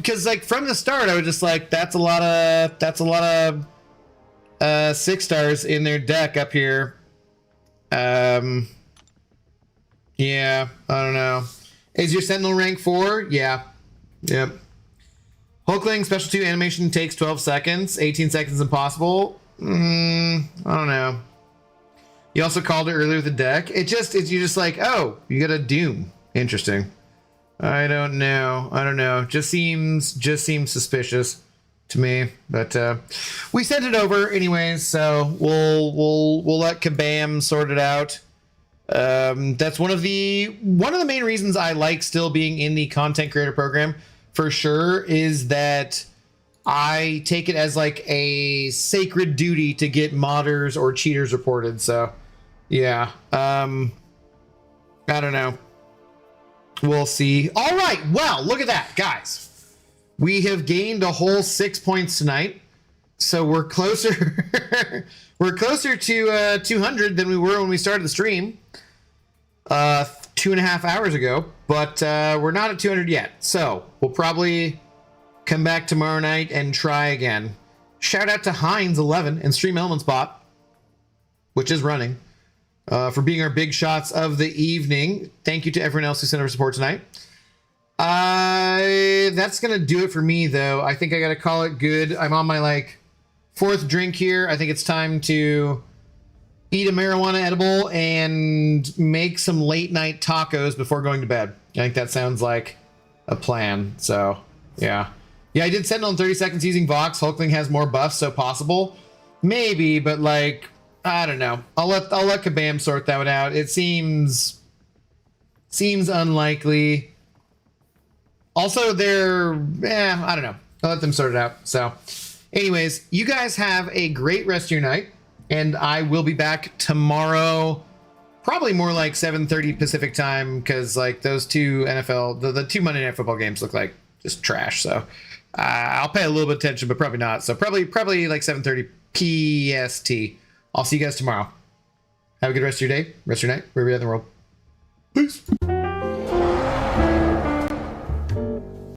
cause like from the start I was just like, that's a lot of 6 stars in their deck up here. Yeah, I don't know. Is your Sentinel rank 4? Yeah. Yep. Hulkling special 2 animation takes 12 seconds. 18 seconds impossible. I don't know. You also called it earlier with the deck. You're just like, oh, you got a Doom. Interesting. I don't know. Just seems suspicious to me. But we sent it over anyways, so we'll let Kabam sort it out. That's one of the main reasons I like still being in the content creator program, for sure, is that I take it as like a sacred duty to get modders or cheaters reported. So yeah, I don't know, we'll see. All right, well, look at that, guys. We have gained a whole 6 points tonight, so we're closer we're closer to 200 than we were when we started the stream 2.5 hours ago, but we're not at 200 yet, so we'll probably come back tomorrow night and try again. Shout out to Heinz11 and Stream Elements bot, which is running, for being our big shots of the evening. Thank you to everyone else who sent over support tonight. That's gonna do it for me, though. I think I gotta call it good. I'm on my like 4th drink here. I think it's time to eat a marijuana edible and make some late night tacos before going to bed. I think that sounds like a plan. So yeah, I did Sentinel in 30 seconds using Vox. Hulkling has more buffs, so possible, maybe, but like, I don't know. I'll let Kabam sort that one out. It seems unlikely. Also, I don't know. I'll let them sort it out. So anyways, you guys have a great rest of your night, and I will be back tomorrow, probably more like 7:30 Pacific time, because like those two the 2 Monday Night Football games look like just trash. So I'll pay a little bit of attention, but probably not. So probably like 7:30 PST. I'll see you guys tomorrow. Have a good rest of your day, rest of your night, wherever you're in the world. Peace.